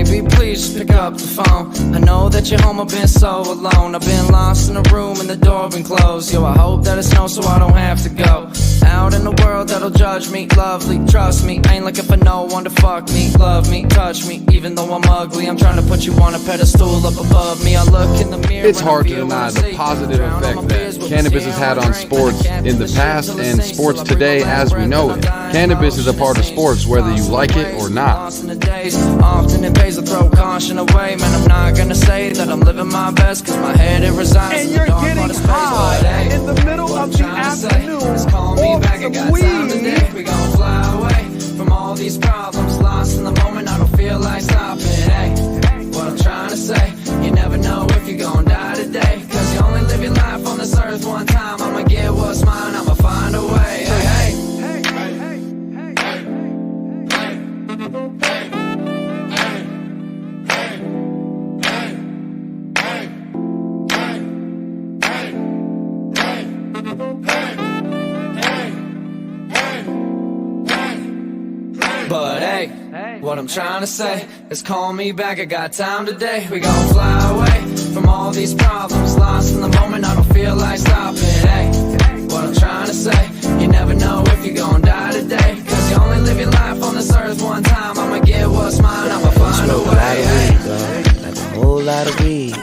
baby, please just pick up the phone. I know that you're home, I've been so alone. I've been lost in a room and the door been closed. Yo, I hope that it snows so I don't have to go out in the world that'll judge me. Lovely, trust me, I ain't looking for no one to fuck me. Love me, touch me, even though I'm ugly. I'm trying to put you on a pedestal up above me. I look in the mirror. It's hard to deny the positive effect that cannabis has had on sports in the past and sports today as we know it. Cannabis is a part of sports whether you like it or not. Often it pays to throw caution away. Man, I'm not gonna say that I'm living my best, cause my head it resides. And you're getting high in the middle of the afternoon off some weed. We gon' fly away from all these problems. Lost in the moment, I don't feel like stopping. Hey, what I'm trying to say, you never know if you're gonna die today, cause you only live your life on this earth one time. I'ma get what's mine, I'ma find a way. Hey, hey. But hey, what I'm trying to say is call me back, I got time today. We gon' fly away from all these problems. Lost in the moment, I don't feel like stopping. Hey, what I'm trying to say, you never know if you're gon' die today, cause you only live your life on this earth one time. I'ma get what's mine, I'ma find a way. Like a whole lot of weed.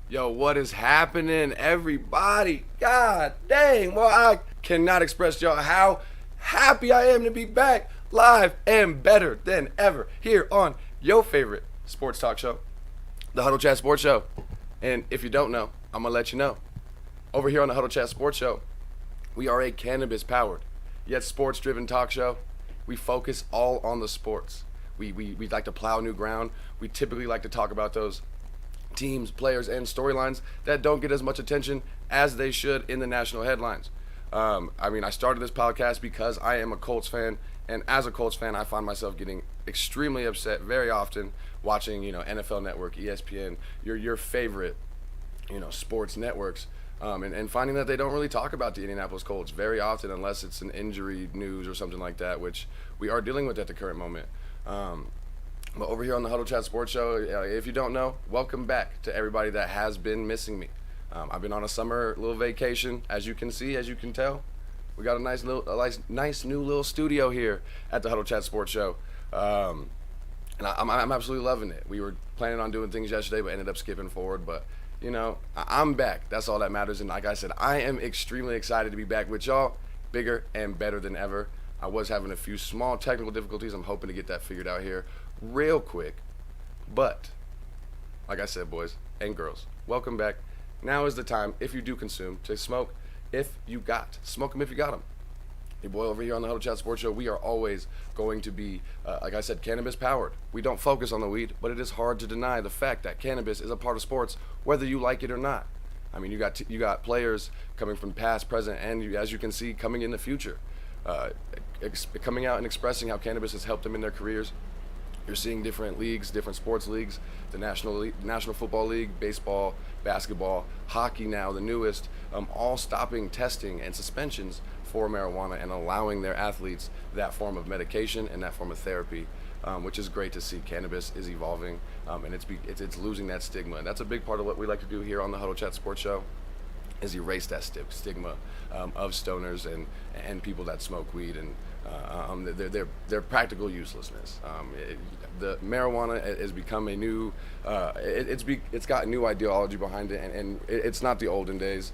Yo, what is happening, everybody? God dang, well, I cannot express y'all how happy I am to be back live and better than ever here on your favorite sports talk show, the Huddle Chat Sports Show. And if you don't know, I'm gonna let you know. Over here on the Huddle Chat Sports Show, we are a cannabis-powered, yet sports-driven talk show. We focus all on the sports. We like to plow new ground. We typically like to talk about those teams, players, and storylines that don't get as much attention as they should in the national headlines. I started this podcast because I am a Colts fan, and as a Colts fan, I find myself getting extremely upset very often watching, NFL Network, ESPN, your favorite, sports networks, and finding that they don't really talk about the Indianapolis Colts very often unless it's an injury news or something like that, which we are dealing with at the current moment. But over here on the Huddle Chat Sports Show, if you don't know, welcome back to everybody that has been missing me. I've been on a summer little vacation, as you can tell. We got a nice new little studio here at the Huddle Chat Sports Show, and I'm absolutely loving it. We were planning on doing things yesterday, but ended up skipping forward. But I'm back. That's all that matters. And like I said, I am extremely excited to be back with y'all, bigger and better than ever. I was having a few small technical difficulties. I'm hoping to get that figured out here real quick. But like I said, boys and girls, welcome back. Now is the time, if you do consume, to smoke smoke them if you got them. Your boy over here on the Huddle Chat Sports Show, we are always going to be, like I said, cannabis powered. We don't focus on the weed, but it is hard to deny the fact that cannabis is a part of sports, whether you like it or not. I mean, you got players coming from past, present, and as you can see, coming in the future, coming out and expressing how cannabis has helped them in their careers. You're seeing different leagues, different sports leagues, the National Football League, baseball, basketball, hockey now, the newest, all stopping testing and suspensions for marijuana and allowing their athletes that form of medication and that form of therapy, which is great to see. Cannabis is evolving, and it's losing that stigma. And that's a big part of what we like to do here on the Huddle Chat Sports Show, is erase that stigma of stoners and people that smoke weed and their practical uselessness. The marijuana has become a new, it's got a new ideology behind it, and it's not the olden days.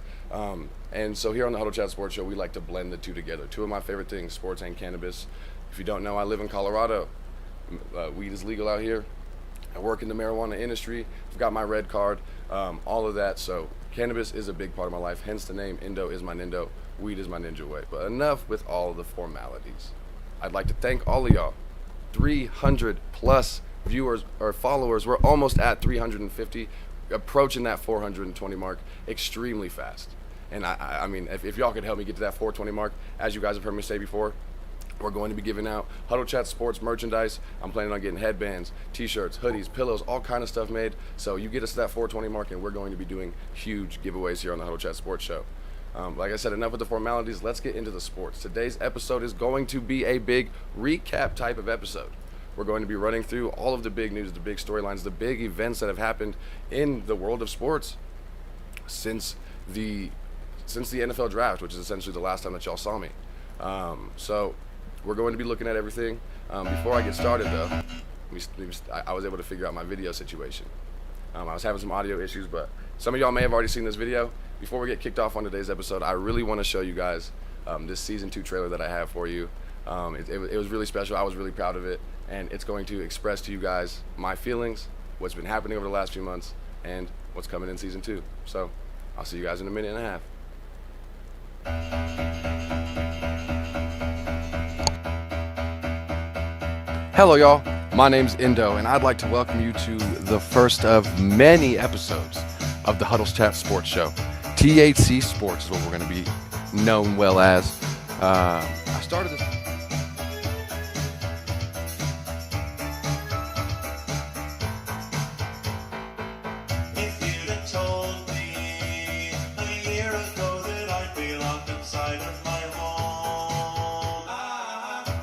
And so here on the Huddle Chat Sports Show, we like to blend the two together. Two of my favorite things, sports and cannabis. If you don't know, I live in Colorado. Weed is legal out here. I work in the marijuana industry. I've got my red card, all of that. So cannabis is a big part of my life, hence the name Indo is my Nindo. Weed is my ninja way. But enough with all the formalities. I'd like to thank all of y'all. 300 plus viewers or followers. We're almost at 350, approaching that 420 mark extremely fast. And I mean, if y'all could help me get to that 420 mark, as you guys have heard me say before, we're going to be giving out Huddle Chat Sports merchandise. I'm planning on getting headbands, t-shirts, hoodies, pillows, all kind of stuff made. So you get us to that 420 mark, and we're going to be doing huge giveaways here on the Huddle Chat Sports Show. Like I said, enough with the formalities. Let's get into the sports. Today's episode is going to be a big recap type of episode. we're going to be running through all of the big news, the big storylines, the big events that have happened in the world of sports since the NFL draft, which is essentially the last time that y'all saw me. So we're going to be looking at everything. Before I get started, though, I was able to figure out my video situation. I was having some audio issues, but some of y'all may have already seen this video. Before we get kicked off on today's episode, I really want to show you guys this season 2 trailer that I have for you. It was really special. I was really proud of it, and it's going to express to you guys my feelings, what's been happening over the last few months, and what's coming in season 2. So I'll see you guys in a minute and a half. Hello, y'all. My name's Indo, and I'd like to welcome you to the first of many episodes of the Huddle Chat Sports Show. THC Sports is what we're going to be known well as. I started this. If you'd have told me a year ago that I'd be locked inside of my home,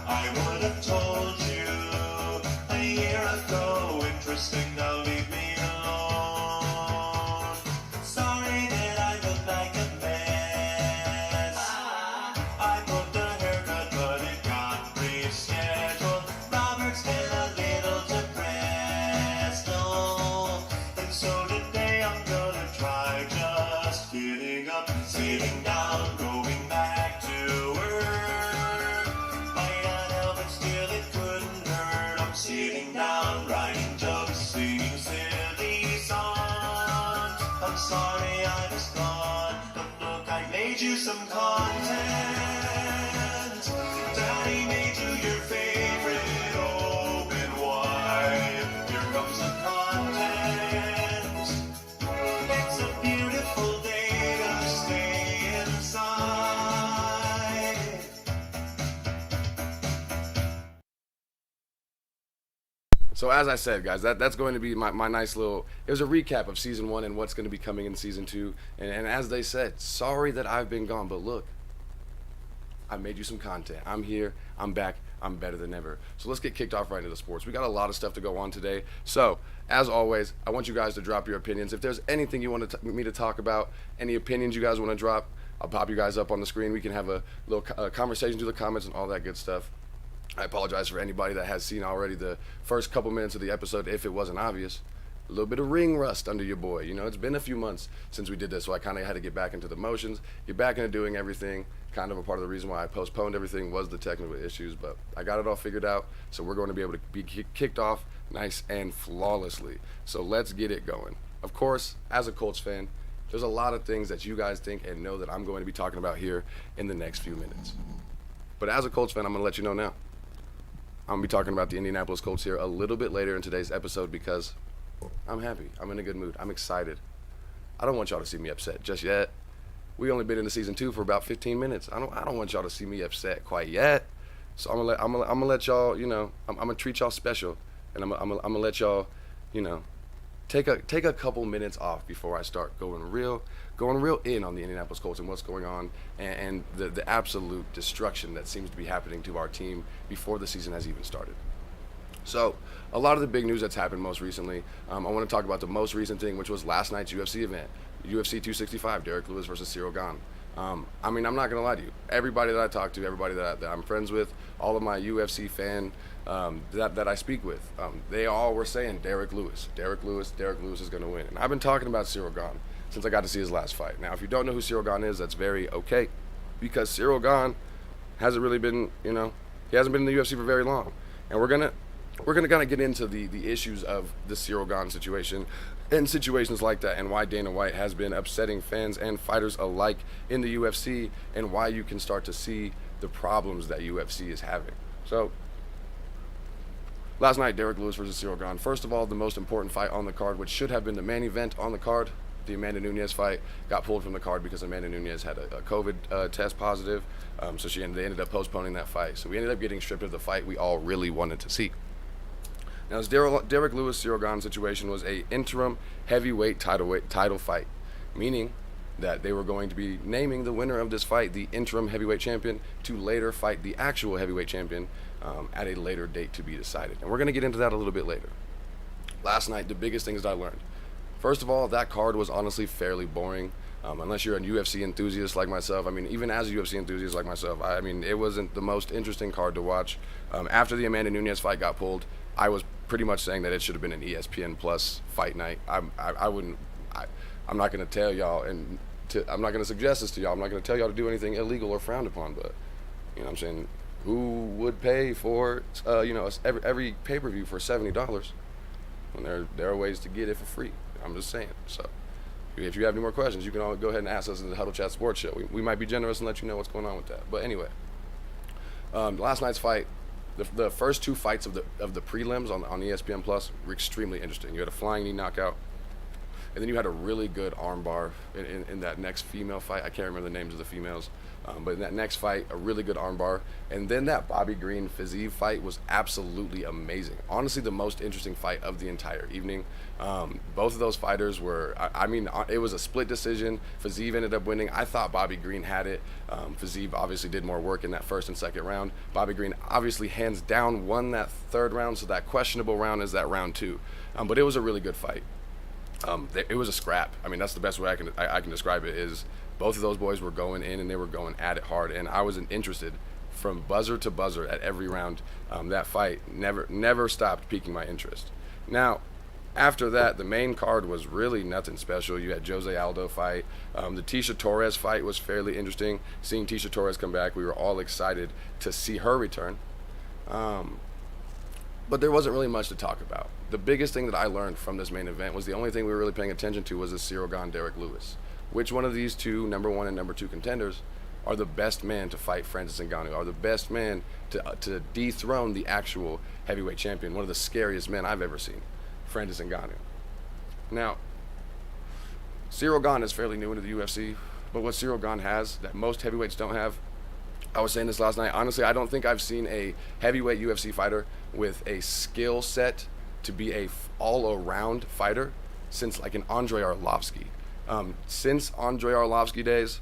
I would have told you a year ago. Interesting, now leave me alone. Sorry that I look like a mess. I booked a haircut, but it got rescheduled. Robert's been a little depressed, oh, and so today I'm gonna try just getting up, sitting down, going back to work. Might not help, but still it couldn't hurt. I'm sitting down, writing jokes, singing silly songs. I'm sorry I was gone, but look, I made you some content. Daddy made you your favorite open wide. Here comes the content. It's a beautiful day to stay inside. So as I said, guys, that's going to be my nice little, it was a recap of season 1 and what's going to be coming in season 2. And as they said, sorry that I've been gone, but look, I made you some content. I'm here, I'm back, I'm better than ever. So let's get kicked off right into the sports. We got a lot of stuff to go on today. So as always, I want you guys to drop your opinions. If there's anything you want me to talk about, any opinions you guys want to drop, I'll pop you guys up on the screen. We can have a little conversation through the comments and all that good stuff. I apologize for anybody that has seen already the first couple minutes of the episode if it wasn't obvious. A little bit of ring rust under your boy. You know, it's been a few months since we did this, so I kind of had to get back into the motions, get back into doing everything. Kind of a part of the reason why I postponed everything was the technical issues, but I got it all figured out, so we're going to be able to be kicked off nice and flawlessly. So let's get it going. Of course, as a Colts fan, there's a lot of things that you guys think and know that I'm going to be talking about here in the next few minutes. But as a Colts fan, I'm going to let you know now. I'm going to be talking about the Indianapolis Colts here a little bit later in today's episode because I'm happy. I'm in a good mood. I'm excited. I don't want y'all to see me upset just yet. We only been in the season 2 for about 15 minutes. I don't want y'all to see me upset quite yet. So I'm gonna let y'all, you know, I'm gonna treat y'all special, and I'm gonna let y'all, you know, take a couple minutes off before I start going real in on the Indianapolis Colts and what's going on and the absolute destruction that seems to be happening to our team before the season has even started. So a lot of the big news that's happened most recently, I want to talk about the most recent thing, which was last night's UFC event, UFC265, Derek Lewis versus Cyril Gane. I mean, I'm not going to lie to you. Everybody that I talk to, everybody that I'm friends with, all of my UFC fan that I speak with, they all were saying Derek Lewis is going to win. And I've been talking about Cyril Gane since I got to see his last fight. Now, if you don't know who Cyril Gane is, that's very okay, because Cyril Gane hasn't really been, you know, he hasn't been in the UFC for very long. And we're gonna kind of get into the issues of the Cyril Gane situation and situations like that, and why Dana White has been upsetting fans and fighters alike in the UFC, and why you can start to see the problems that UFC is having. So last night, Derek Lewis versus Cyril Gane. First of all, the most important fight on the card, which should have been the main event on the card, the Amanda Nunes fight, got pulled from the card because Amanda Nunes had a COVID test positive, so they ended up postponing that fight. So we ended up getting stripped of the fight we all really wanted to see. Now, this Derek Lewis Cyril Gane situation was a interim heavyweight title fight, meaning that they were going to be naming the winner of this fight the interim heavyweight champion to later fight the actual heavyweight champion at a later date to be decided. And we're going to get into that a little bit later. Last night, the biggest things that I learned. First of all, that card was honestly fairly boring. Unless you're a UFC enthusiast like myself. I mean, even as a UFC enthusiast like myself, I mean, it wasn't the most interesting card to watch. After the Amanda Nunes fight got pulled, I was pretty much saying that it should have been an ESPN Plus fight night. I'm not going to tell y'all, and I'm not going to suggest this to y'all. I'm not going to tell y'all to do anything illegal or frowned upon, but, you know what I'm saying, who would pay for, every pay-per-view for $70 when there are ways to get it for free? I'm just saying, so. If you have any more questions, you can all go ahead and ask us in the Huddle Chat Sports Show. We might be generous and let you know what's going on with that. But anyway, last night's fight, the first two fights of the prelims on ESPN Plus were extremely interesting. You had a flying knee knockout, and then you had a really good armbar in that next female fight. I can't remember the names of the females, but in that next fight, a really good armbar. And then that Bobby Green Fiziev fight was absolutely amazing. Honestly, the most interesting fight of the entire evening. Both of those fighters were, it was a split decision. Fiziev ended up winning. I thought Bobby Green had it. Fiziev obviously did more work in that first and second round. Bobby Green obviously hands down won that third round, so that questionable round is that round 2. But it was a really good fight. It was a scrap. I mean, that's the best way I can describe it, is both of those boys were going in and they were going at it hard, and I was interested from buzzer to buzzer at every round. That fight never stopped piquing my interest. Now, after that, the main card was really nothing special. You had Jose Aldo fight. The Tisha Torres fight was fairly interesting. Seeing Tisha Torres come back, we were all excited to see her return. But there wasn't really much to talk about. The biggest thing that I learned from this main event was the only thing we were really paying attention to was the Cyril Gane, Derek Lewis. Which one of these two, number 1 and number 2 contenders, are the best man to fight Francis Ngannou, are the best man to dethrone the actual heavyweight champion, one of the scariest men I've ever seen, Francis Ngannou. Now, Cyril Gane is fairly new into the UFC, but what Cyril Gane has that most heavyweights don't have, I was saying this last night, honestly, I don't think I've seen a heavyweight UFC fighter with a skill set to be a all-around fighter since like an Andrei Arlovsky. Since Andrei Arlovsky days,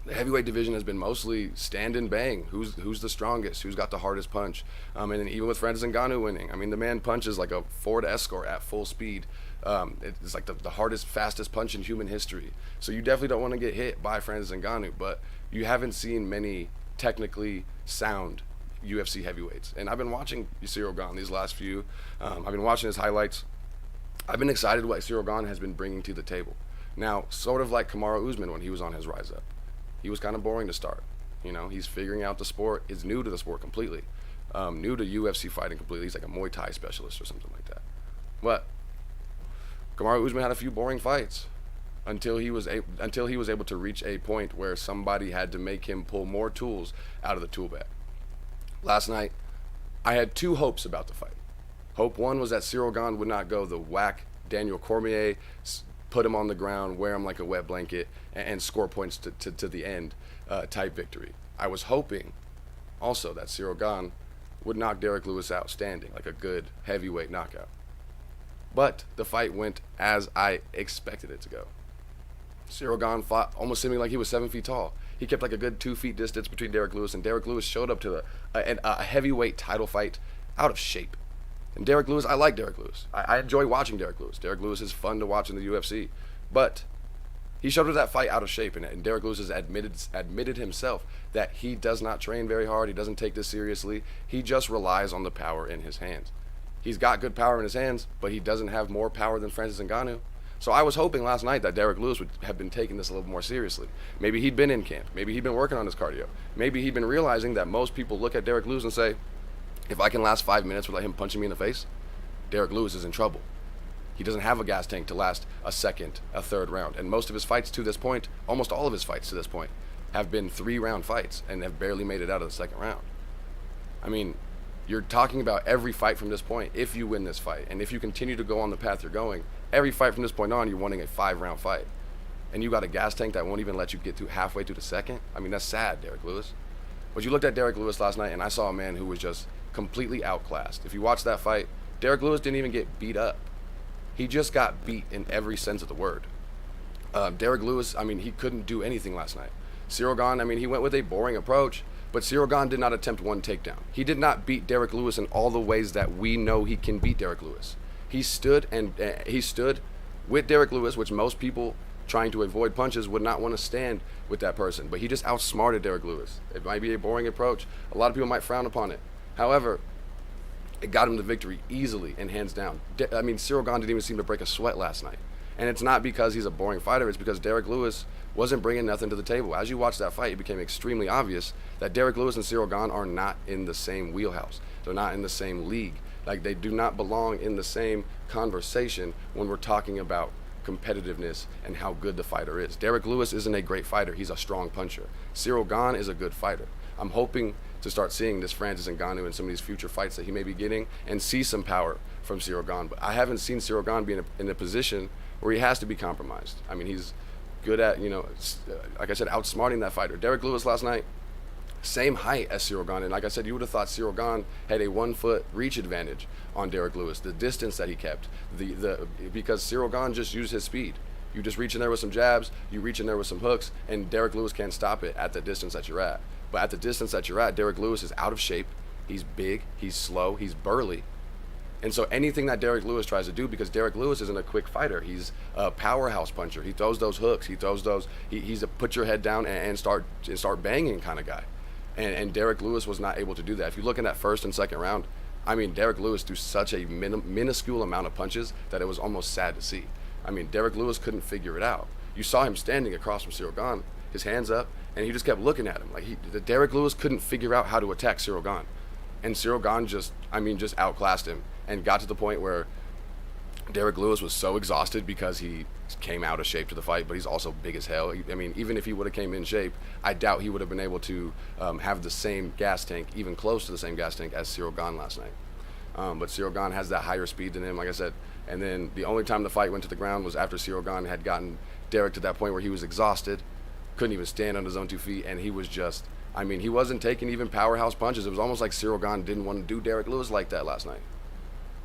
the heavyweight division has been mostly stand and bang. Who's the strongest? Who's got the hardest punch? And then even with Francis Ngannou winning, I mean, the man punches like a Ford Escort at full speed. It's like the hardest, fastest punch in human history. So you definitely don't want to get hit by Francis Ngannou, but you haven't seen many technically sound UFC heavyweights. And I've been watching Cyril Gane these last few. I've been watching his highlights. I've been excited what Cyril Gane has been bringing to the table. Now, sort of like Kamaru Usman when he was on his rise up. He was kind of boring to start. You know, he's figuring out the sport. Is new to the sport completely. New to UFC fighting completely. He's like a Muay Thai specialist or something like that. But Kamaru Usman had a few boring fights until he was able to reach a point where somebody had to make him pull more tools out of the tool bag. Last night, I had 2 hopes about the fight. Hope 1 was that Cyril Gane would not go the whack Daniel Cormier, put him on the ground, wear him like a wet blanket, and score points to the end type victory. I was hoping also that Cyril Gane would knock Derek Lewis out standing, like a good heavyweight knockout. But the fight went as I expected it to go. Cyril Gane fought almost seeming like he was 7 feet tall. He kept like a good 2 feet distance between Derek Lewis, and Derek Lewis showed up to a heavyweight title fight out of shape. And Derek Lewis, I like Derek Lewis. I enjoy watching Derek Lewis. Derek Lewis is fun to watch in the UFC. But he showed up to that fight out of shape, and Derek Lewis has admitted himself that he does not train very hard. He doesn't take this seriously. He just relies on the power in his hands. He's got good power in his hands, but he doesn't have more power than Francis Ngannou. So I was hoping last night that Derek Lewis would have been taking this a little more seriously. Maybe he'd been in camp. Maybe he'd been working on his cardio. Maybe he'd been realizing that most people look at Derek Lewis and say, if I can last 5 minutes without him punching me in the face, Derek Lewis is in trouble. He doesn't have a gas tank to last a second, a third round. And most of his fights to this point, almost all of his fights to this point, have been 3-round fights and have barely made it out of the second round. I mean, you're talking about every fight from this point, if you win this fight, and if you continue to go on the path you're going, every fight from this point on, you're winning a 5-round fight. And you got a gas tank that won't even let you get to halfway through the second? I mean, that's sad, Derek Lewis. But you looked at Derek Lewis last night, and I saw a man who was just completely outclassed. If you watch that fight, Derek Lewis didn't even get beat up. He just got beat in every sense of the word. Derek Lewis, I mean, he couldn't do anything last night. Cyril Gane, I mean, he went with a boring approach, but Cyril Gane did not attempt one takedown. He did not beat Derek Lewis in all the ways that we know he can beat Derek Lewis. He stood with Derek Lewis, which most people trying to avoid punches would not want to stand with that person, but he just outsmarted Derek Lewis. It might be a boring approach. A lot of people might frown upon it. However, it got him the victory easily and hands down. I mean, Cyril Gane didn't even seem to break a sweat last night. And it's not because he's a boring fighter, it's because Derek Lewis wasn't bringing nothing to the table. As you watch that fight, it became extremely obvious that Derek Lewis and Cyril Gane are not in the same wheelhouse. They're not in the same league. Like, they do not belong in the same conversation when we're talking about competitiveness and how good the fighter is. Derek Lewis isn't a great fighter. He's a strong puncher. Cyril Gane is a good fighter. I'm hoping to start seeing this Francis Ngannou in some of these future fights that he may be getting and see some power from Cyril Gane. But I haven't seen Cyril Gane be in a position where he has to be compromised. I mean, he's good at, like I said, outsmarting that fighter. Derek Lewis last night, same height as Cyril Gane. And like I said, you would have thought Cyril Gane had a 1 foot reach advantage on Derek Lewis. The distance that he kept, because Cyril Gane just used his speed. You just reach in there with some jabs, you reach in there with some hooks, and Derek Lewis can't stop it at the distance that you're at. But at the distance that you're at, Derek Lewis is out of shape. He's big, he's slow, he's burly. And so anything that Derek Lewis tries to do, because Derek Lewis isn't a quick fighter, he's a powerhouse puncher. He throws those hooks, he's a put your head down and start banging kind of guy. And Derek Lewis was not able to do that. If you look in that first and second round, I mean, Derek Lewis threw such a minuscule amount of punches that it was almost sad to see. I mean, Derek Lewis couldn't figure it out. You saw him standing across from Cyril Gane, his hands up, and he just kept looking at him. Derek Lewis couldn't figure out how to attack Cyril Gane. And Cyril Gane just outclassed him and got to the point where Derek Lewis was so exhausted because he came out of shape to the fight, but he's also big as hell. I mean, even if he would have came in shape, I doubt he would have been able to have the same gas tank, even close to the same gas tank as Cyril Gane last night. But Cyril Gane has that higher speed than him, like I said. And then the only time the fight went to the ground was after Cyril Gane had gotten Derek to that point where he was exhausted, couldn't even stand on his own 2 feet, and he was just, I mean, he wasn't taking even powerhouse punches. It was almost like Cyril Gane didn't want to do Derek Lewis like that last night.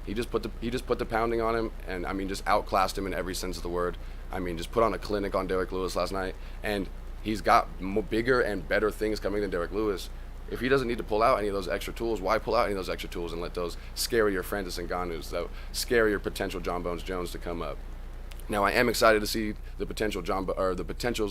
He just put the pounding on him, and I mean, just outclassed him in every sense of the word. I mean, just put on a clinic on Derek Lewis last night, and he's got bigger and better things coming than Derek Lewis. If he doesn't need to pull out any of those extra tools, why pull out any of those extra tools and let those scarier Francis Ngannou's, those scarier potential Jon Jones to come up? Now, I am excited to see the potential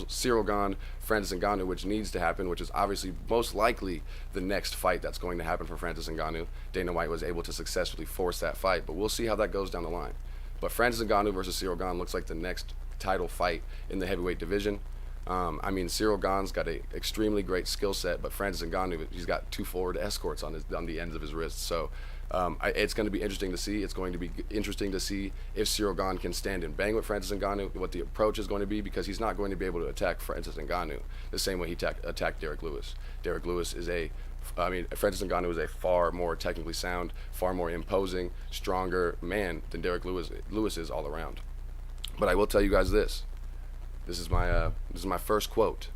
Cyril Gane, Francis Ngannou, which needs to happen, which is obviously most likely the next fight that's going to happen for Francis Ngannou. Dana White was able to successfully force that fight, but we'll see how that goes down the line. But Francis Ngannou versus Cyril Gane looks like the next title fight in the heavyweight division. I mean, Cyril Gane's got an extremely great skill set, but Francis Ngannou, he's got 2 forward escorts on the ends of his wrists. So it's going to be interesting to see. It's going to be interesting to see if Cyril Gane can stand and bang with Francis Ngannou, what the approach is going to be, because he's not going to be able to attack Francis Ngannou the same way he attacked Derek Lewis. Derek Lewis is Francis Ngannou is a far more technically sound, far more imposing, stronger man than Derek Lewis is all around. But I will tell you guys this. This is my first quote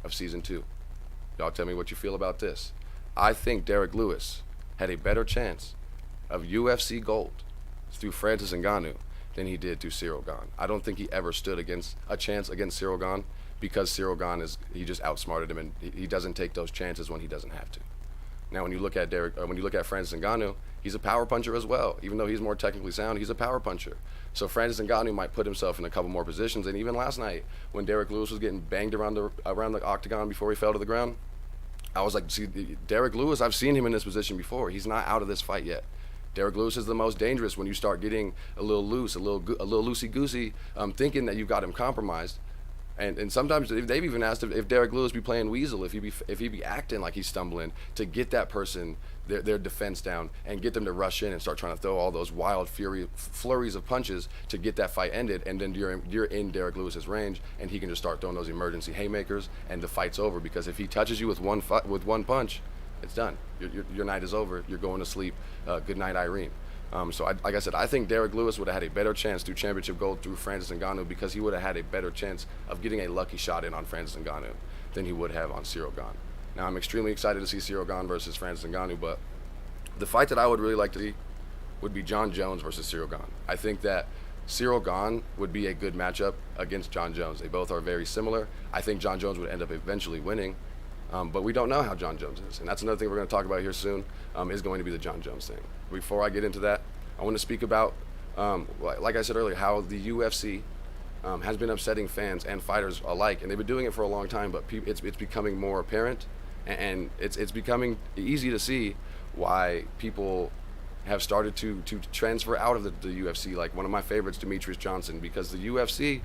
of season 2. Y'all tell me what you feel about this. I think Derek Lewis had a better chance of UFC gold through Francis Ngannou than he did through Cyril Gane. I don't think he ever stood a chance against Cyril Gane, because Cyril Gane he just outsmarted him, and he doesn't take those chances when he doesn't have to. Now, when you look at Francis Ngannou, he's a power puncher as well. Even though he's more technically sound, he's a power puncher. So Francis Ngannou might put himself in a couple more positions. And even last night, when Derek Lewis was getting banged around the octagon before he fell to the ground, I was like, see, Derek Lewis, I've seen him in this position before. He's not out of this fight yet. Derek Lewis is the most dangerous when you start getting a little loose, a little loosey-goosey, thinking that you've got him compromised. And sometimes they've even asked if Derek Lewis be playing weasel, if he be acting like he's stumbling, to get that person their defense down and get them to rush in and start trying to throw all those wild flurries of punches to get that fight ended. And then you're in Derek Lewis's range, and he can just start throwing those emergency haymakers, and the fight's over. Because if he touches you with one punch, it's done. Your night is over. You're going to sleep. Good night, Irene. Like I said, I think Derek Lewis would have had a better chance through championship gold through Francis Ngannou, because he would have had a better chance of getting a lucky shot in on Francis Ngannou than he would have on Cyril Gane. Now, I'm extremely excited to see Cyril Gane versus Francis Ngannou, but the fight that I would really like to see would be Jon Jones versus Cyril Gane. I think that Cyril Gane would be a good matchup against Jon Jones. They both are very similar. I think Jon Jones would end up eventually winning, but we don't know how Jon Jones is. And that's another thing we're going to talk about here soon, is going to be the Jon Jones thing. Before I get into that, I want to speak about, like I said earlier, how the UFC has been upsetting fans and fighters alike. And they've been doing it for a long time, but it's becoming more apparent, and it's becoming easy to see why people have started to transfer out of the UFC. Like one of my favorites, Demetrius Johnson, because the UFC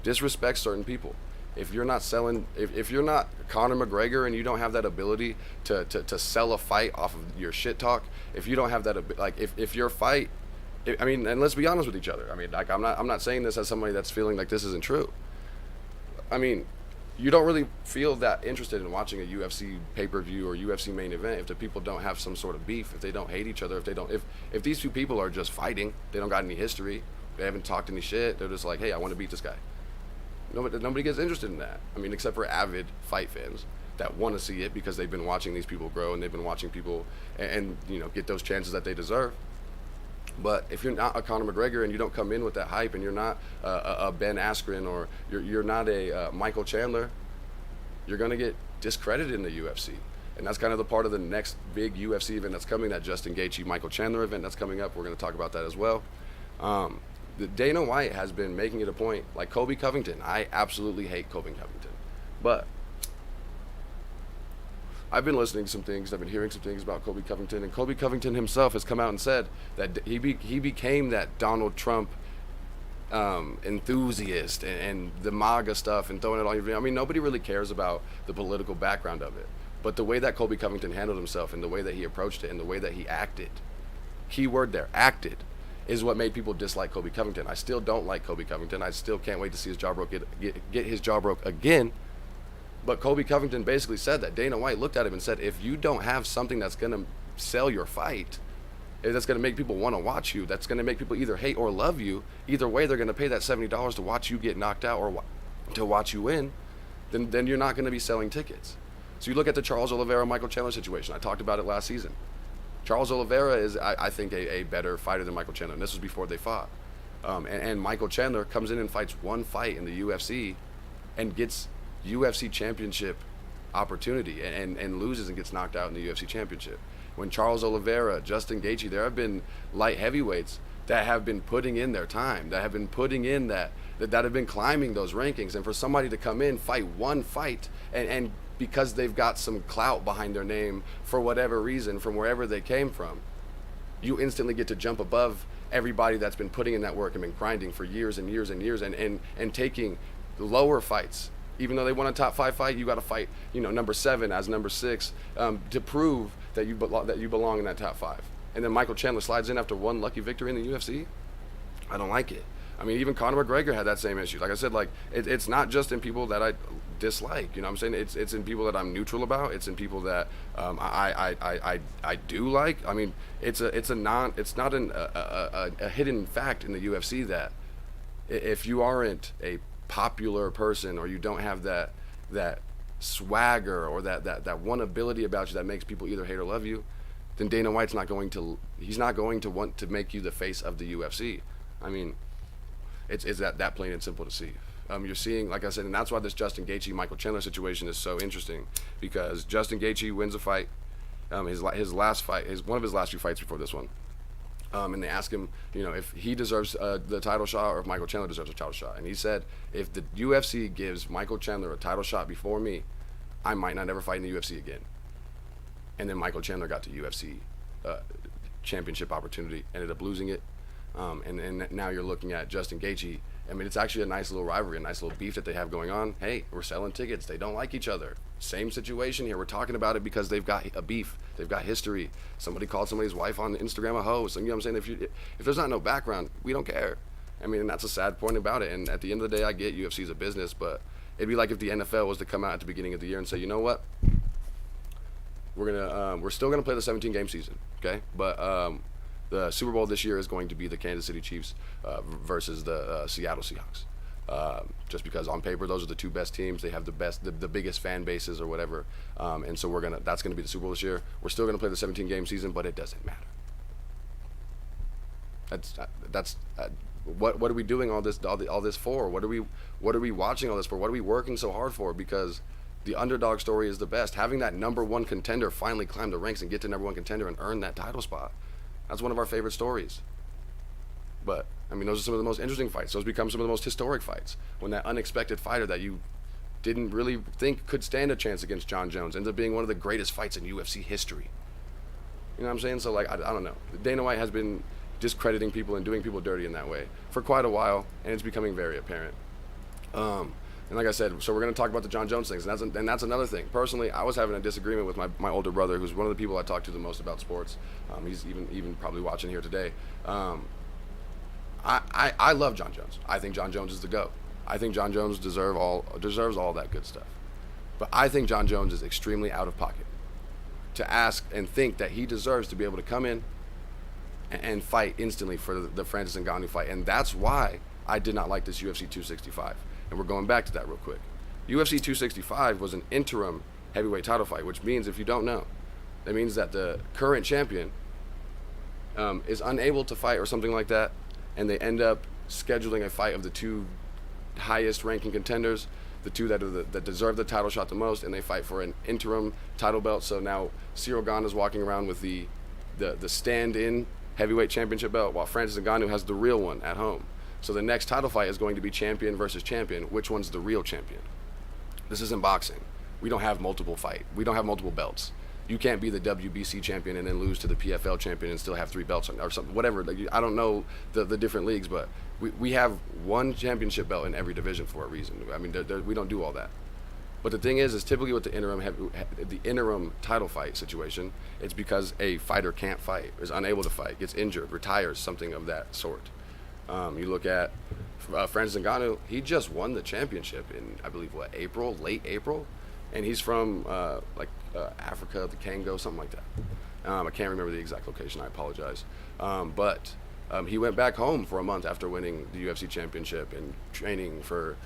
disrespects certain people. If you're not selling, if you're not Conor McGregor and you don't have that ability to sell a fight off of your shit talk, if you don't have that, like if your fight, I mean, and let's be honest with each other. I mean, like I'm not saying this as somebody that's feeling like this isn't true. I mean, you don't really feel that interested in watching a UFC pay-per-view or UFC main event if the people don't have some sort of beef, if they don't hate each other, if these two people are just fighting, they don't got any history, they haven't talked any shit, they're just like, hey, I want to beat this guy. Nobody gets interested in that. I mean, except for avid fight fans that want to see it because they've been watching these people grow and they've been watching people and get those chances that they deserve. But if you're not a Conor McGregor and you don't come in with that hype, and you're not a Ben Askren, or you're not a Michael Chandler, you're going to get discredited in the UFC. And that's kind of the part of the next big UFC event that's coming, that Justin Gaethje Michael Chandler event that's coming up. We're going to talk about that as well. Dana White has been making it a point, like Colby Covington. I absolutely hate Colby Covington, but I've been listening to some things, I've been hearing some things about Colby Covington, and Colby Covington himself has come out and said that he became that Donald Trump enthusiast and the MAGA stuff and throwing it on your. I mean, nobody really cares about the political background of it, but the way that Colby Covington handled himself and the way that he approached it and the way that he acted, keyword there, acted, is what made people dislike Colby Covington. I still don't like Colby Covington. I still can't wait to see his jaw broke, get his jaw broke again. But Colby Covington basically said that Dana White looked at him and said, if you don't have something that's going to sell your fight, that's going to make people want to watch you, that's going to make people either hate or love you, either way they're going to pay that $70 to watch you get knocked out or to watch you win, then you're not going to be selling tickets. So you look at the Charles Oliveira Michael Chandler situation. I talked about it last season. Charles Oliveira is, I think, a better fighter than Michael Chandler, and this was before they fought. And Michael Chandler comes in and fights one fight in the UFC and gets UFC championship opportunity and loses and gets knocked out in the UFC championship. When Charles Oliveira, Justin Gaethje, there have been light heavyweights that have been putting in their time, that have been putting in that have been climbing those rankings, and for somebody to come in, fight one fight, and because they've got some clout behind their name for whatever reason from wherever they came from, you instantly get to jump above everybody that's been putting in that work and been grinding for years and years and years and taking lower fights. Even though they won a top 5 fight, you got to fight, number 7 as number 6 to prove that you belong in that top 5. And then Michael Chandler slides in after one lucky victory in the UFC. I don't like it. I mean, even Conor McGregor had that same issue. Like I said, like it's not just in people that I dislike. You know what I'm saying? It's in people that I'm neutral about. It's in people that I do like. I mean, it's not a hidden fact in the UFC that if you aren't a popular person, or you don't have that swagger or that one ability about you that makes people either hate or love you, then Dana White's not going to want to make you the face of the UFC. I mean, it's that plain and simple to see. You're seeing, like I said, and that's why this Justin Gaethje Michael Chandler situation is so interesting, because Justin Gaethje wins a fight, his last fight, one of his last few fights before this one. And they ask him, if he deserves the title shot or if Michael Chandler deserves a title shot. And he said, if the UFC gives Michael Chandler a title shot before me, I might not ever fight in the UFC again. And then Michael Chandler got the UFC championship opportunity, ended up losing it. And now you're looking at Justin Gaethje. I mean, it's actually a nice little rivalry, a nice little beef that they have going on. Hey, we're selling tickets. They don't like each other. Same situation here. We're talking about it because they've got a beef. They've got history. Somebody called somebody's wife on Instagram a hoe. So, you know what I'm saying? If there's not no background, we don't care. I mean, and that's a sad point about it. And at the end of the day, I get UFC's a business, but it'd be like if the NFL was to come out at the beginning of the year and say, you know what? We're still gonna play the 17-game season, okay? But the Super Bowl this year is going to be the Kansas City Chiefs versus the Seattle Seahawks. Just because on paper those are the two best teams, they have the biggest fan bases or whatever, and so that's gonna be the Super Bowl this year. We're still gonna play the 17-game season, but it doesn't matter. what are we doing all this for? What are we watching all this for? What are we working so hard for? Because the underdog story is the best. Having that number one contender finally climb the ranks and get to number one contender and earn that title spot. That's one of our favorite stories. But, I mean, those are some of the most interesting fights. Those become some of the most historic fights. When that unexpected fighter that you didn't really think could stand a chance against Jon Jones ends up being one of the greatest fights in UFC history. You know what I'm saying? So, like, I don't know. Dana White has been discrediting people and doing people dirty in that way for quite a while, and it's becoming very apparent. And like I said, so we're going to talk about the Jon Jones things, and that's another thing. Personally, I was having a disagreement with my older brother, who's one of the people I talk to the most about sports. He's even probably watching here today. I love Jon Jones. I think Jon Jones is the GOAT. I think Jon Jones deserves all that good stuff. But I think Jon Jones is extremely out of pocket to ask and think that he deserves to be able to come in and fight instantly for the Francis Ngannou fight. And that's why I did not like this UFC 265. And we're going back to that real quick. UFC 265 was an interim heavyweight title fight, which means, if you don't know, that means that the current champion is unable to fight or something like that, and they end up scheduling a fight of the two highest ranking contenders, the two that deserve the title shot the most, and they fight for an interim title belt. So now Cyril Gane is walking around with the stand-in heavyweight championship belt, while Francis Ngannou has the real one at home. So the next title fight is going to be champion versus champion. Which one's the real champion? This isn't boxing. We don't have multiple belts. You can't be the WBC champion and then lose to the PFL champion and still have 3 belts or something, whatever. Like, I don't know the different leagues, but we have one championship belt in every division for a reason. I mean, we don't do all that. But the thing is typically with the interim title fight situation, it's because a fighter can't fight, is unable to fight, gets injured, retires, something of that sort. You look at Francis Ngannou, he just won the championship in, I believe, late April? And he's from Africa, the Congo, something like that. I can't remember the exact location, I apologize. But he went back home for a month after winning the UFC championship and training for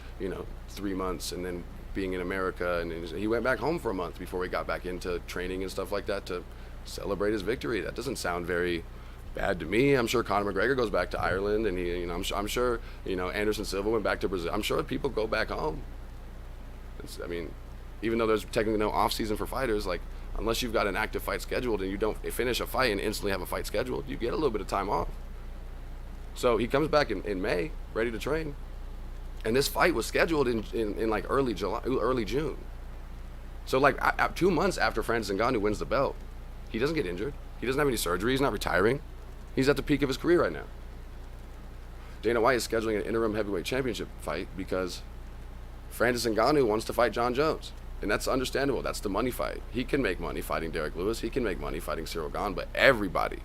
3 months, and then being in America, and he went back home for a month before he got back into training and stuff like that to celebrate his victory. That doesn't sound very bad to me. I'm sure Conor McGregor goes back to Ireland, and I'm sure Anderson Silva went back to Brazil. I'm sure people go back home. Even though there's technically no off season for fighters, like, unless you've got an active fight scheduled and you don't finish a fight and instantly have a fight scheduled, you get a little bit of time off. So he comes back in May, ready to train, and this fight was scheduled in like early June. So like 2 months after Francis Ngannou wins the belt, he doesn't get injured. He doesn't have any surgery. He's not retiring. He's at the peak of his career right now. Dana White is scheduling an interim heavyweight championship fight because Francis Ngannou wants to fight Jon Jones. And that's understandable. That's the money fight. He can make money fighting Derek Lewis. He can make money fighting Cyril Gane. But everybody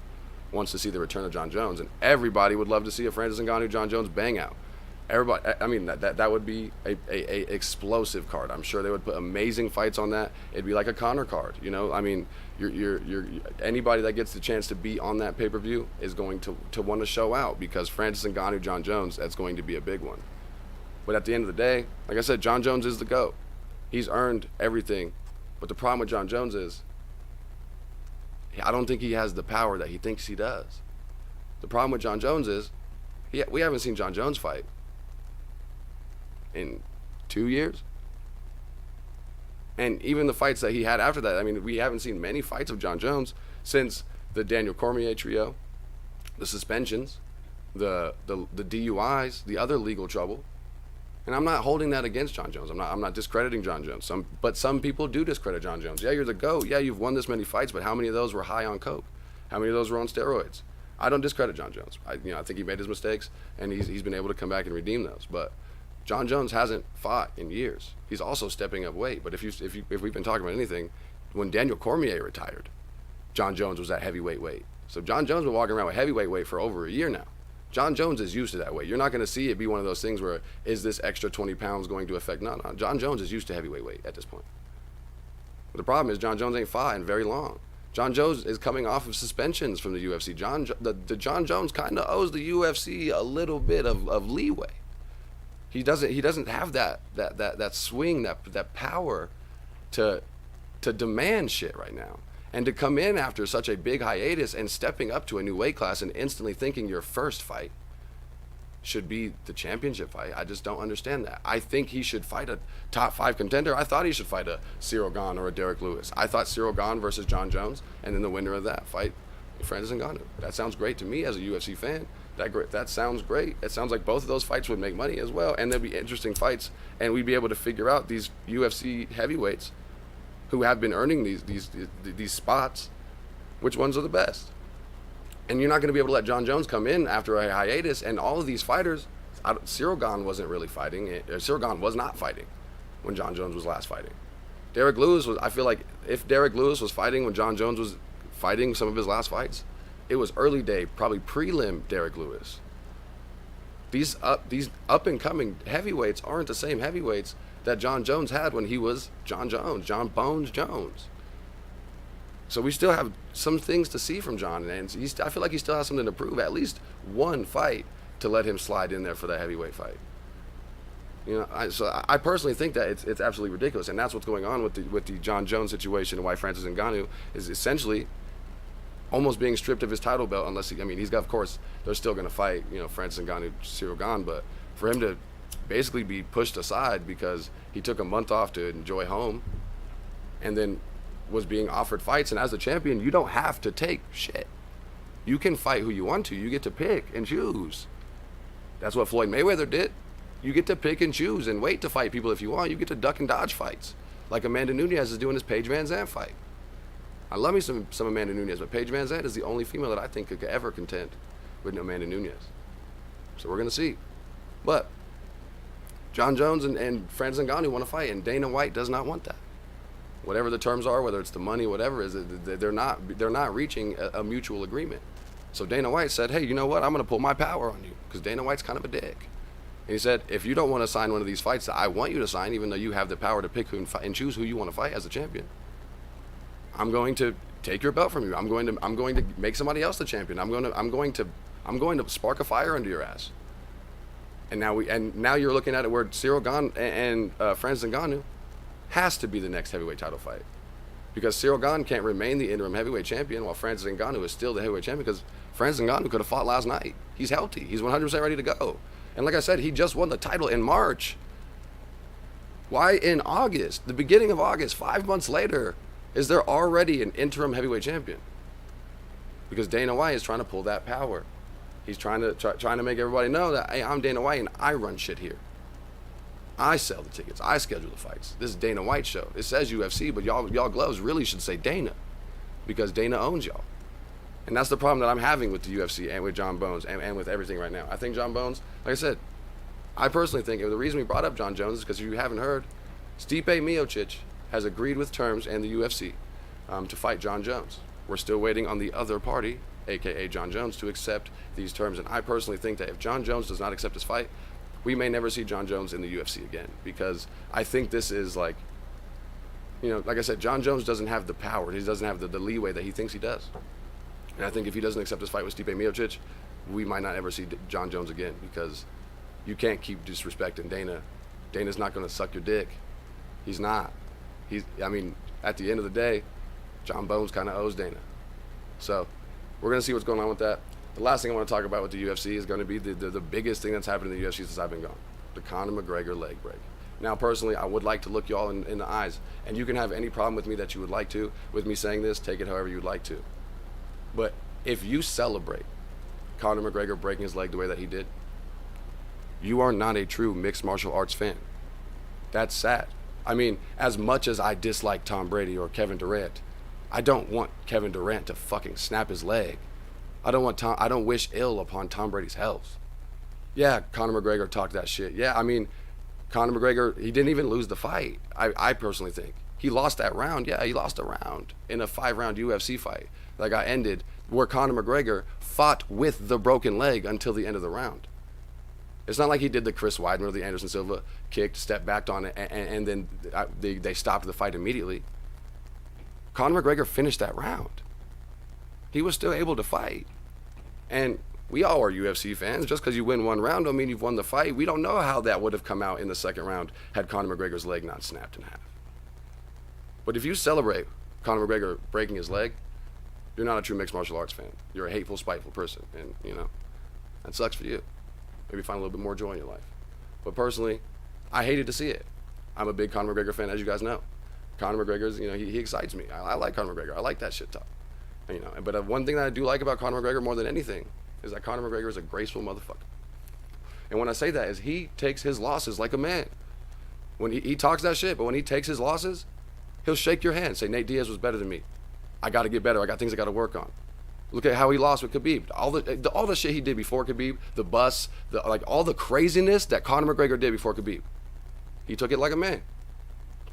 wants to see the return of Jon Jones. And everybody would love to see a Francis Ngannou Jon Jones bang out. Everybody, that would be a explosive card. I'm sure they would put amazing fights on that. It'd be like a Conor card, You're anybody that gets the chance to be on that pay-per-view is going to want to show out, because Francis Ngannou Jon Jones, that's going to be a big one. But at the end of the day, like I said, Jon Jones is the GOAT. He's earned everything. But the problem with Jon Jones is, I don't think he has the power that he thinks he does. The problem with Jon Jones is, we haven't seen Jon Jones fight in 2 years. And even the fights that he had after that, we haven't seen many fights of Jon Jones since the Daniel Cormier trio, the suspensions, the DUIs, the other legal trouble. And I'm not holding that against Jon Jones. I'm not discrediting Jon Jones. But some people do discredit Jon Jones. Yeah, you're the GOAT. Yeah, you've won this many fights, but how many of those were high on coke? How many of those were on steroids? I don't discredit Jon Jones. I think he made his mistakes, and he's been able to come back and redeem those. But Jon Jones hasn't fought in years. He's also stepping up weight. But if we've been talking about anything, when Daniel Cormier retired, Jon Jones was at heavyweight weight. So Jon Jones been walking around with heavyweight weight for over a year now. Jon Jones is used to that weight. You're not going to see it be one of those things where, is this extra 20 pounds going to affect? No. Jon Jones is used to heavyweight weight at this point. But the problem is Jon Jones ain't fought in very long. Jon Jones is coming off of suspensions from the UFC. Jon Jones kind of owes the UFC a little bit of leeway. He doesn't have that swing, that power to demand shit right now. And to come in after such a big hiatus and stepping up to a new weight class and instantly thinking your first fight should be the championship fight. I just don't understand that. I think he should fight a top 5 contender. I thought he should fight a Cyril Gane or a Derek Lewis. I thought Cyril Gane versus Jon Jones, and then the winner of that fight, Francis Ngannou. That sounds great to me as a UFC fan. That sounds great. It sounds like both of those fights would make money as well, and they'd be interesting fights, and we'd be able to figure out these UFC heavyweights who have been earning these spots, which ones are the best. And you're not going to be able to let Jon Jones come in after a hiatus, and all of these fighters, Cyril Gane wasn't really fighting. Cyril Gane was not fighting when Jon Jones was last fighting. Derek Lewis was, I feel like if Derek Lewis was fighting when Jon Jones was fighting some of his last fights, it was early day, probably prelim Derek Lewis. These up and coming heavyweights aren't the same heavyweights that Jon Jones had when he was Jon Jones, Jon Bones Jones. So we still have some things to see from Jon, and I feel like he still has something to prove. At least one fight to let him slide in there for that heavyweight fight. You know, so I personally think that it's absolutely ridiculous, and that's what's going on with the Jon Jones situation, and why Francis Ngannou is essentially almost being stripped of his title belt, unless he's got, of course, they're still going to fight, Francis Ngannou, Cyril Gane, but for him to basically be pushed aside because he took a month off to enjoy home, and then was being offered fights, and as a champion, you don't have to take shit. You can fight who you want to. You get to pick and choose. That's what Floyd Mayweather did. You get to pick and choose and wait to fight people if you want. You get to duck and dodge fights, like Amanda Nunes is doing this Paige Van Zandt fight. I love me some Amanda Nunes, but Paige Van Zandt is the only female that I think could ever contend with Amanda Nunes. So we're going to see. But Jon Jones and Francis Ngannou want to fight, and Dana White does not want that. Whatever the terms are, whether it's the money, whatever, they're not reaching a mutual agreement. So Dana White said, hey, you know what? I'm going to pull my power on you, because Dana White's kind of a dick. And he said, if you don't want to sign one of these fights that I want you to sign, even though you have the power to pick who and choose who you want to fight as a champion, I'm going to take your belt from you. I'm going to make somebody else the champion. I'm going to spark a fire under your ass. And now you're looking at it where Cyril Gane and Francis Ngannou has to be the next heavyweight title fight, because Cyril Gane can't remain the interim heavyweight champion while Francis Ngannou is still the heavyweight champion, because Francis Ngannou could have fought last night. He's healthy. He's 100% ready to go. And like I said, he just won the title in March. Why in August, the beginning of August, 5 months later, is there already an interim heavyweight champion? Because Dana White is trying to pull that power. He's trying to make everybody know that, hey, I'm Dana White and I run shit here. I sell the tickets. I schedule the fights. This is Dana White's show. It says UFC, but y'all gloves really should say Dana, because Dana owns y'all. And that's the problem that I'm having with the UFC and with Jon Bones and with everything right now. I think Jon Bones, like I said, I personally think the reason we brought up Jon Jones is because if you haven't heard, Stipe Miocic has agreed with terms and the UFC to fight Jon Jones. We're still waiting on the other party, aka Jon Jones, to accept these terms. And I personally think that if Jon Jones does not accept his fight, we may never see Jon Jones in the UFC again, because I think this is like I said, Jon Jones doesn't have the power. He doesn't have the leeway that he thinks he does. And I think if he doesn't accept his fight with Stipe Miocic, we might not ever see Jon Jones again, because you can't keep disrespecting Dana. Dana's not going to suck your dick. He's not. At the end of the day, Jon Bones kind of owes Dana. So we're going to see what's going on with that. The last thing I want to talk about with the UFC is going to be the biggest thing that's happened in the UFC since I've been gone, the Conor McGregor leg break. Now, personally, I would like to look y'all in the eyes, and you can have any problem with me that you would like to, with me saying this, take it however you'd like to. But if you celebrate Conor McGregor breaking his leg the way that he did, you are not a true mixed martial arts fan. That's sad. As much as I dislike Tom Brady or Kevin Durant, I don't want Kevin Durant to fucking snap his leg. I don't wish ill upon Tom Brady's health. Yeah, Conor McGregor talked that shit. Yeah, Conor McGregor, he didn't even lose the fight. I personally think he lost that round. Yeah, he lost a round in a 5-round UFC fight that got ended, where Conor McGregor fought with the broken leg until the end of the round. It's not like he did the Chris Weidman or the Anderson Silva kick, stepped back on it, and then they stopped the fight immediately. Conor McGregor finished that round. He was still able to fight. And we all are UFC fans. Just because you win one round don't mean you've won the fight. We don't know how that would have come out in the second round had Conor McGregor's leg not snapped in half. But if you celebrate Conor McGregor breaking his leg, you're not a true mixed martial arts fan. You're a hateful, spiteful person, and that sucks for you. maybe find a little bit more joy in your life. But personally, I hated to see it. I'm a big Conor McGregor fan, as you guys know. Conor McGregor's, he excites me. I like Conor McGregor. I like that shit talk. But one thing that I do like about Conor McGregor more than anything is that Conor McGregor is a graceful motherfucker. And when I say that is he takes his losses like a man. When he talks that shit, but when he takes his losses, he'll shake your hand, say, Nate Diaz was better than me. I got to get better. I got things I got to work on. Look at how he lost with Khabib. All the shit he did before Khabib, the bus, all the craziness that Conor McGregor did before Khabib. He took it like a man.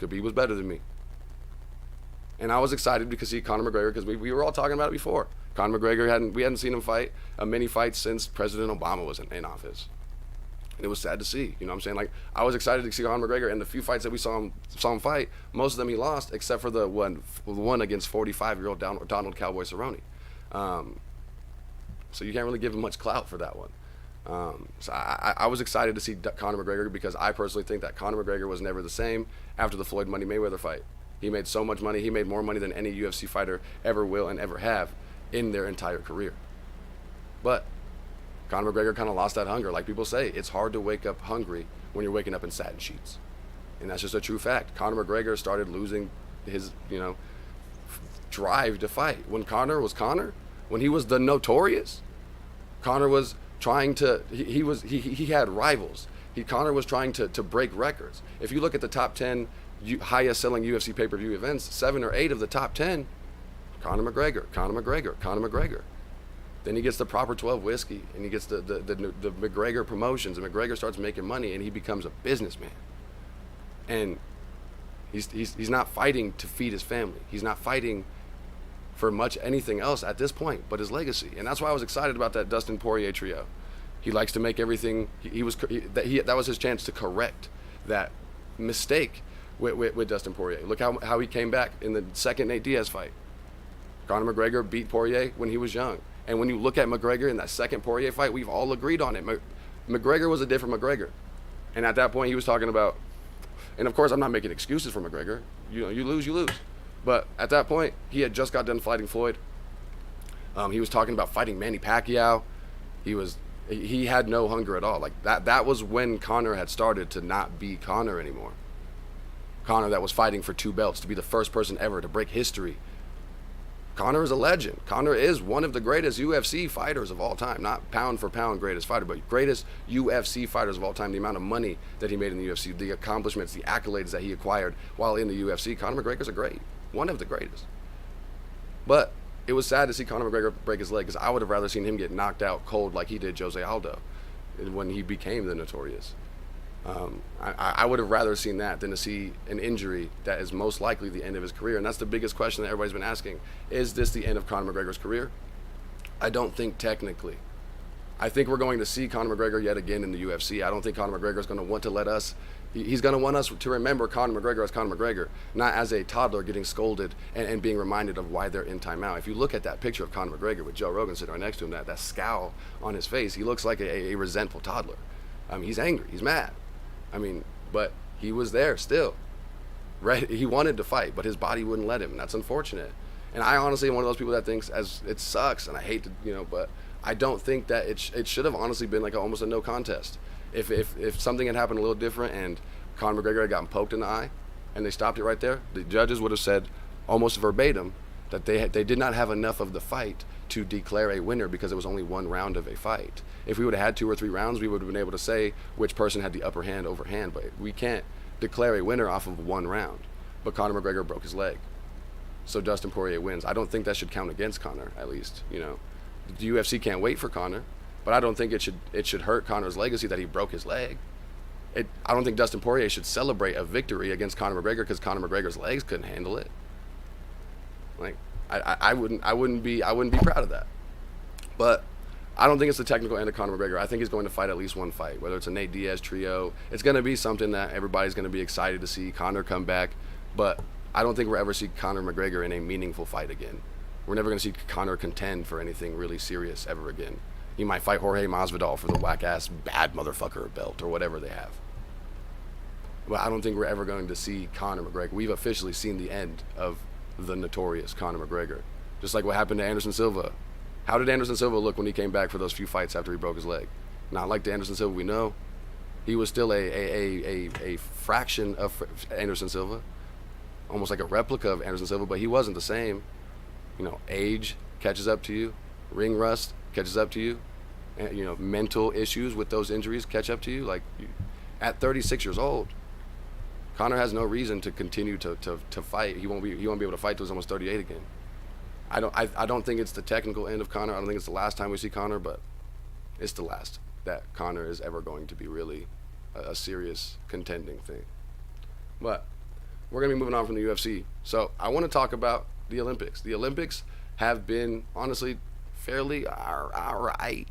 Khabib was better than me. And I was excited to see Conor McGregor because we were all talking about it before. Conor McGregor we hadn't seen him fight a mini fight since President Obama was in office. And it was sad to see. You know what I'm saying? Like, I was excited to see Conor McGregor, and the few fights that we saw him fight, most of them he lost, except for the one against 45-year-old Donald Cowboy Cerrone. So you can't really give him much clout for that one. So I was excited to see Conor McGregor because I personally think that Conor McGregor was never the same after the Floyd Money Mayweather fight. He made so much money. He made more money than any UFC fighter ever will and ever have in their entire career. But Conor McGregor kind of lost that hunger. Like people say, it's hard to wake up hungry when you're waking up in satin sheets. And that's just a true fact. Conor McGregor started losing his, drive to fight. When Conor was Conor, when he was the Notorious, Conor was trying to, he had rivals. Conor was trying to break records. If you look at the top 10 highest selling UFC pay-per-view events, 7 or 8 of the top 10, Conor McGregor. Then he gets the Proper 12 whiskey, and he gets the McGregor promotions, and McGregor starts making money, and he becomes a businessman. And he's not fighting to feed his family. He's not fighting for much anything else at this point but his legacy. And that's why I was excited about that Dustin Poirier trio. He likes to make everything. That was his chance to correct that mistake with Dustin Poirier. Look how he came back in the second Nate Diaz fight. Conor McGregor beat Poirier when he was young. And when you look at McGregor in that second Poirier fight, we've all agreed on it. McGregor was a different McGregor. And at that point, he was talking about, and of course, I'm not making excuses for McGregor. You lose, you lose. But at that point, he had just got done fighting Floyd. He was talking about fighting Manny Pacquiao. He had no hunger at all. Like that was when Conor had started to not be Conor anymore. Conor that was fighting for 2 belts, to be the first person ever to break history. Conor is a legend. Conor is one of the greatest UFC fighters of all time. Not pound for pound greatest fighter, but greatest UFC fighters of all time. The amount of money that he made in the UFC, the accomplishments, the accolades that he acquired while in the UFC. Conor McGregor's one of the greatest. But it was sad to see Conor McGregor break his leg because I would have rather seen him get knocked out cold like he did Jose Aldo when he became the Notorious. I would have rather seen that than to see an injury that is most likely the end of his career. And that's the biggest question that everybody's been asking. Is this the end of Conor McGregor's career? I don't think technically. I think we're going to see Conor McGregor yet again in the UFC. I don't think Conor McGregor is going to want to let us, he's going to want us to remember Conor McGregor as Conor McGregor, not as a toddler getting scolded and being reminded of why they're in timeout. If you look at that picture of Conor McGregor with Joe Rogan sitting right next to him, that scowl on his face, he looks like a resentful toddler. He's angry, he's mad. But he was there still. Right? He wanted to fight, but his body wouldn't let him, and that's unfortunate. And I honestly am one of those people that thinks it sucks, and I hate to, but I don't think that it should have honestly been like almost a no contest. If something had happened a little different and Conor McGregor had gotten poked in the eye, and they stopped it right there, the judges would have said almost verbatim that they did not have enough of the fight to declare a winner because it was only 1 round of a fight. If we would have had 2 or 3 rounds, we would have been able to say which person had the upper hand over hand, but we can't declare a winner off of 1 round. But Conor McGregor broke his leg, so Dustin Poirier wins. I don't think that should count against Conor, at least. The UFC can't wait for Conor, but I don't think it should hurt Conor's legacy that he broke his leg. I don't think Dustin Poirier should celebrate a victory against Conor McGregor because Conor McGregor's legs couldn't handle it. Like I wouldn't be proud of that. But I don't think it's the technical end of Conor McGregor. I think he's going to fight at least 1 fight, whether it's a Nate Diaz trio. It's going to be something that everybody's going to be excited to see Conor come back. But I don't think we'll ever see Conor McGregor in a meaningful fight again. We're never going to see Conor contend for anything really serious ever again. He might fight Jorge Masvidal for the whack-ass bad motherfucker belt or whatever they have. But I don't think we're ever going to see Conor McGregor. We've officially seen the end of the Notorious Conor McGregor. Just like what happened to Anderson Silva. How did Anderson Silva look when he came back for those few fights after he broke his leg? Not like the Anderson Silva we know. He was still a fraction of Anderson Silva, almost like a replica of Anderson Silva, but he wasn't the same. You know, age catches up to you, ring rust catches up to you, and, you know, mental issues with those injuries catch up to you. Like, at 36 years old, Conor has no reason to continue to fight. He won't be able to fight till he's almost 38 again. I don't think it's the technical end of Conor. I don't think it's the last time we see Conor, but it's the last that Conor is ever going to be really a serious contending thing. But we're going to be moving on from the UFC. So I want to talk about the Olympics. The Olympics have been, honestly, fairly all right.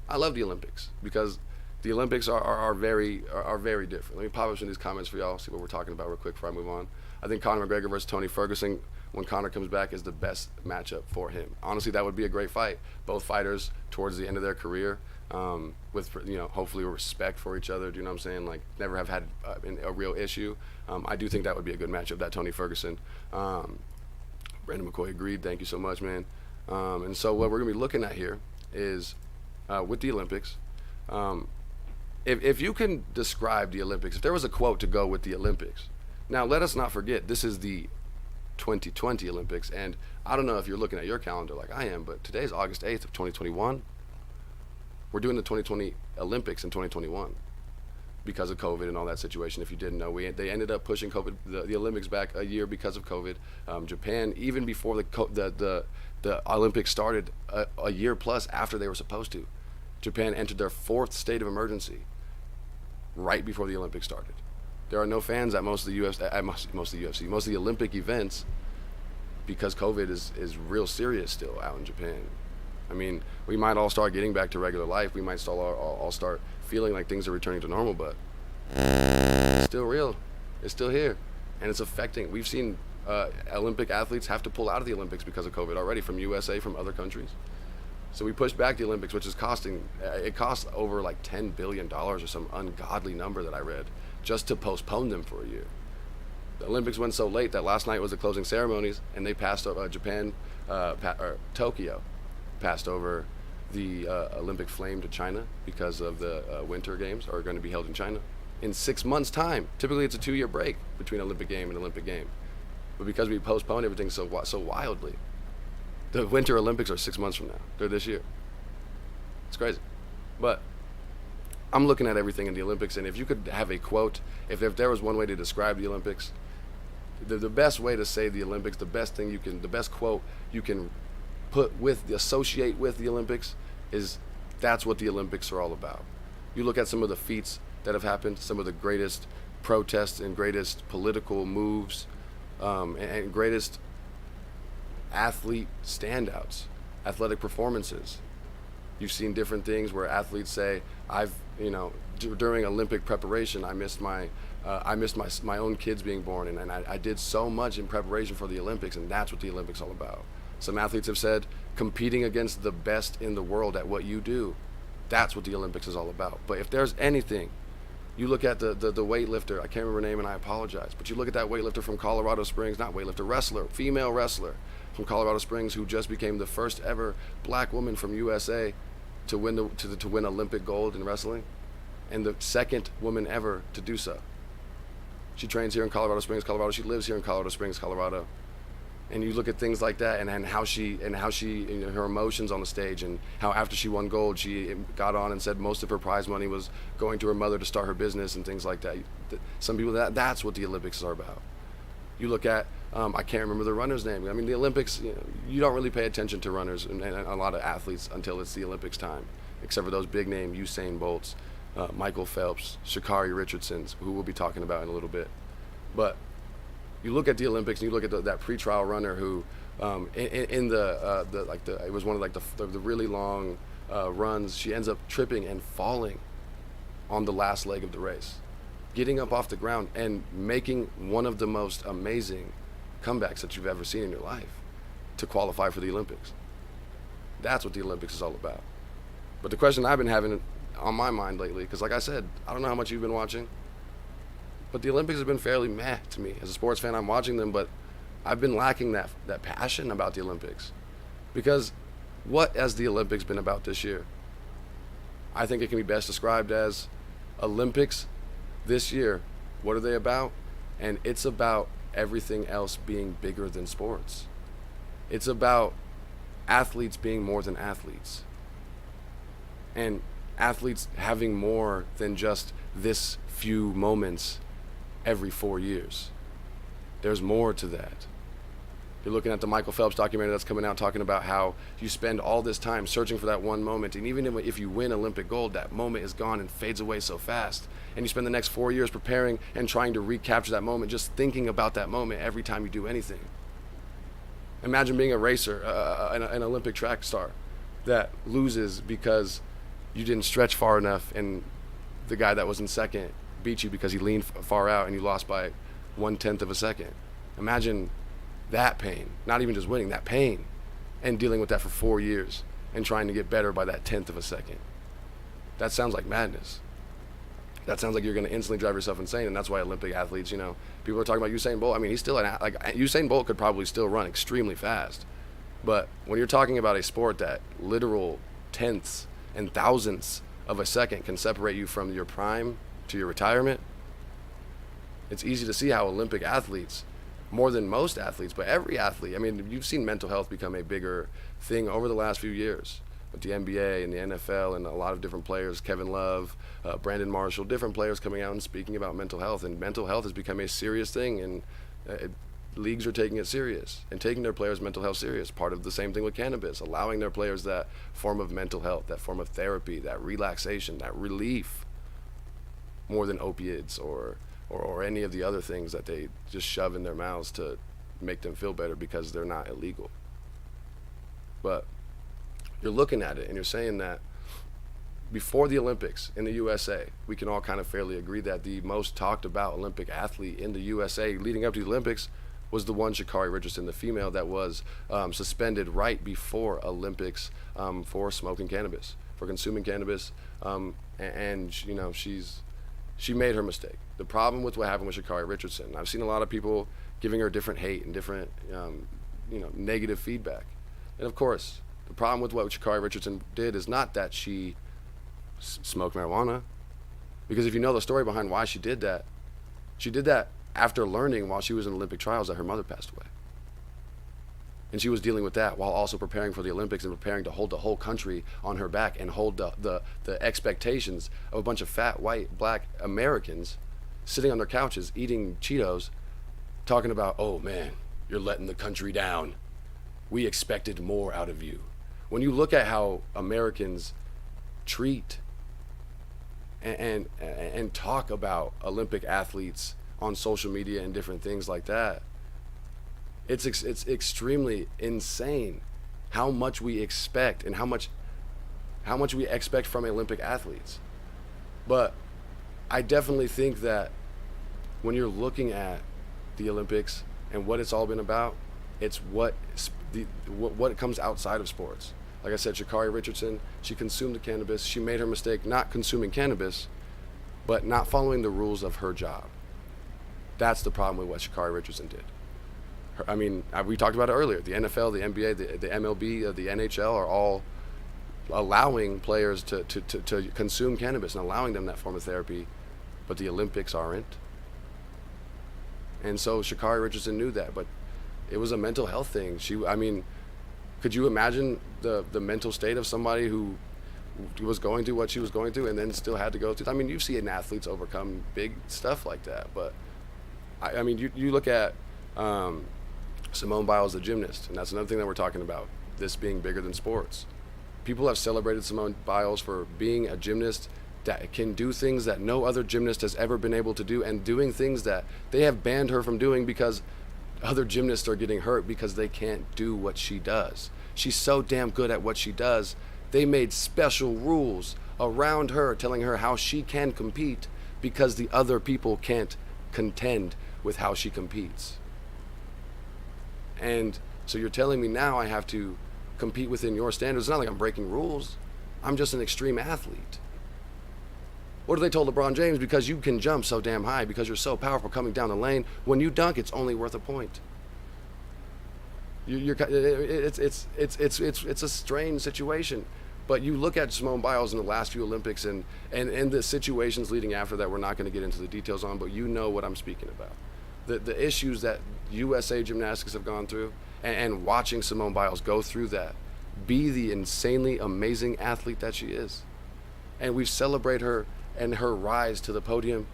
I love the Olympics because the Olympics are very different. Let me pop up some of these comments for y'all, see what we're talking about real quick before I move on. I think Conor McGregor versus Tony Ferguson, when Conor comes back, is the best matchup for him. Honestly, that would be a great fight. Both fighters towards the end of their career, with, you know, hopefully respect for each other. Do you know what I'm saying? Like, never have had a real issue. I do think that would be a good matchup, that Tony Ferguson. Brandon McCoy agreed. Thank you so much, man. And so what we're gonna be looking at here is with the Olympics. If you can describe the Olympics, if there was a quote to go with the Olympics. Now, let us not forget, this is the 2020 Olympics, and I don't know if you're looking at your calendar like I am, but today's August 8th of 2021. We're doing the 2020 Olympics in 2021 because of COVID and all that situation. If you didn't know, they ended up pushing the Olympics back a year because of COVID. Japan, even before the Olympics started, a year plus after they were supposed to, Japan entered their 4th state of emergency right before the Olympics started. There are no fans at most of the UFC, most of the Olympic events, because COVID is real serious still out in Japan. I mean, we might all start getting back to regular life. We might all start feeling like things are returning to normal, but it's still real. It's still here, and it's affecting. We've seen Olympic athletes have to pull out of the Olympics because of COVID already, from USA, from other countries. So we pushed back the Olympics, which is it costs over like $10 billion or some ungodly number that I read, just to postpone them for a year. The Olympics went so late that last night was the closing ceremonies, and they passed over Tokyo passed over the Olympic flame to China because of the Winter Games are going to be held in China in 6 months' time. Typically, it's a 2-year break between Olympic game and Olympic game, but because we postponed everything so wildly, the Winter Olympics are 6 months from now. They're this year. It's crazy, but I'm looking at everything in the Olympics, and if you could have a quote, if there was one way to describe the Olympics, the best way to say the Olympics, the best quote you can associate with the Olympics is, that's what the Olympics are all about. You look at some of the feats that have happened, some of the greatest protests and greatest political moves, and greatest athlete standouts, athletic performances. You've seen different things where athletes say, during Olympic preparation, I missed my own kids being born, and I did so much in preparation for the Olympics, and that's what the Olympics are all about. Some athletes have said, competing against the best in the world at what you do, that's what the Olympics is all about. But if there's anything, you look at the weightlifter, I can't remember her name and I apologize, but you look at that weightlifter from Colorado Springs, not weightlifter, wrestler, female wrestler from Colorado Springs, who just became the first ever black woman from USA to win Olympic gold in wrestling, and the second woman ever to do so. She trains here in Colorado Springs, Colorado. She lives here in Colorado Springs, Colorado. And you look at things like that, and how she her emotions on the stage, and how after she won gold, she got on and said most of her prize money was going to her mother to start her business and things like that. Some people, that's what the Olympics are about. You look at, I can't remember the runner's name. I mean, the Olympics, you don't really pay attention to runners and a lot of athletes until it's the Olympics time, except for those big name Usain Bolts, Michael Phelps, Sha'carri Richardsons, who we'll be talking about in a little bit. But you look at the Olympics and you look at that pre-trial runner who, it was one of the really long runs. She ends up tripping and falling on the last leg of the race, getting up off the ground and making one of the most amazing comebacks that you've ever seen in your life to qualify for the Olympics. That's what the Olympics is all about. But the question I've been having on my mind lately, because like I said, I don't know how much you've been watching, but the Olympics have been fairly meh to me. As a sports fan, I'm watching them, but I've been lacking that passion about the Olympics. Because what has the Olympics been about this year? I think it can be best described as Olympics this year. What are they about? And it's about everything else being bigger than sports. It's about athletes being more than athletes. And athletes having more than just this few moments every 4 years. There's more to that. You're looking at the Michael Phelps documentary that's coming out talking about how you spend all this time searching for that one moment, and even if you win Olympic gold, that moment is gone and fades away so fast. And you spend the next 4 years preparing and trying to recapture that moment, just thinking about that moment every time you do anything. Imagine being a racer, an Olympic track star that loses because you didn't stretch far enough and the guy that was in second beat you because he leaned far out and you lost by 1/10 of a second. Imagine that pain, not even just winning, that pain, and dealing with that for 4 years and trying to get better by that 1/10 of a second. That sounds like madness. That sounds like you're going to instantly drive yourself insane, and that's why Olympic athletes, people are talking about Usain Bolt. I mean, he's still Usain Bolt could probably still run extremely fast, but when you're talking about a sport that literal tenths and thousandths of a second can separate you from your prime to your retirement, it's easy to see how Olympic athletes, more than most athletes, but every athlete, I mean, you've seen mental health become a bigger thing over the last few years with the NBA and the NFL and a lot of different players, Kevin Love, Brandon Marshall, different players coming out and speaking about mental health. And mental health has become a serious thing, and leagues are taking it serious and taking their players' mental health serious. Part of the same thing with cannabis, allowing their players that form of mental health, that form of therapy, that relaxation, that relief, more than opiates or any of the other things that they just shove in their mouths to make them feel better because they're not illegal. But you're looking at it and you're saying that before the Olympics in the USA, we can all kind of fairly agree that the most talked about Olympic athlete in the USA leading up to the Olympics was the one Sha'carri Richardson, the female that was suspended right before Olympics for smoking cannabis, for consuming cannabis, and she made her mistake. The problem with what happened with Sha'carri Richardson, I've seen a lot of people giving her different hate and different, negative feedback. And of course, the problem with what Sha'carri Richardson did is not that she smoked marijuana, because if you know the story behind why she did that after learning while she was in Olympic trials that her mother passed away. And she was dealing with that while also preparing for the Olympics and preparing to hold the whole country on her back and hold the expectations of a bunch of fat, white, black Americans sitting on their couches eating Cheetos, talking about, oh man, you're letting the country down. We expected more out of you. When you look at how Americans treat and talk about Olympic athletes on social media and different things like that, it's extremely insane how much we expect and how much we expect from Olympic athletes. But I definitely think that when you're looking at the Olympics and what it's all been about, it's what comes outside of sports. Like I said, Sha'carri Richardson, she consumed the cannabis. She made her mistake not consuming cannabis, but not following the rules of her job. That's the problem with what Sha'carri Richardson did. We talked about it earlier. The NFL, the NBA, the MLB, the NHL are all allowing players to consume cannabis and allowing them that form of therapy, but the Olympics aren't. And so Sha'carri Richardson knew that, but it was a mental health thing. Could you imagine the mental state of somebody who was going through what she was going through and then still had to go through? You've seen athletes overcome big stuff like that, but you look at Simone Biles, the gymnast, and that's another thing that we're talking about, this being bigger than sports. People have celebrated Simone Biles for being a gymnast that can do things that no other gymnast has ever been able to do, and doing things that they have banned her from doing because other gymnasts are getting hurt because they can't do what she does. She's so damn good at what she does. They made special rules around her telling her how she can compete because the other people can't contend with how she competes. And so you're telling me now I have to compete within your standards. It's not like I'm breaking rules. I'm just an extreme athlete. What do they tell LeBron James? Because you can jump so damn high, because you're so powerful coming down the lane, when you dunk, it's only worth a point. It's a strange situation. But you look at Simone Biles in the last few Olympics and the situations leading after that, we're not going to get into the details on, but you know what I'm speaking about. The issues that USA Gymnastics have gone through, and watching Simone Biles go through that, be the insanely amazing athlete that she is. And we celebrate her and her rise to the podium.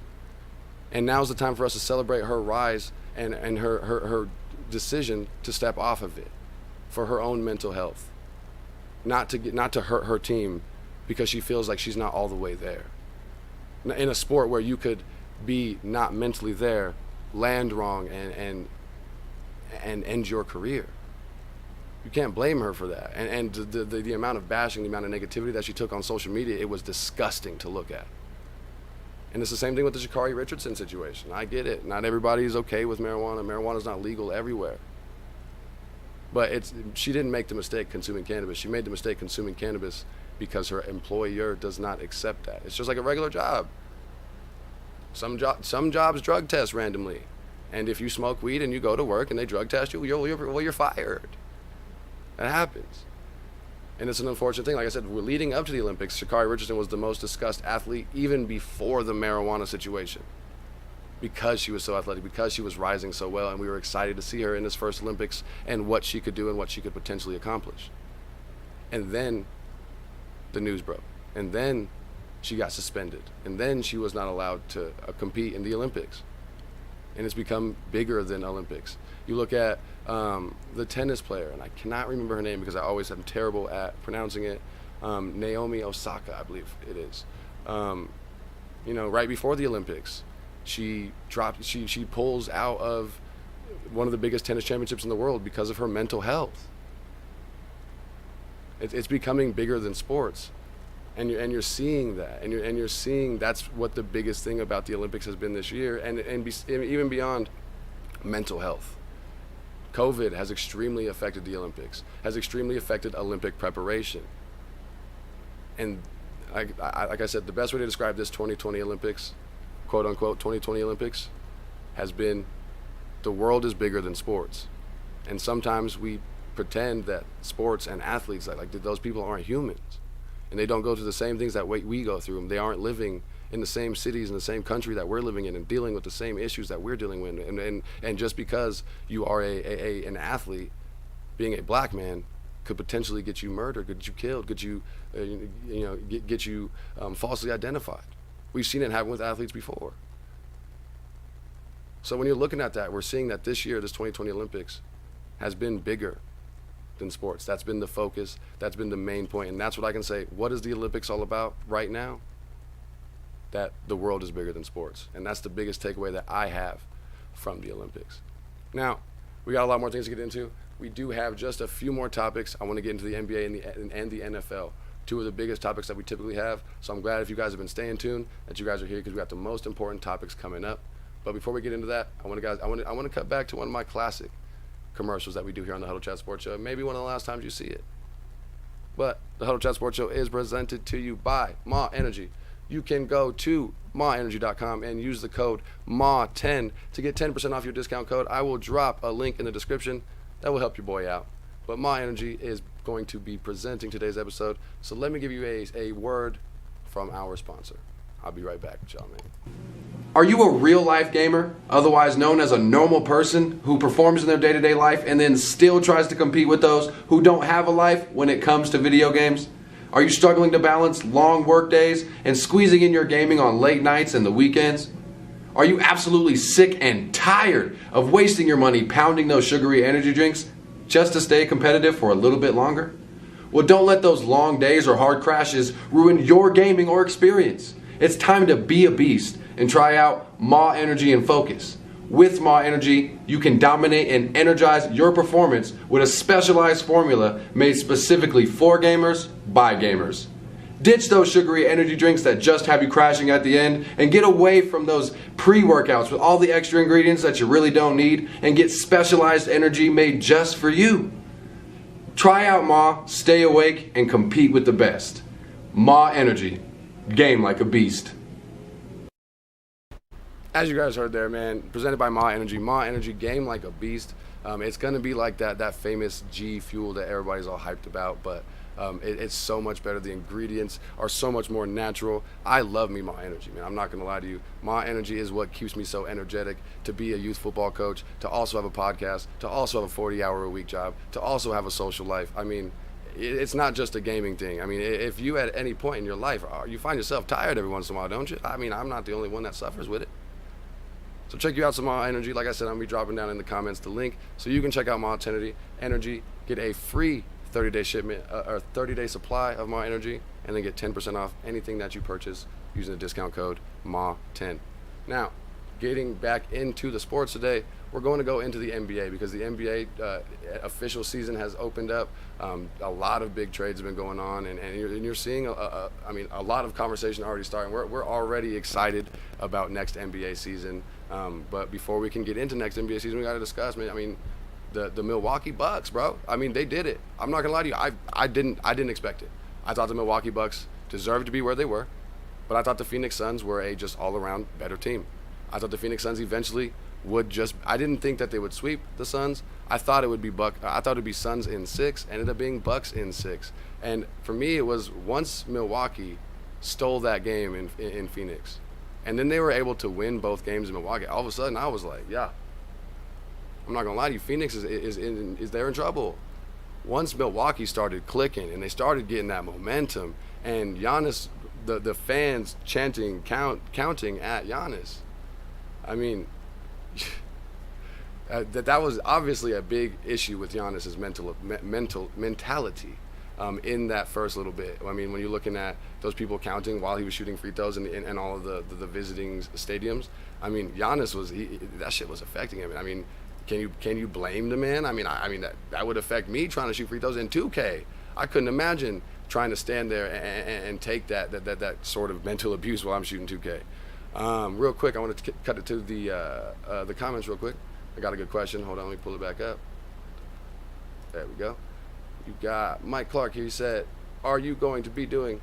And now's the time for us to celebrate her rise and her decision to step off of it for her own mental health. Not to hurt her team because she feels like she's not all the way there. In a sport where you could be not mentally there, land wrong, and end your career. You can't blame her for that. And the amount of bashing, the amount of negativity that she took on social media, it was disgusting to look at. And it's the same thing with the Sha'carri Richardson situation. I get it. Not everybody's okay with marijuana. Marijuana's not legal everywhere. But she didn't make the mistake consuming cannabis. She made the mistake consuming cannabis because her employer does not accept that. It's just like a regular job. Some jobs drug test randomly. And if you smoke weed and you go to work and they drug test you, you're fired. That happens. And it's an unfortunate thing. Like I said, we're leading up to the Olympics. Sha'carri Richardson was the most discussed athlete even before the marijuana situation, because she was so athletic, because she was rising so well, and we were excited to see her in this first Olympics and what she could do and what she could potentially accomplish. And then the news broke. And then she got suspended. And then she was not allowed to compete in the Olympics. And it's become bigger than Olympics. You look at the tennis player, and I cannot remember her name because I always am terrible at pronouncing it, Naomi Osaka, I believe it is. Right before the Olympics, she pulls out of one of the biggest tennis championships in the world because of her mental health. It's becoming bigger than sports. And you're seeing that, and you're seeing that's what the biggest thing about the Olympics has been this year, and even beyond mental health. COVID has extremely affected the Olympics, has extremely affected Olympic preparation. And like I said, the best way to describe this 2020 Olympics, quote unquote 2020 Olympics, has been the world is bigger than sports. And sometimes we pretend that sports and athletes, like those people aren't humans. And they don't go through the same things that we go through. They aren't living in the same cities in the same country that we're living in and dealing with the same issues that we're dealing with. And just because you are an athlete, being a black man could potentially get you murdered, get you killed, get you get you falsely identified. We've seen it happen with athletes before. So when you're looking at that, we're seeing that this year, this 2020 Olympics, has been bigger than sports. That's been the focus. That's been the main point. And that's what I can say. What is the Olympics all about right now? That the world is bigger than sports. And that's the biggest takeaway that I have from the Olympics. Now, we got a lot more things to get into. We do have just a few more topics. I want to get into the NBA and the NFL, two of the biggest topics that we typically have. So I'm glad if you guys have been staying tuned that you guys are here, because we got the most important topics coming up. But before we get into that, I want to cut back to one of my classic commercials that we do here on the Huddle Chat Sports Show. Maybe one of the last times you see it. But the Huddle Chat Sports Show is presented to you by Ma Energy. You can go to maenergy.com and use the code MA10 to get 10% off your discount code. I will drop a link in the description that will help your boy out. But Ma Energy is going to be presenting today's episode. So let me give you a word from our sponsor. I'll be right back with y'all, man. Are you a real-life gamer, otherwise known as a normal person who performs in their day-to-day life and then still tries to compete with those who don't have a life when it comes to video games? Are you struggling to balance long work days and squeezing in your gaming on late nights and the weekends? Are you absolutely sick and tired of wasting your money pounding those sugary energy drinks just to stay competitive for a little bit longer? Well, don't let those long days or hard crashes ruin your gaming or experience. It's time to be a beast and try out Ma Energy and Focus. With Ma Energy, you can dominate and energize your performance with a specialized formula made specifically for gamers by gamers. Ditch those sugary energy drinks that just have you crashing at the end and get away from those pre-workouts with all the extra ingredients that you really don't need and get specialized energy made just for you. Try out Ma, stay awake, and compete with the best. Ma Energy. Game like a beast. As you guys heard there, man, presented by Ma Energy. Ma Energy, game like a beast. It's going to be like that famous G Fuel that everybody's all hyped about, but It's so much better. The ingredients are so much more natural. I love me Ma Energy, man. I'm not going to lie to you. Ma Energy is what keeps me so energetic to be a youth football coach, to also have a podcast, to also have a 40-hour-a-week job, to also have a social life. I mean, it's not just a gaming thing. I mean, if you at any point in your life, you find yourself tired every once in a while, don't you? I mean, I'm not the only one that suffers with it. So check you out some Ma Energy. Like I said, I'm going to be dropping down in the comments the link so you can check out Ma Energy, get a free 30-day shipment or 30-day supply of Ma Energy, and then get 10% off anything that you purchase using the discount code MA10. Now, getting back into the sports today, we're going to go into the NBA because the NBA official season has opened up. A lot of big trades have been going on, and you're seeing a lot of conversation already starting. We're already excited about next NBA season. But before we can get into next NBA season, we got to discuss, man. I mean, the Milwaukee Bucks, bro. I mean, they did it. I'm not gonna lie to you. I didn't expect it. I thought the Milwaukee Bucks deserved to be where they were, but I thought the Phoenix Suns were a just all-around better team. I thought the Phoenix Suns eventually would just. I didn't think that they would sweep the Suns. I thought it would be Suns in 6. Ended up being Bucks in 6. And for me, it was once Milwaukee stole that game in Phoenix, and then they were able to win both games in Milwaukee. All of a sudden, I was like, yeah. I'm not gonna lie to you, Phoenix is they're in trouble. Once Milwaukee started clicking and they started getting that momentum, and Giannis, the fans chanting, counting at Giannis. I mean, that was obviously a big issue with Giannis's mentality in that first little bit. I mean, when you're looking at those people counting while he was shooting free throws and all of the visiting stadiums, I mean, Giannis that shit was affecting him. I mean, can you blame the man? I mean that would affect me trying to shoot free throws in 2K. I couldn't imagine trying to stand there and take that sort of mental abuse while I'm shooting 2K. Real quick, I want to cut it to the comments real quick. I got a good question. Hold on, let me pull it back up. There we go. You got Mike Clark here. He said, "Are you going to be doing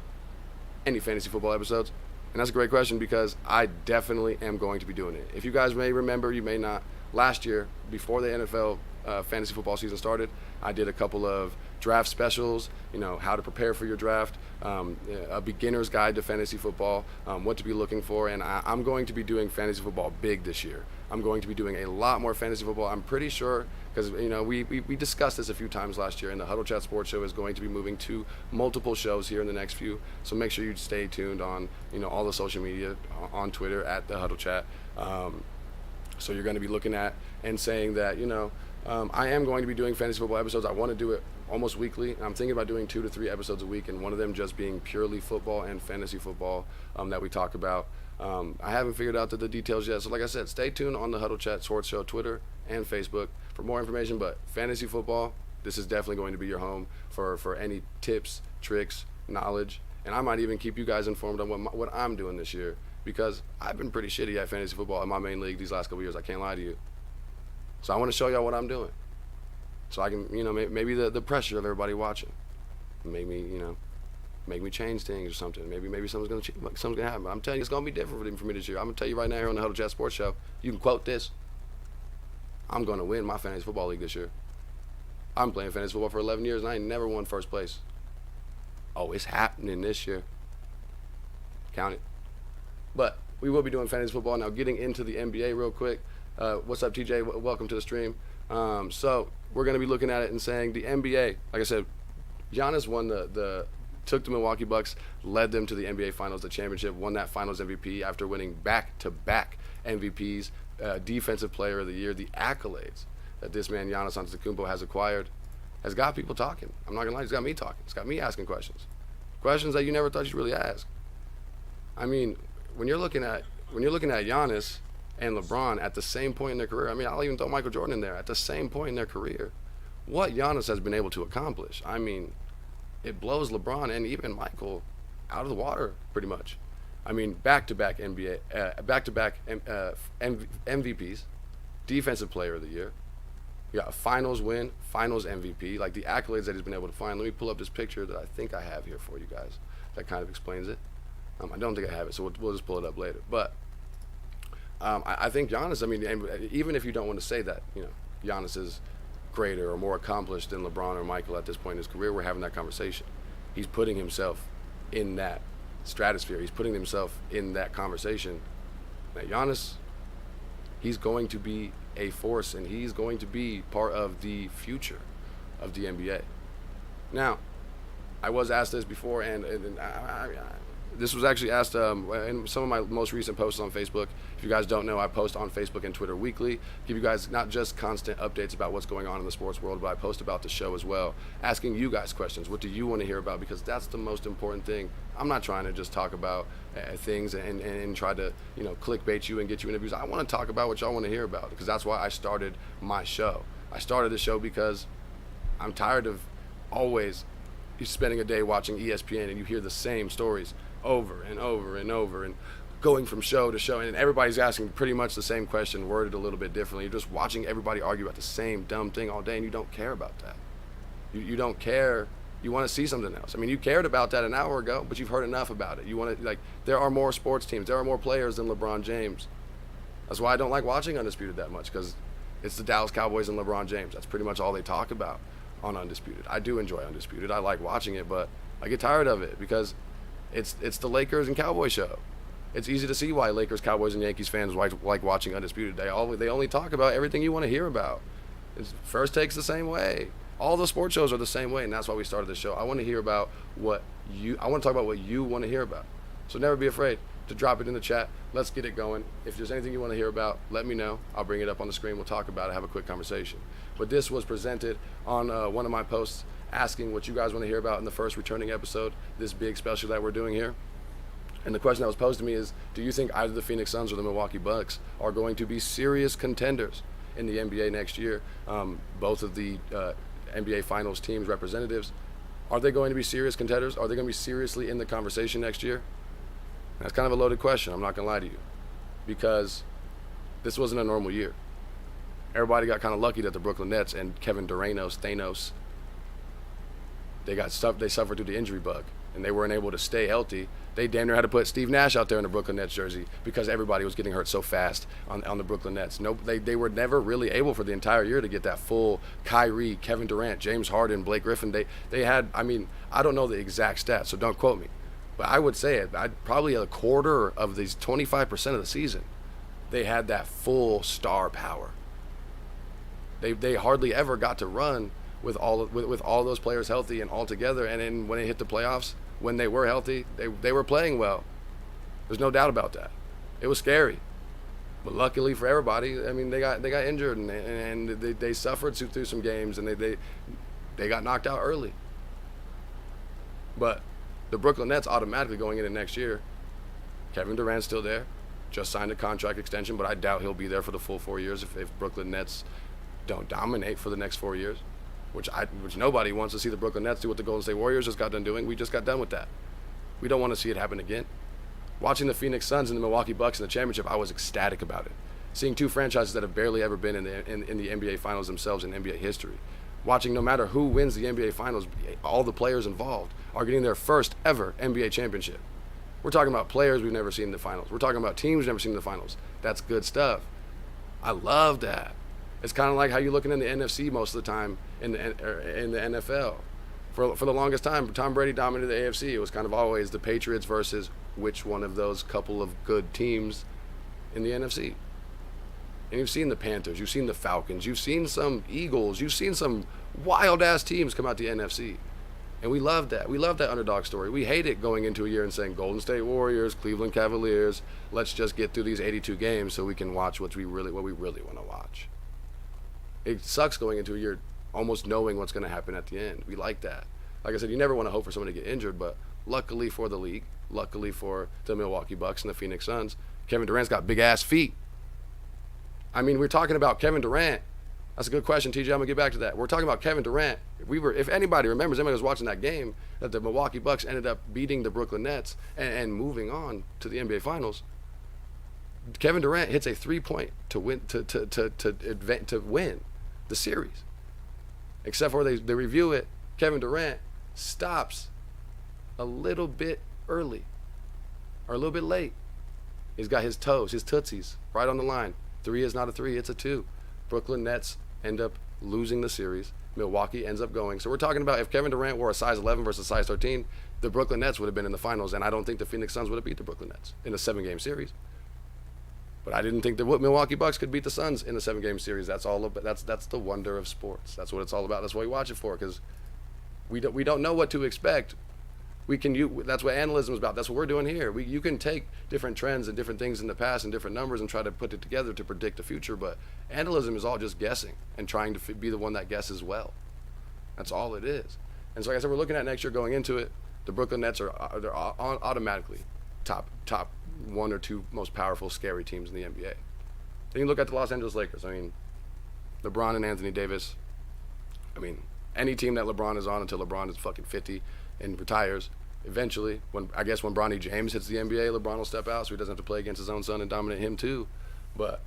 any fantasy football episodes?" And that's a great question because I definitely am going to be doing it. If you guys may remember, you may not. Last year, before the NFL fantasy football season started, I did a couple of draft specials, how to prepare for your draft, a beginner's guide to fantasy football, what to be looking for, and I'm going to be doing fantasy football big this year. I'm going to be doing a lot more fantasy football. I'm pretty sure, because we discussed this a few times last year, and the Huddle Chat Sports Show is going to be moving to multiple shows here in the next few, so make sure you stay tuned on all the social media, on Twitter at the Huddle Chat. So you're going to be looking at and saying that, I am going to be doing fantasy football episodes. I want to do it almost weekly. I'm thinking about doing 2 to 3 episodes a week, and one of them just being purely football and fantasy football that we talk about. I haven't figured out the details yet. So like I said, stay tuned on the Huddle Chat Sports Show, Twitter and Facebook for more information. But fantasy football, this is definitely going to be your home for any tips, tricks, knowledge. And I might even keep you guys informed on what I'm doing this year, because I've been pretty shitty at fantasy football in my main league these last couple years. I can't lie to you. So I want to show y'all what I'm doing, so I can, maybe the pressure of everybody watching, make me change things or something. Maybe something's gonna happen. But I'm telling you, it's gonna be different for me this year. I'm gonna tell you right now here on the Huddle Chat Sports Show. You can quote this. I'm gonna win my fantasy football league this year. I'm playing fantasy football for 11 years and I ain't never won first place. Oh, it's happening this year. Count it. But we will be doing fantasy football now. Getting into the NBA real quick. What's up, TJ? Welcome to the stream. So we're going to be looking at it and saying the NBA, like I said, Giannis took the Milwaukee Bucks, led them to the NBA Finals, the championship, won that Finals MVP after winning back-to-back MVPs, Defensive Player of the Year. The accolades that this man Giannis Antetokounmpo has acquired has got people talking. I'm not going to lie, it's got me talking. It's got me asking questions that you never thought you'd really ask. I mean, when you're looking at Giannis and LeBron at the same point in their career, I mean, I'll even throw Michael Jordan in there, at the same point in their career, what Giannis has been able to accomplish, I mean, it blows LeBron and even Michael out of the water, pretty much. I mean, back-to-back MVPs, Defensive Player of the Year. You got a Finals win, Finals MVP, like the accolades that he's been able to find. Let me pull up this picture that I think I have here for you guys that kind of explains it. I don't think I have it, so we'll just pull it up later. But I think Giannis, I mean, even if you don't want to say that, Giannis is greater or more accomplished than LeBron or Michael at this point in his career, we're having that conversation. he's putting himself in that stratosphere. He's putting himself in that conversation. Now, Giannis, he's going to be a force, and he's going to be part of the future of the NBA. Now, I was asked this before, and this was actually asked in some of my most recent posts on Facebook. If you guys don't know, I post on Facebook and Twitter weekly, give you guys not just constant updates about what's going on in the sports world, but I post about the show as well, asking you guys questions. What do you want to hear about? Because that's the most important thing. I'm not trying to just talk about things and try to, clickbait you and get you interviews. I want to talk about what y'all want to hear about, because that's why I started my show. I started the show because I'm tired of always spending a day watching ESPN and you hear the same stories over and over and over and going from show to show, and everybody's asking pretty much the same question worded a little bit differently. You're just watching everybody argue about the same dumb thing all day, and you don't care about that. You don't care. You want to see something else. I mean, you cared about that an hour ago, but you've heard enough about it. You want to, there are more sports teams, there are more players than LeBron James. That's why I don't like watching Undisputed that much, because it's the Dallas Cowboys and LeBron James. That's pretty much all they talk about on Undisputed. I do enjoy Undisputed. I like watching it, but I get tired of it because it's the Lakers and Cowboys show. It's easy to see why Lakers, Cowboys, and Yankees fans like watching Undisputed. They only talk about everything you want to hear about. First Take's the same way. All the sports shows are the same way, and that's why we started the show. I want to hear about I want to talk about what you want to hear about. So never be afraid to drop it in the chat. Let's get it going. If there's anything you want to hear about, let me know. I'll bring it up on the screen. We'll talk about it, have a quick conversation. But this was presented on one of my posts asking what you guys want to hear about in the first returning episode, this big special that we're doing here. And the question that was posed to me is, do you think either the Phoenix Suns or the Milwaukee Bucks are going to be serious contenders in the NBA next year? Both of the NBA Finals teams representatives, are they going to be serious contenders? Are they going to be seriously in the conversation next year? That's kind of a loaded question, I'm not going to lie to you, because this wasn't a normal year. Everybody got kind of lucky that the Brooklyn Nets and Kevin Durant, Thanos, they suffered through the injury bug, and they weren't able to stay healthy. They damn near had to put Steve Nash out there in the Brooklyn Nets jersey because everybody was getting hurt so fast on the Brooklyn Nets. They were never really able for the entire year to get that full Kyrie, Kevin Durant, James Harden, Blake Griffin. They had, I don't know the exact stats, so don't quote me, but I would say probably a quarter of these 25% of the season, they had that full star power. They hardly ever got to run with all those players healthy and all together, and then when they hit the playoffs, when they were healthy, they were playing well. There's no doubt about that. It was scary, but luckily for everybody, they got injured and they suffered through some games, and they got knocked out early. But the Brooklyn Nets automatically going into next year, Kevin Durant's still there, just signed a contract extension, but I doubt he'll be there for the full 4 years if Brooklyn Nets don't dominate for the next 4 years. Which nobody wants to see the Brooklyn Nets do what the Golden State Warriors just got done doing. We just got done with that. We don't want to see it happen again. Watching the Phoenix Suns and the Milwaukee Bucks in the championship, I was ecstatic about it. Seeing two franchises that have barely ever been in the NBA Finals themselves in NBA history. Watching no matter who wins the NBA Finals, all the players involved are getting their first ever NBA championship. We're talking about players we've never seen in the finals. We're talking about teams we've never seen in the finals. That's good stuff. I love that. It's kind of like how you're looking in the NFC most of the time in the NFL. For the longest time, Tom Brady dominated the AFC. It was kind of always the Patriots versus which one of those couple of good teams in the NFC. And you've seen the Panthers, you've seen the Falcons, you've seen some Eagles, you've seen some wild-ass teams come out the NFC. And we love that. We love that underdog story. We hate it going into a year and saying Golden State Warriors, Cleveland Cavaliers, let's just get through these 82 games so we can watch what we really want to watch. It sucks going into a year almost knowing what's going to happen at the end. We like that. Like I said, you never want to hope for someone to get injured, but luckily for the league, luckily for the Milwaukee Bucks and the Phoenix Suns, Kevin Durant's got big-ass feet. We're talking about Kevin Durant. That's a good question, TJ. I'm going to get back to that. We're talking about Kevin Durant. If anybody remembers, anybody was watching that game, that the Milwaukee Bucks ended up beating the Brooklyn Nets and moving on to the NBA Finals. Kevin Durant hits a three-point to win the series. Except for they review it, Kevin Durant stops a little bit early or a little bit late. He's got his toes, his tootsies right on the line. 3 is not a 3, it's a 2. Brooklyn Nets end up losing the series. Milwaukee ends up going. So we're talking about if Kevin Durant wore a size 11 versus size 13, the Brooklyn Nets would have been in the finals, and I don't think the Phoenix Suns would have beat the Brooklyn Nets in a 7-game series. But I didn't think the Milwaukee Bucks could beat the Suns in a 7-game series. That's the wonder of sports. That's what it's all about. That's what we watch it for, because we don't know what to expect. That's what analyzam is about. That's what we're doing here. You can take different trends and different things in the past and different numbers and try to put it together to predict the future, but analyzam is all just guessing and trying to be the one that guesses well. That's all it is. And so like I said, we're looking at next year going into it. The Brooklyn Nets are automatically top 1 or 2 most powerful, scary teams in the NBA. Then you look at the Los Angeles Lakers. I mean, LeBron and Anthony Davis. I mean, any team that LeBron is on until LeBron is fucking 50 and retires. Eventually, when Bronny James hits the NBA, LeBron will step out so he doesn't have to play against his own son and dominate him too. But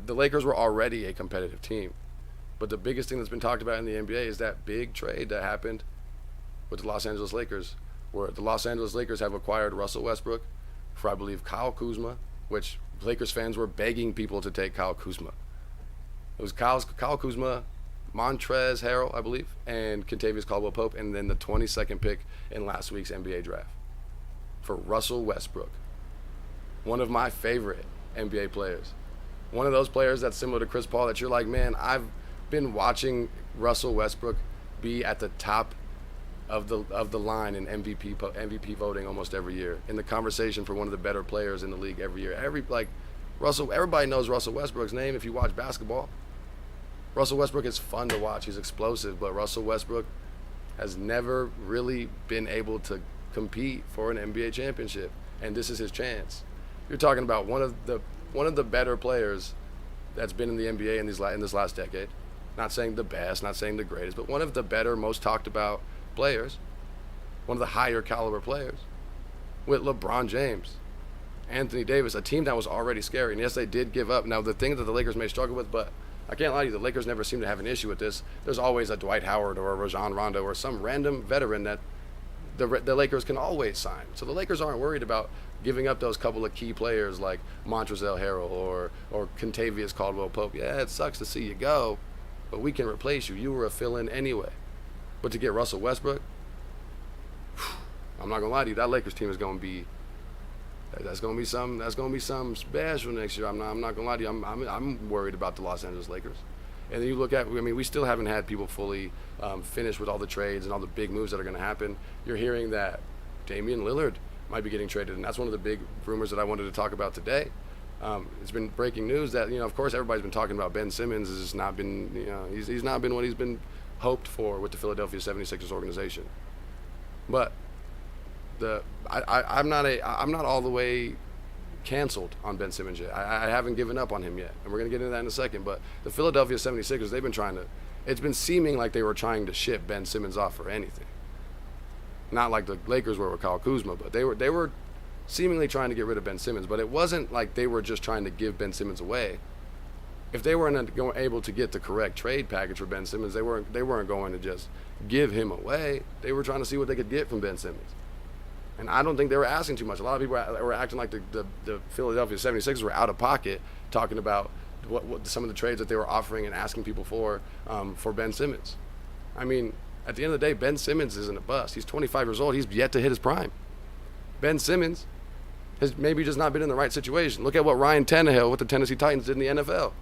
the Lakers were already a competitive team. But the biggest thing that's been talked about in the NBA is that big trade that happened with the Los Angeles Lakers, where the Los Angeles Lakers have acquired Russell Westbrook for, I believe, Kyle Kuzma, which Lakers fans were begging people to take Kyle Kuzma. It was Kyle Kuzma, Montrezl Harrell, I believe, and Kentavious Caldwell-Pope, and then the 22nd pick in last week's NBA draft for Russell Westbrook. One of my favorite NBA players. One of those players that's similar to Chris Paul that you're like, man, I've been watching Russell Westbrook be at the top of the line in MVP voting almost every year, in the conversation for one of the better players in the league every year. Everybody knows Russell Westbrook's name if you watch basketball. Russell Westbrook is fun to watch. He's explosive, but Russell Westbrook has never really been able to compete for an NBA championship, and this is his chance. You're talking about one of the better players that's been in the NBA in this last decade. Not saying the best, not saying the greatest, but one of the better, most talked about players, one of the higher caliber players, with LeBron James, Anthony Davis, a team that was already scary. And yes, they did give up. Now, the thing that the Lakers may struggle with, but I can't lie to you, the Lakers never seem to have an issue with this. There's always a Dwight Howard or a Rajon Rondo or some random veteran that the Lakers can always sign. So the Lakers aren't worried about giving up those couple of key players like Montrezl Harrell or Kentavious Caldwell-Pope. Yeah, it sucks to see you go, but we can replace you. You were a fill-in anyway. But to get Russell Westbrook, I'm not gonna lie to you, that Lakers team is gonna be something special next year. I'm not gonna lie to you. I'm worried about the Los Angeles Lakers. And then you look at, we still haven't had people fully finish with all the trades and all the big moves that are going to happen. You're hearing that Damian Lillard might be getting traded, and that's one of the big rumors that I wanted to talk about today. It's been breaking news that, of course, everybody's been talking about Ben Simmons. Has just not been, he's not been what he's been hoped for with the Philadelphia 76ers organization. But I'm not all the way canceled on Ben Simmons yet. I haven't given up on him yet, and we're going to get into that in a second. But the Philadelphia 76ers, it's been seeming like they were trying to ship Ben Simmons off for anything. Not like the Lakers were with Kyle Kuzma, but they were seemingly trying to get rid of Ben Simmons. But it wasn't like they were just trying to give Ben Simmons away. If they weren't able to get the correct trade package for Ben Simmons, they weren't going to just give him away. They were trying to see what they could get from Ben Simmons. And I don't think they were asking too much. A lot of people were acting like the Philadelphia 76ers were out of pocket, talking about what some of the trades that they were offering and asking people for Ben Simmons. I mean, at the end of the day, Ben Simmons isn't a bust. He's 25 years old. He's yet to hit his prime. Ben Simmons has maybe just not been in the right situation. Look at what Ryan Tannehill with the Tennessee Titans did in the NFL.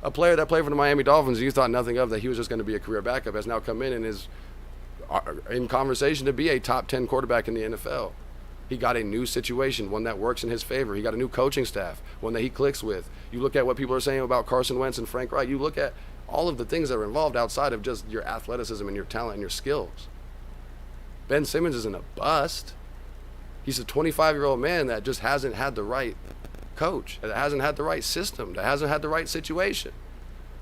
A player that played for the Miami Dolphins, you thought nothing of, that he was just going to be a career backup, has now come in and is in conversation to be a top 10 quarterback in the NFL. He got a new situation, one that works in his favor. He got a new coaching staff, one that he clicks with. You look at what people are saying about Carson Wentz and Frank Reich. You look at all of the things that are involved outside of just your athleticism and your talent and your skills. Ben Simmons isn't a bust. He's a 25-year-old man that just hasn't had the right coach, that hasn't had the right system, that hasn't had the right situation.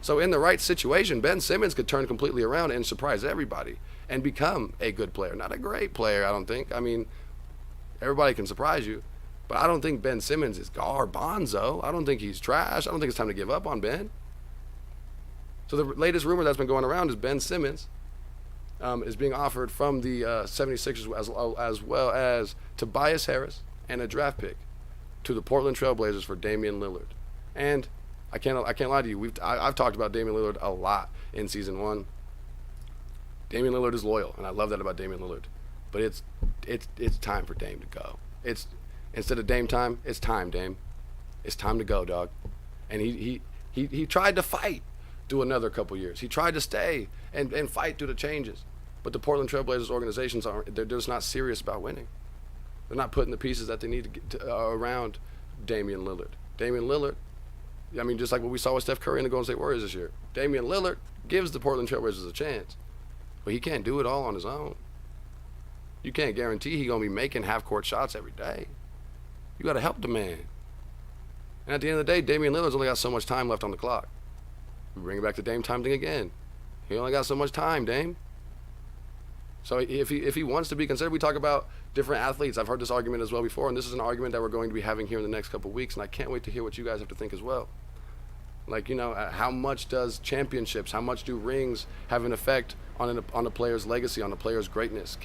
So in the right situation, Ben Simmons could turn completely around and surprise everybody and become a good player. Not a great player, I don't think. I mean, everybody can surprise you, but I don't think Ben Simmons is garbanzo. I don't think he's trash. I don't think it's time to give up on Ben. So the latest rumor that's been going around is Ben Simmons is being offered from the 76ers as well as Tobias Harris and a draft pick to the Portland Trailblazers for Damian Lillard. And I can't lie to you. I've talked about Damian Lillard a lot in season 1. Damian Lillard is loyal, and I love that about Damian Lillard. But it's time for Dame to go. It's instead of Dame time, it's time, Dame. It's time to go, dog. And he tried to fight through another couple years. He tried to stay and fight through the changes. But the Portland Trailblazers organizations they're just not serious about winning. They're not putting the pieces that they need to get around Damian Lillard. Damian Lillard, I mean, just like what we saw with Steph Curry and the Golden State Warriors this year. Damian Lillard gives the Portland Trailblazers a chance, but he can't do it all on his own. You can't guarantee he's going to be making half-court shots every day. You got to help the man. And at the end of the day, Damian Lillard's only got so much time left on the clock. We bring it back to Dame time thing again. He only got so much time, Dame. So if he wants to be considered, we talk about different athletes. I've heard this argument as well before, and this is an argument that we're going to be having here in the next couple of weeks, and I can't wait to hear what you guys have to think as well. Like, how much does championships, how much do rings have an effect on a player's legacy, on a player's greatness?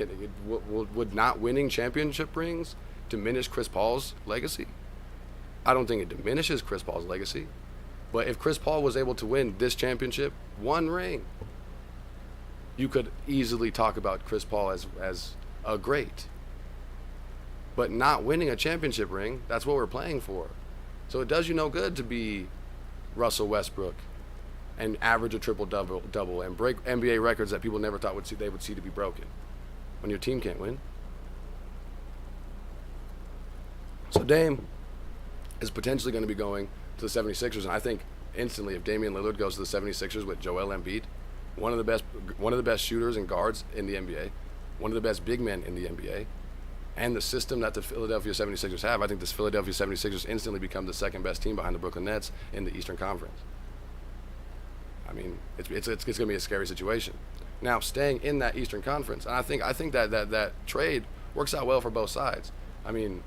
Would not winning championship rings diminish Chris Paul's legacy? I don't think it diminishes Chris Paul's legacy. But if Chris Paul was able to win this championship, one ring, you could easily talk about Chris Paul as a great. But not winning a championship ring, that's what we're playing for. So it does you no good to be Russell Westbrook and average a triple-double and break NBA records that people never thought they would see to be broken when your team can't win. So Dame is potentially going to be going to the 76ers, and I think instantly if Damian Lillard goes to the 76ers with Joel Embiid, one of the best shooters and guards in the NBA, one of the best big men in the NBA, and the system that the Philadelphia 76ers have, I think this Philadelphia 76ers instantly become the second best team behind the Brooklyn Nets in the Eastern Conference. I mean, it's going to be a scary situation. Now, staying in that Eastern Conference, and I think that trade works out well for both sides. I mean,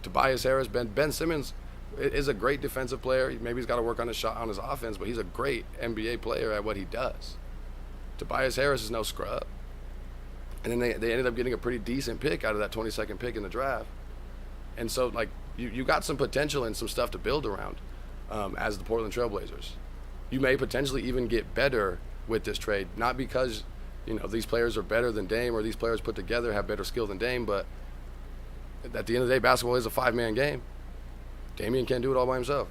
Tobias Harris, Ben Simmons is a great defensive player. Maybe he's got to work on his shot, on his offense, but he's a great NBA player at what he does. Tobias Harris is no scrub. And then they ended up getting a pretty decent pick out of that 22nd pick in the draft. And so, like, you got some potential and some stuff to build around as the Portland Trailblazers. You may potentially even get better with this trade, not because, these players are better than Dame or these players put together have better skill than Dame, but at the end of the day, basketball is a five-man game. Damian can't do it all by himself.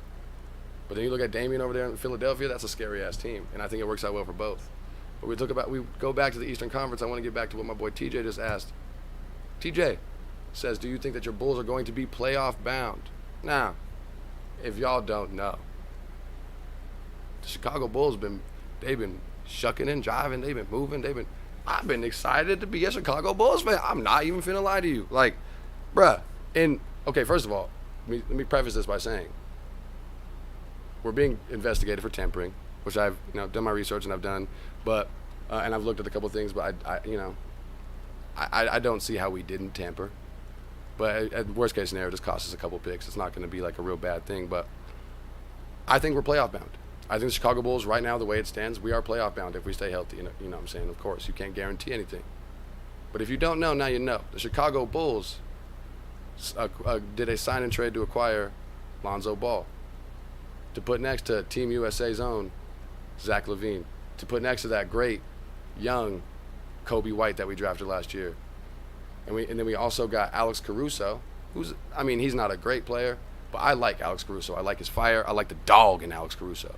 But then you look at Damian over there in Philadelphia, that's a scary-ass team, and I think it works out well for both. But we go back to the Eastern Conference. I want to get back to what my boy TJ just asked. TJ says, do you think that your Bulls are going to be playoff bound? Now, if y'all don't know, the Chicago Bulls they've been shucking and jiving, they've been moving, I've been excited to be a Chicago Bulls fan. I'm not even finna lie to you. Like, bruh, okay, first of all, let me preface this by saying, we're being investigated for tampering, which I've done my research and I've done, but and I've looked at a couple things, but I don't see how we didn't tamper. But at worst case scenario, just cost us a couple picks. It's not going to be like a real bad thing, but I think we're playoff bound. I think the Chicago Bulls right now, the way it stands, we are playoff bound if we stay healthy. You know what I'm saying? Of course, you can't guarantee anything, but if you don't know, now you know. The Chicago Bulls did a sign and trade to acquire Lonzo Ball, to put next to Team USA's own Zach LaVine, to put next to that great young Kobe White that we drafted last year. And then we also got Alex Caruso, he's not a great player, but I like Alex Caruso. I like his fire. I like the dog in Alex Caruso.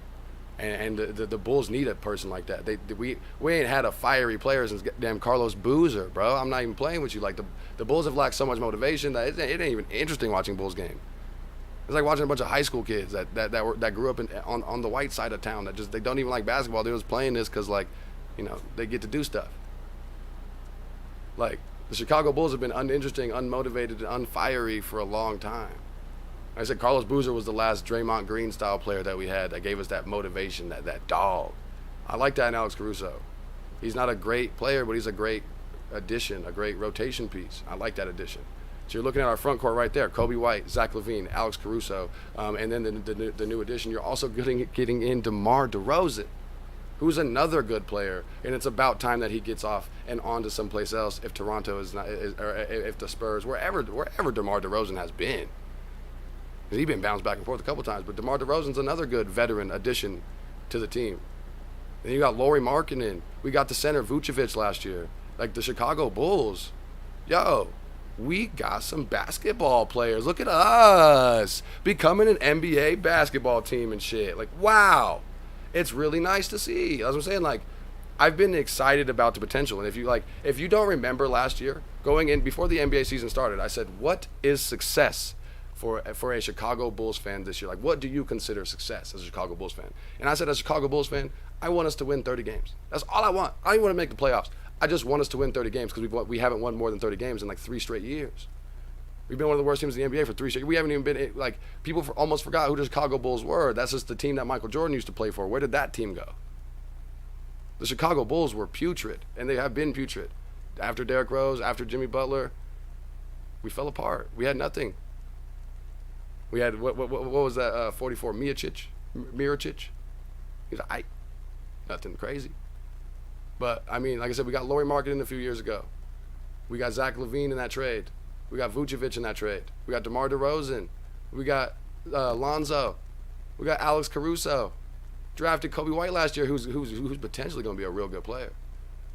And the Bulls need a person like that. We ain't had a fiery player since damn Carlos Boozer, bro. I'm not even playing with you. Like, the Bulls have lacked so much motivation that it ain't even interesting watching Bulls game. It's like watching a bunch of high school kids that grew up on the white side of town that they don't even like basketball. They're just playing this because they get to do stuff. Like, the Chicago Bulls have been uninteresting, unmotivated, and unfiery for a long time. I said Carlos Boozer was the last Draymond Green style player that we had that gave us that motivation, that dog. I like that in Alex Caruso. He's not a great player, but he's a great addition, a great rotation piece. I like that addition. So you're looking at our front court right there: Kobe White, Zach LaVine, Alex Caruso, and then the new addition. You're also getting in DeMar DeRozan, who's another good player, and it's about time that he gets off and on to someplace else. If Toronto or if the Spurs, wherever DeMar DeRozan has been, because he's been bounced back and forth a couple times. But DeMar DeRozan's another good veteran addition to the team. Then you got Lauri Markkanen. We got the center Vucevic last year. Like the Chicago Bulls. Yo, we got some basketball players. Look at us becoming an NBA basketball team and shit. Like, wow. It's really nice to see. That's what I'm saying. Like, I've been excited about the potential. And if you don't remember last year, going in before the NBA season started, I said, what is success for a Chicago Bulls fan this year? Like, what do you consider success as a Chicago Bulls fan? And I said, as a Chicago Bulls fan, I want us to win 30 games. That's all I want. I don't even want to make the playoffs. I just want us to win 30 games because we haven't won more than 30 games in like 3 straight years. We've been one of the worst teams in the NBA for 3 straight. We haven't even been, like, people almost forgot who the Chicago Bulls were. That's just the team that Michael Jordan used to play for. Where did that team go? The Chicago Bulls were putrid, and they have been putrid. After Derrick Rose, after Jimmy Butler, we fell apart. We had nothing. We had, what was that, 44, Miricic? He's like, nothing crazy. But, I mean, like I said, we got Lauri Markkanen a few years ago. We got Zach LaVine in that trade. We got Vucevic in that trade. We got DeMar DeRozan. We got Lonzo. We got Alex Caruso. Drafted Kobe White last year, who's potentially going to be a real good player.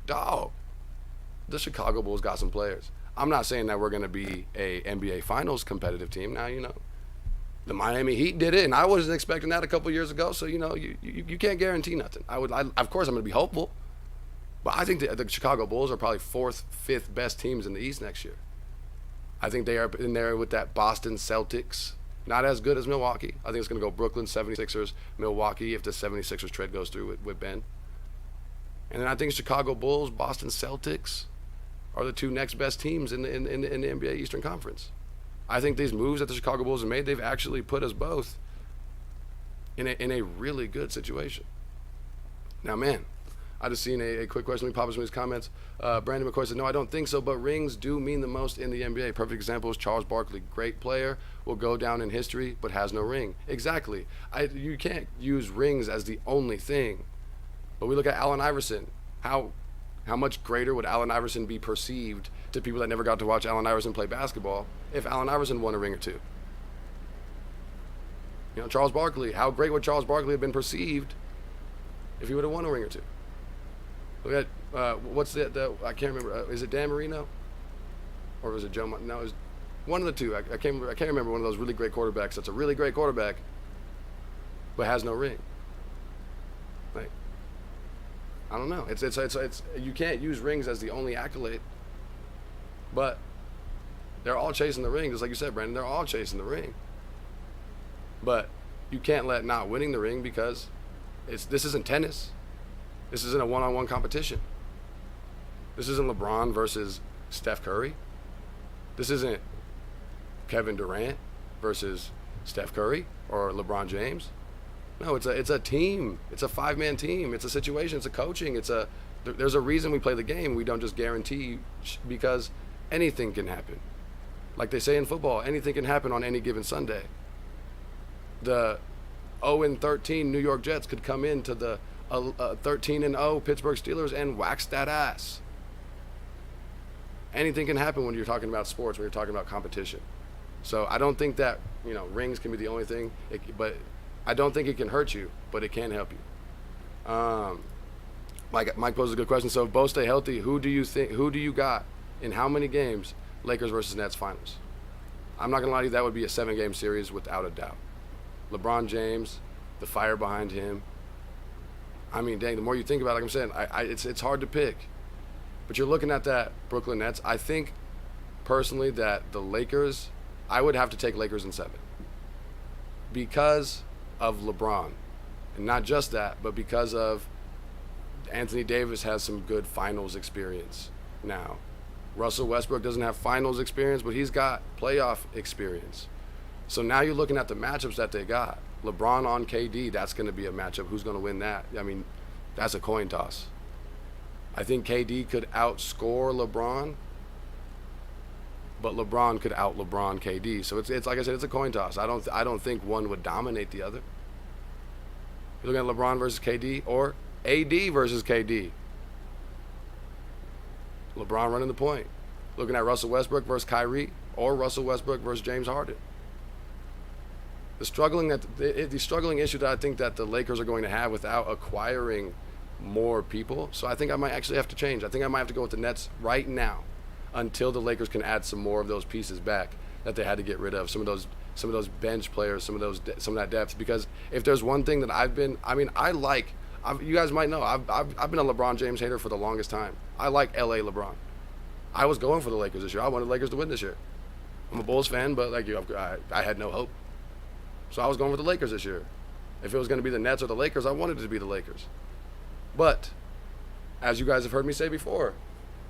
Dog, the Chicago Bulls got some players. I'm not saying that we're going to be a NBA Finals competitive team. Now, you know, the Miami Heat did it, and I wasn't expecting that a couple years ago. So, you know, you can't guarantee nothing. Of course, I'm going to be hopeful. But I think the Chicago Bulls are probably 4th, 5th best teams in the East next year. I think they are in there with that Boston Celtics. Not as good as Milwaukee. I think it's going to go Brooklyn, 76ers, Milwaukee if the 76ers trade goes through with Ben. And then I think Chicago Bulls, Boston Celtics are the 2 next best teams in the NBA Eastern Conference. I think these moves that the Chicago Bulls have made, they've actually put us both in a really good situation. Now, man, I just seen a quick question. Let me pop in some of these comments. Brandon McCoy said, no, I don't think so, but rings do mean the most in the NBA. Perfect example is Charles Barkley. Great player, will go down in history, but has no ring. Exactly. You can't use rings as the only thing. But we look at Allen Iverson. How much greater would Allen Iverson be perceived to people that never got to watch Allen Iverson play basketball if Allen Iverson won a ring or 2? You know, Charles Barkley, how great would Charles Barkley have been perceived if he would have won a ring or 2? Look at, what's the I can't remember, is it Dan Marino? Or was it Joe? No, it was one of the two. I can't remember one of those really great quarterbacks that's a really great quarterback, but has no ring. Like, I don't know. It's you can't use rings as the only accolade, but they're all chasing the ring, just like you said, Brandon. They're all chasing the ring. But you can't let not winning the ring because this isn't tennis. This isn't a one-on-one competition. This isn't LeBron versus Steph Curry. This isn't Kevin Durant versus Steph Curry or LeBron James. No, it's a team. It's a 5-man team. It's a situation. It's a coaching. There's a reason we play the game. We don't just guarantee because anything can happen. Like they say in football, anything can happen on any given Sunday. The 0-13 New York Jets could come into the 13-0 Pittsburgh Steelers and wax that ass. Anything can happen when you're talking about sports, when you're talking about competition. So I don't think that, rings can be the only thing, but I don't think it can hurt you, but it can help you. Mike posed a good question. So if both stay healthy, who do you got in how many games, Lakers versus Nets finals? I'm not going to lie to you, that would be a 7-game series without a doubt. LeBron James, the fire behind him. I mean, dang, the more you think about it, like I'm saying, it's hard to pick. But you're looking at that Brooklyn Nets. I think, personally, that the Lakers, I would have to take Lakers in 7. Because of LeBron. And not just that, but because of Anthony Davis has some good finals experience now. Russell Westbrook doesn't have finals experience, but he's got playoff experience. So now you're looking at the matchups that they got. LeBron on KD, that's going to be a matchup. Who's going to win that? I mean, that's a coin toss. I think KD could outscore LeBron, but LeBron could out-LeBron KD. So it's like I said, it's a coin toss. I don't think one would dominate the other. You're looking at LeBron versus KD or AD versus KD. LeBron running the point. Looking at Russell Westbrook versus Kyrie or Russell Westbrook versus James Harden. The struggling issue that I think that the Lakers are going to have without acquiring more people. So I think I might actually have to change. I think I might have to go with the Nets right now until the Lakers can add some more of those pieces back that they had to get rid of. Some of those bench players, some of that depth. Because if there's one thing that you guys might know, I've been a LeBron James hater for the longest time. I like LA LeBron. I was going for the Lakers this year. I wanted the Lakers to win this year. I'm a Bulls fan, but like you, I had no hope. So I was going for the Lakers this year. If it was going to be the Nets or the Lakers, I wanted it to be the Lakers. But as you guys have heard me say before,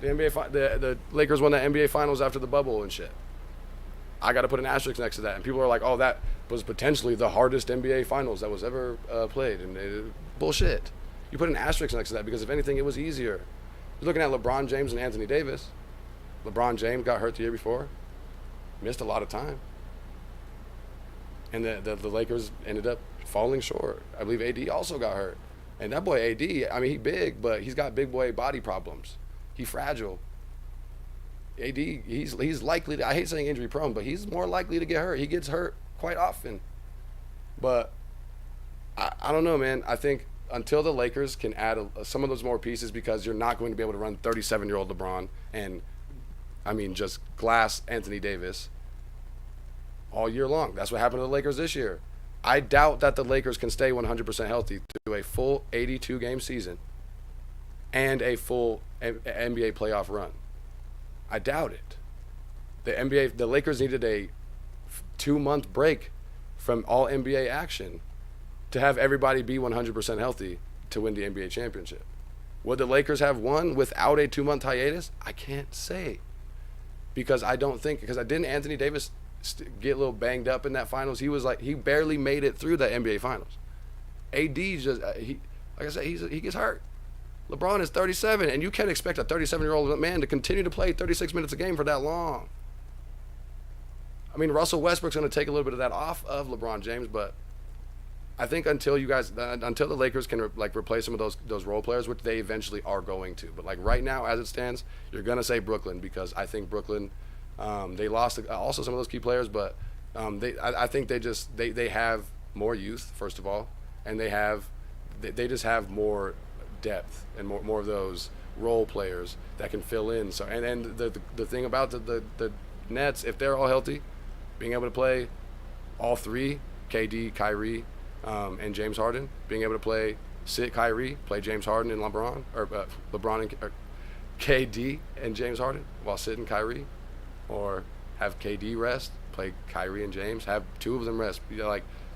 the Lakers won the NBA Finals after the bubble and shit. I got to put an asterisk next to that. And people are like, oh, that was potentially the hardest NBA Finals that was ever played. And bullshit. You put an asterisk next to that because if anything, it was easier. You're looking at LeBron James and Anthony Davis. LeBron James got hurt the year before. Missed a lot of time. And the Lakers ended up falling short. I believe AD also got hurt. And that boy AD, I mean, he big, but he's got big boy body problems. He's fragile. AD, he's likely to, I hate saying injury prone, but he's more likely to get hurt. He gets hurt quite often. But I don't know, man. I think until the Lakers can add some of those more pieces, because you're not going to be able to run 37-year-old LeBron and, I mean, just glass Anthony Davis all year long. That's what happened to the Lakers this year. I doubt that the Lakers can stay 100% healthy through a full 82-game season and a full NBA playoff run. I doubt it. The Lakers needed a 2-month break from all NBA action to have everybody be 100% healthy to win the NBA championship. Would the Lakers have won without a 2-month hiatus? I can't say. Because didn't Anthony Davis get a little banged up in that finals? He barely made it through the NBA finals. AD just, like I said, he gets hurt. LeBron is 37, and you can't expect a 37-year-old man to continue to play 36 minutes a game for that long. I mean, Russell Westbrook's going to take a little bit of that off of LeBron James, but I think until the Lakers can replace some of those role players, which they eventually are going to. But like right now, as it stands, you're going to say Brooklyn, because I think Brooklyn, they lost also some of those key players, but I think they have more youth, first of all, and they just have more depth and more of those role players that can fill in. So and the thing about the Nets, if they're all healthy, being able to play all three, KD, Kyrie, and James Harden, being able to sit Kyrie, play James Harden and LeBron, or LeBron and KD and James Harden while sitting Kyrie, or have KD rest, play Kyrie and James, have two of them rest.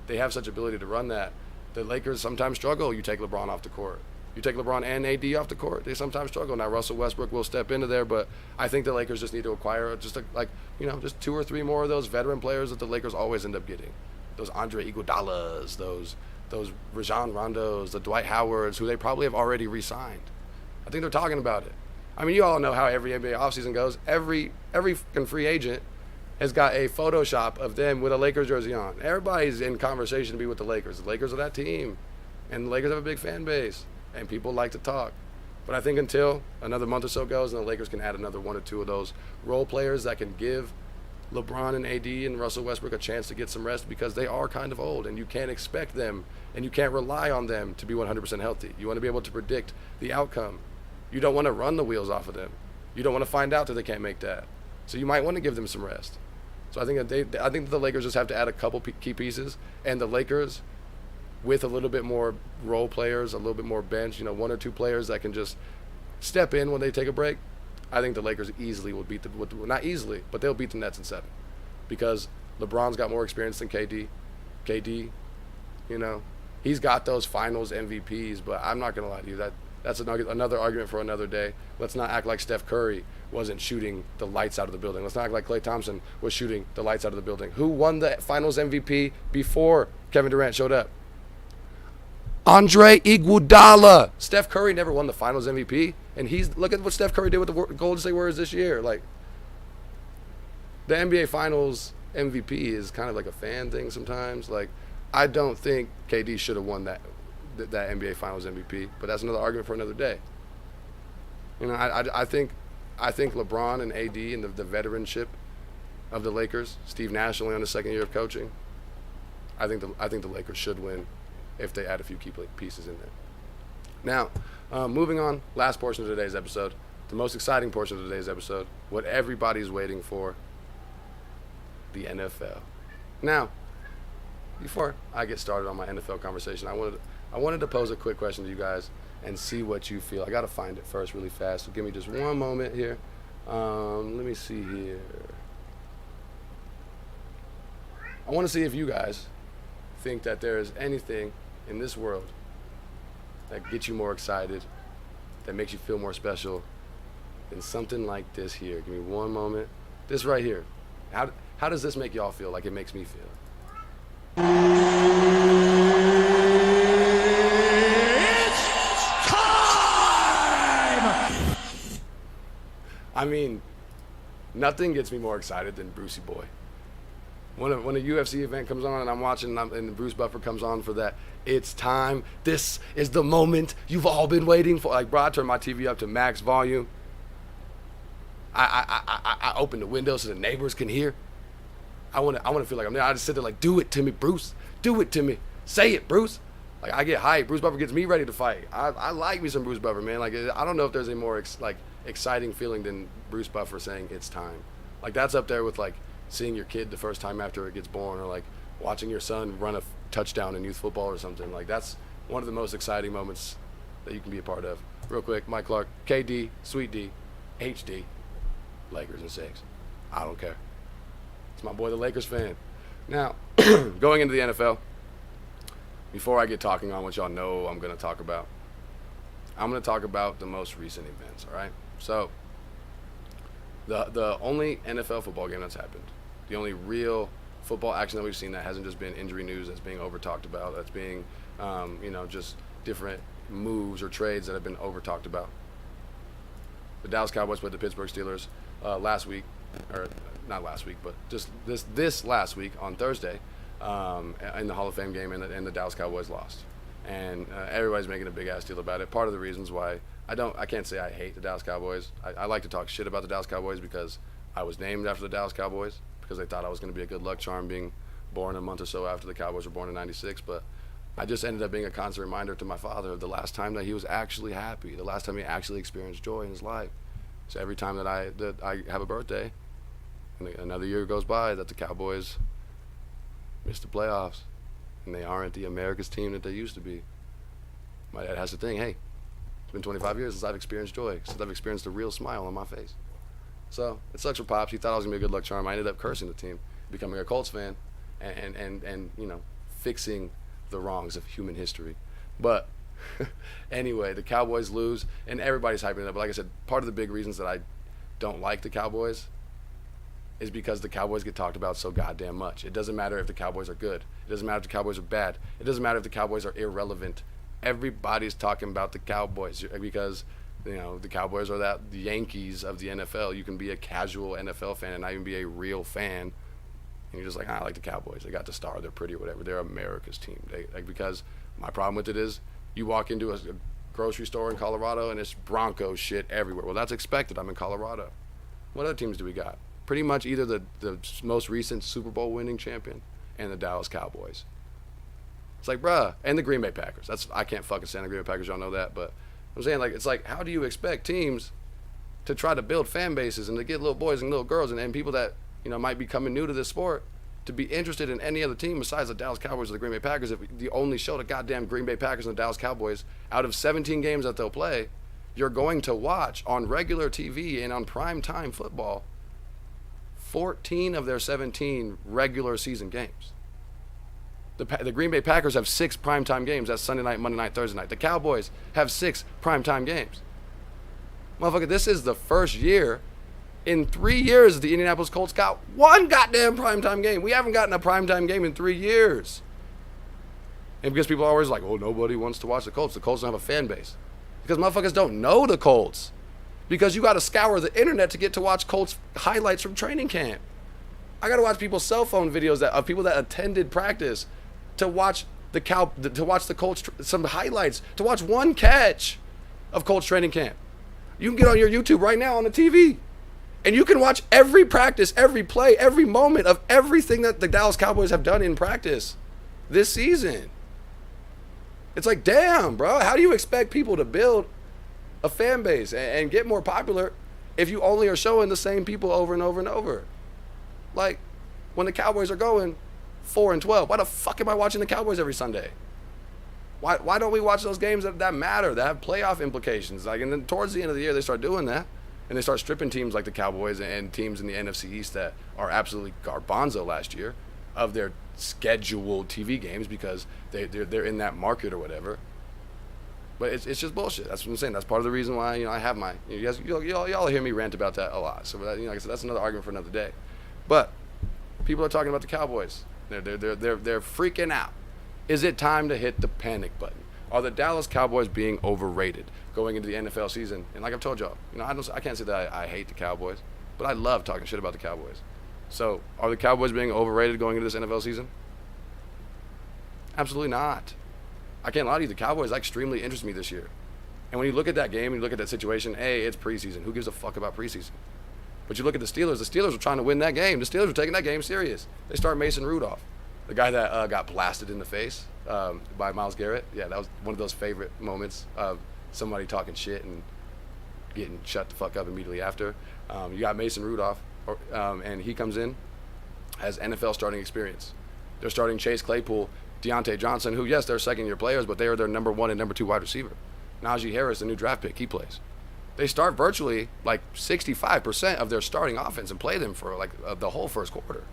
They have such ability to run that. The Lakers sometimes struggle. You take LeBron off the court. You take LeBron and AD off the court, they sometimes struggle. Now Russell Westbrook will step into there, but I think the Lakers just need to acquire just 2 or 3 more of those veteran players that the Lakers always end up getting. Those Andre Iguodalas, those Rajon Rondos, the Dwight Howards, who they probably have already re-signed. I think they're talking about it. I mean, you all know how every NBA offseason goes. Every fucking free agent has got a Photoshop of them with a Lakers jersey on. Everybody's in conversation to be with the Lakers. The Lakers are that team, and the Lakers have a big fan base, and people like to talk. But I think until another month or so goes and the Lakers can add another 1 or 2 of those role players that can give LeBron and AD and Russell Westbrook a chance to get some rest, because they are kind of old, and you can't expect them and you can't rely on them to be 100% healthy. You want to be able to predict the outcome. You don't want to run the wheels off of them. You don't want to find out that they can't make that. So you might want to give them some rest. So I think that the Lakers just have to add a couple key pieces, and the Lakers, with a little bit more role players, a little bit more bench, 1 or 2 players that can just step in when they take a break, I think the Lakers easily will beat not easily, but they'll beat the Nets in 7, because LeBron's got more experience than KD. KD, he's got those finals MVPs, but I'm not going to lie to you, that's another argument for another day. Let's not act like Steph Curry wasn't shooting the lights out of the building. Let's not act like Klay Thompson was shooting the lights out of the building. Who won the finals MVP before Kevin Durant showed up? Andre Iguodala. Steph Curry never won the finals MVP, and look at what Steph Curry did with the Golden State Warriors this year. Like, the NBA Finals MVP is kind of like a fan thing sometimes. Like, I don't think KD should have won that NBA Finals MVP, but that's another argument for another day. I think LeBron and AD and the veteranship of the Lakers, Steve Nash only on his 2nd year of coaching, I think the Lakers should win if they add a few key pieces in there. Now, Moving on, last portion of today's episode, the most exciting portion of today's episode, what everybody's waiting for, the NFL. Now, before I get started on my NFL conversation, I wanted to pose a quick question to you guys and see what you feel. I got to find it first really fast, so give me just one moment here. Let me see here. I want to see if you guys think that there is anything in this world that gets you more excited, that makes you feel more special than something like this here. Give me one moment. This right here. How does this make y'all feel like it makes me feel? I mean, nothing gets me more excited than Brucey Boy. When a UFC event comes on and I'm watching and Bruce Buffer comes on for that, it's time. This is the moment you've all been waiting for. Like, bro, I turn my TV up to max volume. I open the window so the neighbors can hear. I want to feel like I'm there. I just sit there like, do it to me, Bruce. Do it to me. Say it, Bruce. Like, I get hyped. Bruce Buffer gets me ready to fight. I like me some Bruce Buffer, man. Like, I don't know if there's a more exciting feeling than Bruce Buffer saying it's time. Like, that's up there with like seeing your kid the first time after it gets born, or like watching your son run a touchdown in youth football or something. Like, that's one of the most exciting moments that you can be a part of. Real quick, Mike Clark, KD, Sweet D, HD, Lakers in 6. I don't care. It's my boy, the Lakers fan. Now, going into the NFL, before I get talking on what y'all know I'm going to talk about, I'm going to talk about the most recent events, all right? So, the only NFL football game that's happened, the only real football action that we've seen that hasn't just been injury news that's being over-talked about, that's being, just different moves or trades that have been over-talked about. The Dallas Cowboys played the Pittsburgh Steelers last week, or not last week, but just this last week on Thursday in the Hall of Fame game, and the Dallas Cowboys lost. And everybody's making a big-ass deal about it. Part of the reasons why I can't say I hate the Dallas Cowboys. I like to talk shit about the Dallas Cowboys because I was named after the Dallas Cowboys, because they thought I was going to be a good luck charm being born a month or so after the Cowboys were born in '96. But I just ended up being a constant reminder to my father of the last time that he was actually happy, the last time he actually experienced joy in his life. So every time that I have a birthday, and another year goes by that the Cowboys miss the playoffs, and they aren't the America's team that they used to be, my dad has to think, hey, it's been 25 years since I've experienced joy, since I've experienced a real smile on my face. So it sucks for Pops. He thought I was going to be a good luck charm. I ended up cursing the team, becoming a Colts fan, and fixing the wrongs of human history. But anyway, the Cowboys lose, and everybody's hyping it up. But like I said, part of the big reasons that I don't like the Cowboys is because the Cowboys get talked about so goddamn much. It doesn't matter if the Cowboys are good. It doesn't matter if the Cowboys are bad. It doesn't matter if the Cowboys are irrelevant. Everybody's talking about the Cowboys because, the Cowboys are the Yankees of the NFL. You can be a casual NFL fan and not even be a real fan. And you're just like, I like the Cowboys. They got the star. They're pretty or whatever. They're America's team. Because my problem with it is you walk into a grocery store in Colorado and it's Broncos shit everywhere. Well, that's expected. I'm in Colorado. What other teams do we got? Pretty much either the most recent Super Bowl winning champion and the Dallas Cowboys. It's like, bruh, and the Green Bay Packers. I can't fucking stand the Green Bay Packers, y'all know that, but I'm saying, like, it's like, how do you expect teams to try to build fan bases and to get little boys and little girls and people that, might be coming new to this sport to be interested in any other team besides the Dallas Cowboys or the Green Bay Packers if you only show the goddamn Green Bay Packers and the Dallas Cowboys out of 17 games that they'll play, you're going to watch on regular TV and on prime-time football 14 of their 17 regular season games. The Green Bay Packers have 6 primetime games. That's Sunday night, Monday night, Thursday night. The Cowboys have 6 primetime games. Motherfucker, this is the first year in 3 years the Indianapolis Colts got one goddamn primetime game. We haven't gotten a primetime game in 3 years. And because people are always like, oh, nobody wants to watch the Colts. The Colts don't have a fan base. Because motherfuckers don't know the Colts. Because you got to scour the internet to get to watch Colts highlights from training camp. I got to watch people's cell phone videos of people that attended practice to watch the Colts, some highlights, to watch one catch of Colts training camp. You can get on your YouTube right now on the TV, and you can watch every practice, every play, every moment of everything that the Dallas Cowboys have done in practice this season. It's like, damn, bro, how do you expect people to build a fan base and get more popular if you only are showing the same people over and over and over. Like, when the Cowboys are going 4-12, why the fuck am I watching the Cowboys every Sunday? Why don't we watch those games that matter, that have playoff implications? Like, and then towards the end of the year, they start doing that, and they start stripping teams like the Cowboys and teams in the NFC East that are absolutely garbanzo last year of their scheduled TV games because they're in that market or whatever. But it's just bullshit. That's what I'm saying. That's part of the reason why I have my. You guys, y'all hear me rant about that a lot. So like I said, that's another argument for another day. But people are talking about the Cowboys. They're freaking out. Is it time to hit the panic button? Are the Dallas Cowboys being overrated going into the NFL season? And like I've told y'all, I can't say that I hate the Cowboys, but I love talking shit about the Cowboys. So are the Cowboys being overrated going into this NFL season? Absolutely not. I can't lie to you, the Cowboys extremely interest me this year. And when you look at that game, you look at that situation, hey, it's preseason. Who gives a fuck about preseason? But you look at the Steelers were trying to win that game. The Steelers were taking that game serious. They start Mason Rudolph, the guy that got blasted in the face by Myles Garrett. Yeah, that was one of those favorite moments of somebody talking shit and getting shut the fuck up immediately after. You got Mason Rudolph, and he comes in, has NFL starting experience. They're starting Chase Claypool, Deontay Johnson, who, yes, they're second-year players, but they are their number 1 and number 2 wide receiver. Najee Harris, the new draft pick, he plays. They start virtually like 65% of their starting offense and play them for like the whole first quarter.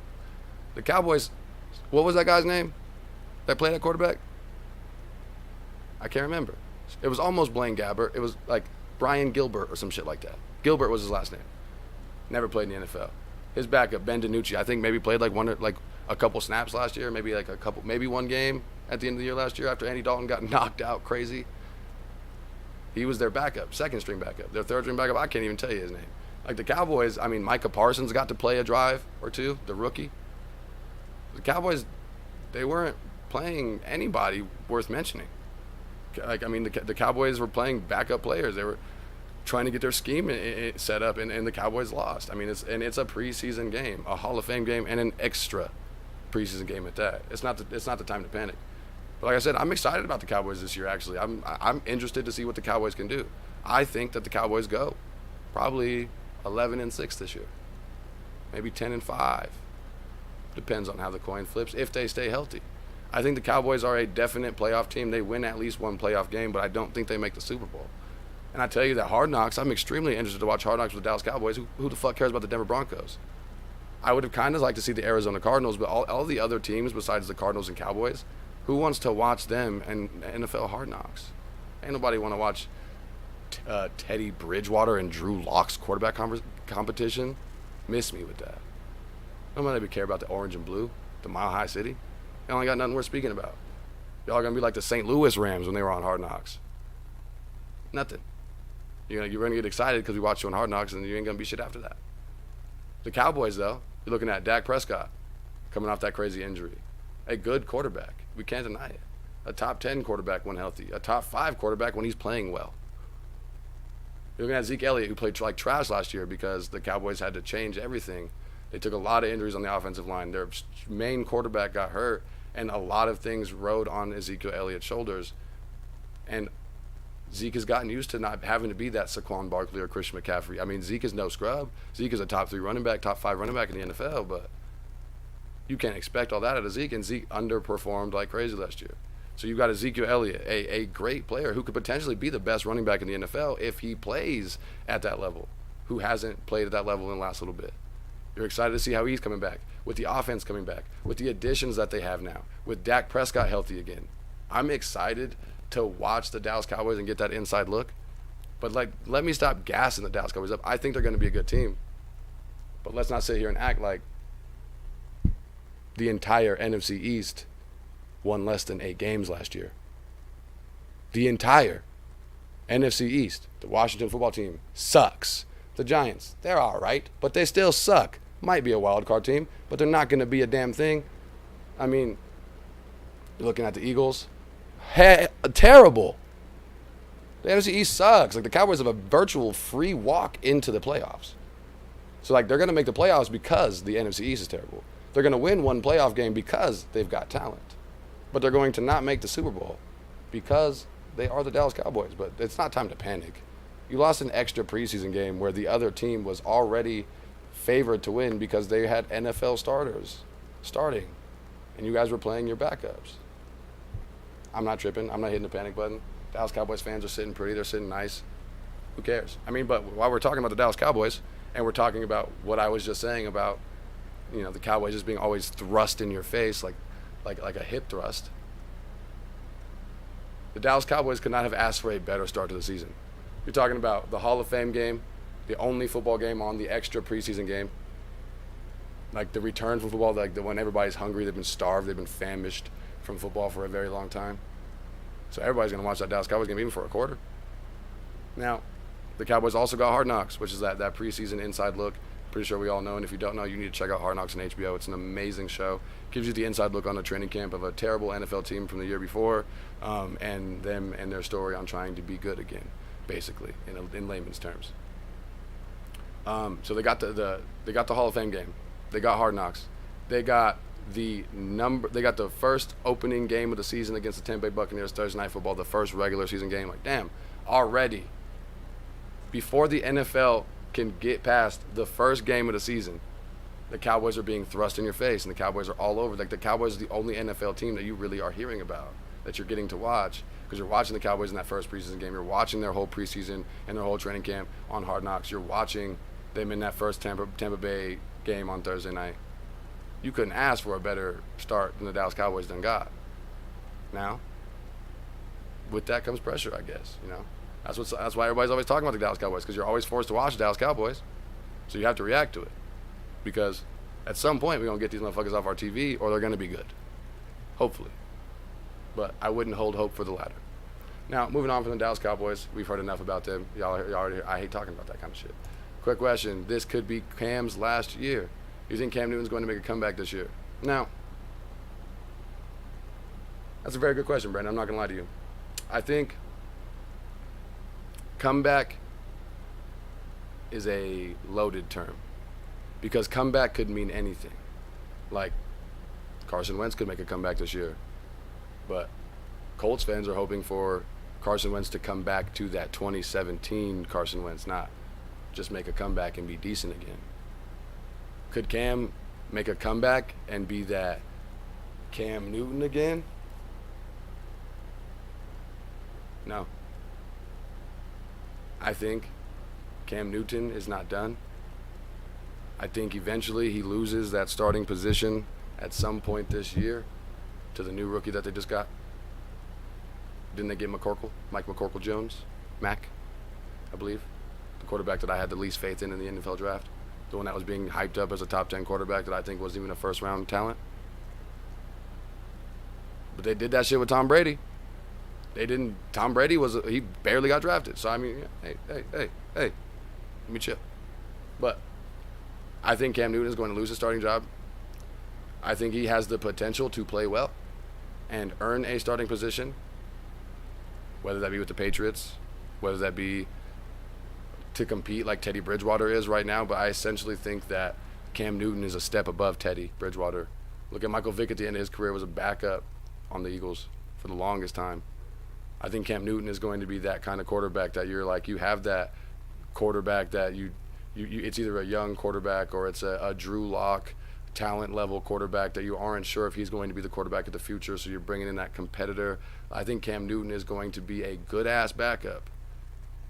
The Cowboys, what was that guy's name that played at quarterback? I can't remember. It was almost Blaine Gabbert. It was like Brian Gilbert or some shit like that. Gilbert was his last name. Never played in the NFL. His backup, Ben DiNucci, I think maybe played like a couple snaps last year, maybe one game at the end of the year last year after Andy Dalton got knocked out crazy. He was their backup, second string backup. Their third string backup, I can't even tell you his name. Like the Cowboys, I mean, Micah Parsons got to play a drive or two, the rookie. The Cowboys, they weren't playing anybody worth mentioning. Like, I mean, the Cowboys were playing backup players. They were trying to get their scheme set up, and the Cowboys lost. I mean, it's a preseason game, a Hall of Fame game, and an extra preseason game at that. It's not the time to panic. But like I said, I'm excited about the Cowboys this year, actually. I'm interested to see what the Cowboys can do. I think that the Cowboys go probably 11-6 this year. Maybe 10-5. Depends on how the coin flips, if they stay healthy. I think the Cowboys are a definite playoff team. They win at least one playoff game, but I don't think they make the Super Bowl. And I tell you that Hard Knocks, I'm extremely interested to watch Hard Knocks with the Dallas Cowboys. Who the fuck cares about the Denver Broncos? I would have kind of liked to see the Arizona Cardinals, but all the other teams besides the Cardinals and Cowboys, who wants to watch them and NFL Hard Knocks? Ain't nobody want to watch Teddy Bridgewater and Drew Lock's quarterback competition. Miss me with that. Nobody care about the orange and blue, the Mile High City. They only got nothing worth speaking about. Y'all gonna be like the St. Louis Rams when they were on Hard Knocks. Nothing. You're gonna get excited because we watched you on Hard Knocks, and you ain't gonna be shit after that. The Cowboys, though, you're looking at Dak Prescott coming off that crazy injury. A good quarterback. We can't deny it. A top 10 quarterback when healthy. A top 5 quarterback when he's playing well. You're looking at Zeke Elliott, who played like trash last year because the Cowboys had to change everything. They took a lot of injuries on the offensive line. Their main quarterback got hurt, and a lot of things rode on Ezekiel Elliott's shoulders. And Zeke has gotten used to not having to be that Saquon Barkley or Christian McCaffrey. I mean, Zeke is no scrub. Zeke is a top 3 running back, top 5 running back in the NFL, but you can't expect all that out of Zeke, and Zeke underperformed like crazy last year. So you've got Ezekiel Elliott, a great player who could potentially be the best running back in the NFL if he plays at that level, who hasn't played at that level in the last little bit. You're excited to see how he's coming back, with the offense coming back, with the additions that they have now, with Dak Prescott healthy again. I'm excited to watch the Dallas Cowboys and get that inside look. But let me stop gassing the Dallas Cowboys up. I think they're going to be a good team. But let's not sit here and act like the entire NFC East won less than 8 games last year. The entire NFC East, the Washington football team, sucks. The Giants, they're all right, but they still suck. Might be a wild card team, but they're not going to be a damn thing. I mean, you're looking at the Eagles. Terrible. The NFC East sucks. Like, the Cowboys have a virtual free walk into the playoffs. So, like, they're going to make the playoffs because the NFC East is terrible. They're going to win one playoff game because they've got talent. But they're going to not make the Super Bowl because they are the Dallas Cowboys. But it's not time to panic. You lost an extra preseason game where the other team was already favored to win because they had NFL starters starting, and you guys were playing your backups. I'm not tripping. I'm not hitting the panic button. Dallas Cowboys fans are sitting pretty. They're sitting nice. Who cares? I mean, but while we're talking about the Dallas Cowboys, and we're talking about what I was just saying about, the Cowboys just being always thrust in your face like a hip thrust, the Dallas Cowboys could not have asked for a better start to the season. You're talking about the Hall of Fame game, the only football game on the extra preseason game, like the return from football, like when everybody's hungry, they've been starved, they've been famished from football for a very long time. So everybody's going to watch that Dallas Cowboys game even for a quarter. Now, the Cowboys also got Hard Knocks, which is that preseason inside look. Pretty sure we all know, and if you don't know, you need to check out Hard Knocks on HBO. It's an amazing show. Gives you the inside look on the training camp of a terrible NFL team from the year before, and them and their story on trying to be good again, basically, in layman's terms. So they got the Hall of Fame game. They got Hard Knocks. They got the first opening game of the season against the Tampa Bay Buccaneers, Thursday Night Football, the first regular season game. Like, damn, already, before the NFL can get past the first game of the season, the Cowboys are being thrust in your face, and the Cowboys are all over. Like, the Cowboys are the only NFL team that you really are hearing about, that you're getting to watch, because you're watching the Cowboys in that first preseason game. You're watching their whole preseason and their whole training camp on Hard Knocks. You're watching them in that first Tampa Bay game on Thursday night. You couldn't ask for a better start than the Dallas Cowboys done got. Now, with that comes pressure, I guess. That's why everybody's always talking about the Dallas Cowboys, because you're always forced to watch the Dallas Cowboys, so you have to react to it, because at some point we're gonna get these motherfuckers off our TV, or they're gonna be good, hopefully. But I wouldn't hold hope for the latter. Now, moving on from the Dallas Cowboys, we've heard enough about them. Y'all already. I hate talking about that kind of shit. Quick question: this could be Cam's last year. You think Cam Newton's going to make a comeback this year? Now, that's a very good question, Brandon. I'm not going to lie to you. I think comeback is a loaded term, because comeback could mean anything. Like, Carson Wentz could make a comeback this year, but Colts fans are hoping for Carson Wentz to come back to that 2017 Carson Wentz, not just make a comeback and be decent again. Could Cam make a comeback and be that Cam Newton again? No. I think Cam Newton is not done. I think eventually he loses that starting position at some point this year to the new rookie that they just got. Didn't they get Mike McCorkle Jones? Mac, I believe. The quarterback that I had the least faith in the NFL draft. The one that was being hyped up as a top 10 quarterback that I think wasn't even a first round talent. But they did that shit with Tom Brady. Tom Brady he barely got drafted. So I mean, hey, let me chill. But I think Cam Newton is going to lose his starting job. I think he has the potential to play well and earn a starting position, whether that be with the Patriots, whether that be to compete like Teddy Bridgewater is right now. But I essentially think that Cam Newton is a step above Teddy Bridgewater. Look at Michael Vick at the end of his career, was a backup on the Eagles for the longest time. I think Cam Newton is going to be that kind of quarterback that you're like, you have that quarterback that you it's either a young quarterback or it's a Drew Lock talent level quarterback that you aren't sure if he's going to be the quarterback of the future, so you're bringing in that competitor. I think Cam Newton is going to be a good ass backup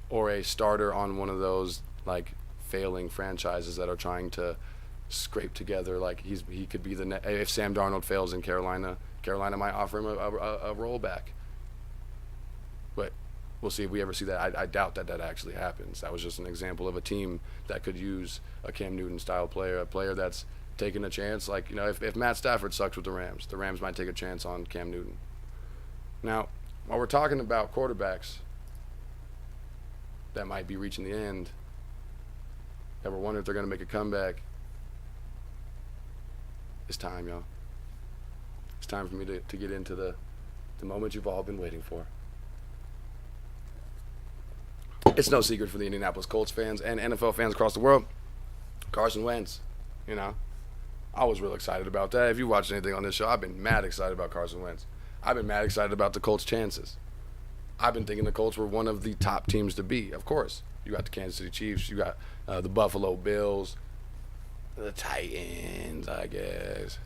or a starter on one of those like failing franchises that are trying to scrape together. Like he could be if Sam Darnold fails in Carolina might offer him a rollback. But we'll see if we ever see that. I doubt that actually happens. That was just an example of a team that could use a Cam Newton style player, a player that's taking a chance. Like, if Matt Stafford sucks with the Rams might take a chance on Cam Newton. Now, while we're talking about quarterbacks that might be reaching the end, that we're wondering if they're going to make a comeback, it's time, y'all. It's time for me to get into the moment you've all been waiting for. It's no secret for the Indianapolis Colts fans and NFL fans across the world. Carson Wentz, I was real excited about that. If you watched anything on this show, I've been mad excited about Carson Wentz. I've been mad excited about the Colts' chances. I've been thinking the Colts were one of the top teams to beat. Of course, you got the Kansas City Chiefs, you got the Buffalo Bills, the Titans, I guess.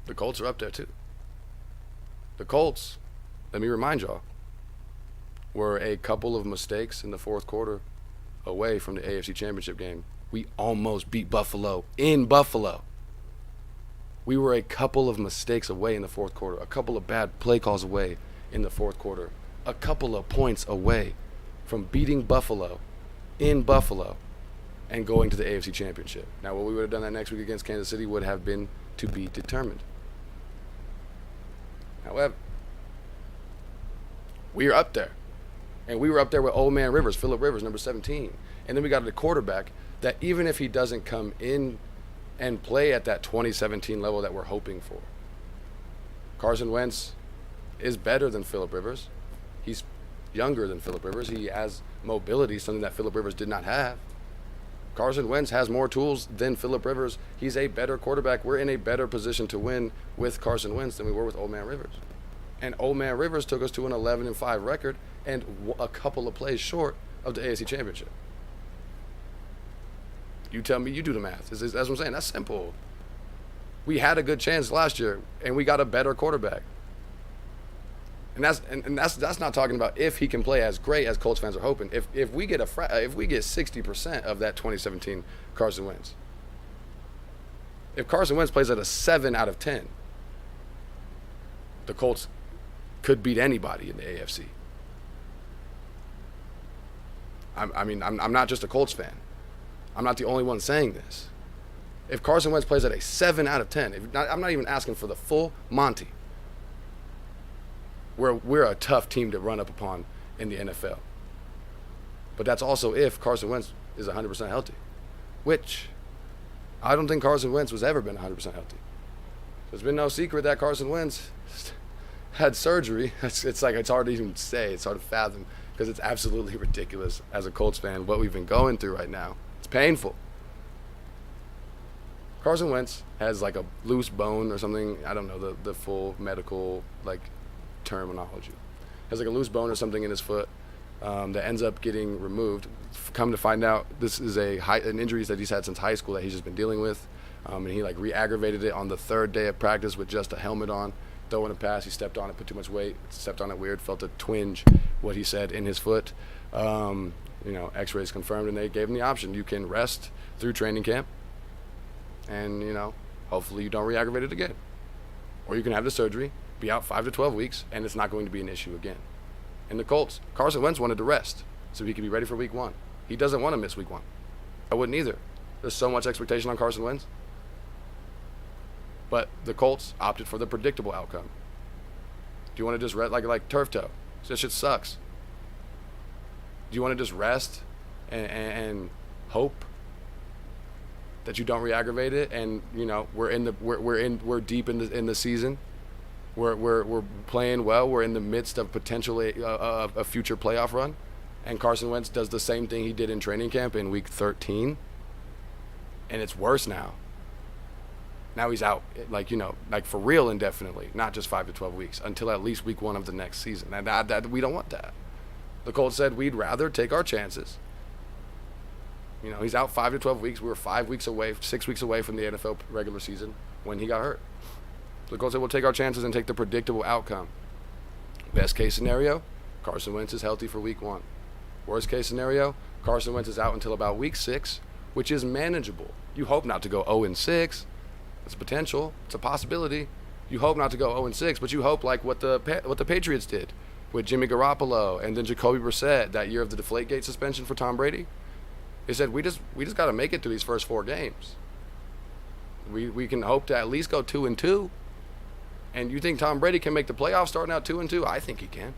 The Colts are up there too. The Colts, let me remind y'all, were a couple of mistakes in the fourth quarter away from the AFC Championship game. We almost beat Buffalo in Buffalo. We were a couple of mistakes away in the fourth quarter, a couple of bad play calls away in the fourth quarter, a couple of points away from beating Buffalo in Buffalo and going to the AFC Championship. Now, what we would have done that next week against Kansas City would have been to be determined. However, we are up there. And we were up there with old man Rivers, Phillip Rivers, number 17. And then we got the quarterback that even if he doesn't come in and play at that 2017 level that we're hoping for, Carson Wentz is better than Phillip Rivers. He's younger than Phillip Rivers. He has mobility, something that Phillip Rivers did not have. Carson Wentz has more tools than Phillip Rivers. He's a better quarterback. We're in a better position to win with Carson Wentz than we were with old man Rivers. And old man Rivers took us to an 11-5 record and a couple of plays short of the AFC Championship. You tell me, you do the math. That's what I'm saying. That's simple. We had a good chance last year, and we got a better quarterback. And that's not talking about if he can play as great as Colts fans are hoping. If we get 60% of that 2017 Carson Wentz, if Carson Wentz plays at a 7 out of 10, the Colts could beat anybody in the AFC. I'm not just a Colts fan. I'm not the only one saying this. If Carson Wentz plays at a 7 out of 10, I'm not even asking for the full Monty. We're a tough team to run up upon in the NFL. But that's also if Carson Wentz is 100% healthy, which I don't think Carson Wentz was ever been 100% healthy. There's been no secret that Carson Wentz had surgery. It's like it's hard to even say. It's hard to fathom because it's absolutely ridiculous as a Colts fan what we've been going through right now. It's painful. Carson Wentz has like a loose bone or something. I don't know the full medical terminology. Has like a loose bone or something in his foot that ends up getting removed. Come to find out, this is an injury that he's had since high school that he's just been dealing with. And he re-aggravated it on the third day of practice with just a helmet on, throwing a pass. He stepped on it, put too much weight, stepped on it weird, felt a twinge, what he said, in his foot. X-rays confirmed, and they gave him the option. You can rest through training camp, and, hopefully you don't re-aggravate it again. Or you can have the surgery, be out 5 to 12 weeks, and it's not going to be an issue again. In the Colts, Carson Wentz wanted to rest so he could be ready for week 1. He doesn't want to miss week 1. I wouldn't either. There's so much expectation on Carson Wentz. But the Colts opted for the predictable outcome. Do you want to just rest like turf toe? That shit sucks. Do you want to just rest and hope that you don't re-aggravate it? And we're deep in the season. We're playing well. We're in the midst of potentially a future playoff run, and Carson Wentz does the same thing he did in training camp in week 13, and it's worse now. Now he's out, for real indefinitely, not just 5 to 12 weeks, until at least week 1 of the next season. And that we don't want that. The Colts said we'd rather take our chances. He's out 5 to 12 weeks. We were 6 weeks away from the NFL regular season when he got hurt. The Colts said we'll take our chances and take the predictable outcome. Best case scenario, Carson Wentz is healthy for week 1. Worst case scenario, Carson Wentz is out until about week 6, which is manageable. You hope not to go 0-6. It's a potential. It's a possibility. You hope not to go 0-6, but you hope like what the Patriots did with Jimmy Garoppolo and then Jacoby Brissett that year of the Deflategate suspension for Tom Brady. They said we just got to make it through these first 4 games. We can hope to at least go 2-2. And you think Tom Brady can make the playoffs starting out 2-2? I think he can.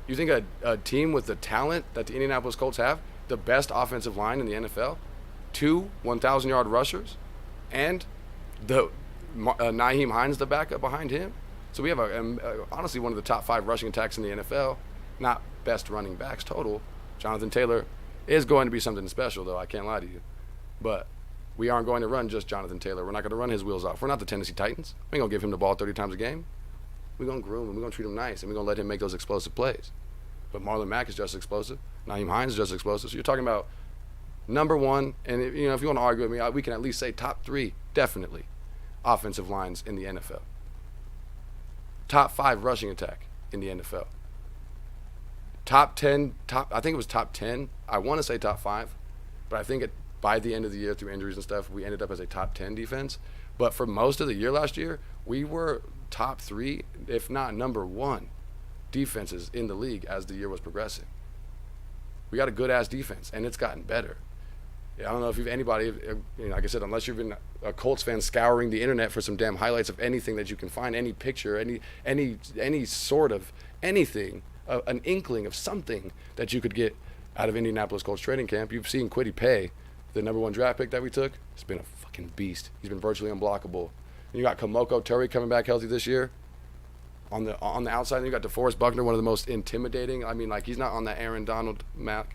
You think a team with the talent that the Indianapolis Colts have, the best offensive line in the NFL, 2 1,000-yard rushers, and the Nyheim Hines, the backup behind him. So we have honestly one of the top 5 rushing attacks in the NFL, not best running backs total. Jonathan Taylor is going to be something special, though. I can't lie to you. But we aren't going to run just Jonathan Taylor. We're not going to run his wheels off. We're not the Tennessee Titans. We ain't going to give him the ball 30 times a game. We're going to groom him. We're going to treat him nice, and we're going to let him make those explosive plays. But Marlon Mack is just explosive. Naeem Hines is just explosive. So you're talking about number one, and if you want to argue with me, we can at least say top 3, definitely, offensive lines in the NFL. Top 5 rushing attack in the NFL. Top 10, I think it was top 10. I want to say top 5, but I think by the end of the year, through injuries and stuff, we ended up as a top 10 defense. But for most of the year last year, we were top 3, if not number 1, defenses in the league as the year was progressing. We got a good-ass defense, and it's gotten better. I don't know if anybody, like I said, unless you've been a Colts fan scouring the internet for some damn highlights of anything that you can find, any picture, any sort of anything, an inkling of something that you could get out of Indianapolis Colts training camp. You've seen Kwity Paye, the number 1 draft pick that we took. It's been a fucking beast. He's been virtually unblockable. And you got Kamoko Turry coming back healthy this year. On the outside, and you got DeForest Buckner, one of the most intimidating. I mean, like, he's not on that Aaron Donald level.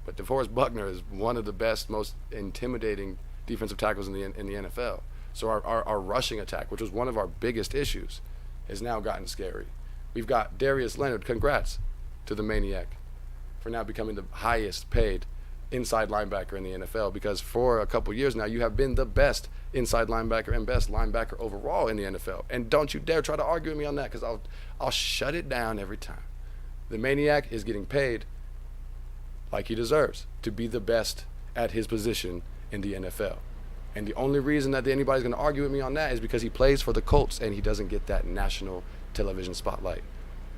But DeForest Buckner is one of the best, most intimidating defensive tackles in the NFL. So our rushing attack, which was one of our biggest issues, has now gotten scary. We've got Darius Leonard. Congrats to the Maniac for now becoming the highest paid inside linebacker in the NFL, because for a couple years now you have been the best inside linebacker and best linebacker overall in the NFL. And don't you dare try to argue with me on that, because I'll shut it down every time. The Maniac is getting paid like he deserves to be the best at his position in the NFL. And the only reason that anybody's going to argue with me on that is because he plays for the Colts and he doesn't get that national television spotlight.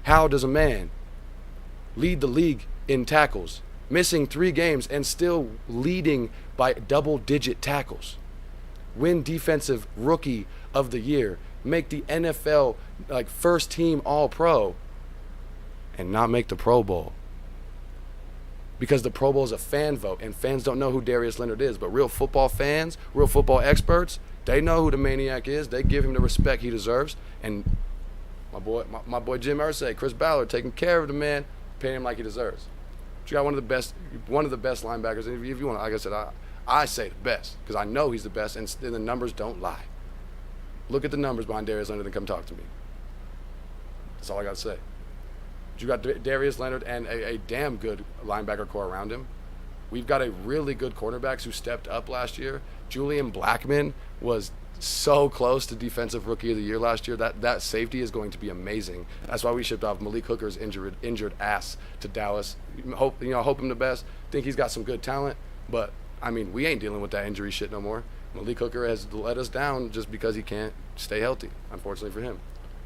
How does a man lead the league in tackles, missing 3 games and still leading by double-digit tackles, win Defensive Rookie of the Year, make the NFL first team All-Pro, and not make the Pro Bowl? Because the Pro Bowl is a fan vote, and fans don't know who Darius Leonard is. But real football fans, real football experts, they know who the Maniac is. They give him the respect he deserves. And my boy Jim Irsay, Chris Ballard, taking care of the man, paying him like he deserves. But you got one of the best linebackers. And if you want, like I said, I say the best, because I know he's the best, and the numbers don't lie. Look at the numbers behind Darius Leonard and come talk to me. That's all I got to say. You got Darius Leonard and a damn good linebacker core around him. We've got a really good cornerbacks who stepped up last year. Julian Blackmon was so close to Defensive Rookie of the Year last year. That safety is going to be amazing. That's why we shipped off Malik Hooker's injured ass to Dallas. Hope him the best. Think he's got some good talent, but I mean, we ain't dealing with that injury shit no more. Malik Hooker has let us down just because he can't stay healthy, unfortunately for him.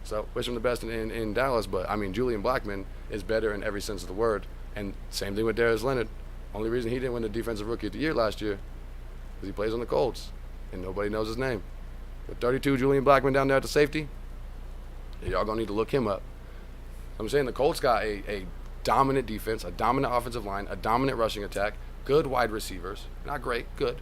So wish him the best in Dallas, but I mean, Julian Blackmon is better in every sense of the word. And same thing with Darius Leonard. Only reason he didn't win the Defensive Rookie of the Year last year is he plays on the Colts and nobody knows his name. But 32, Julian Blackmon down there at the safety, y'all gonna need to look him up. I'm saying the Colts got a dominant defense, a dominant offensive line, a dominant rushing attack, good wide receivers, not great, good.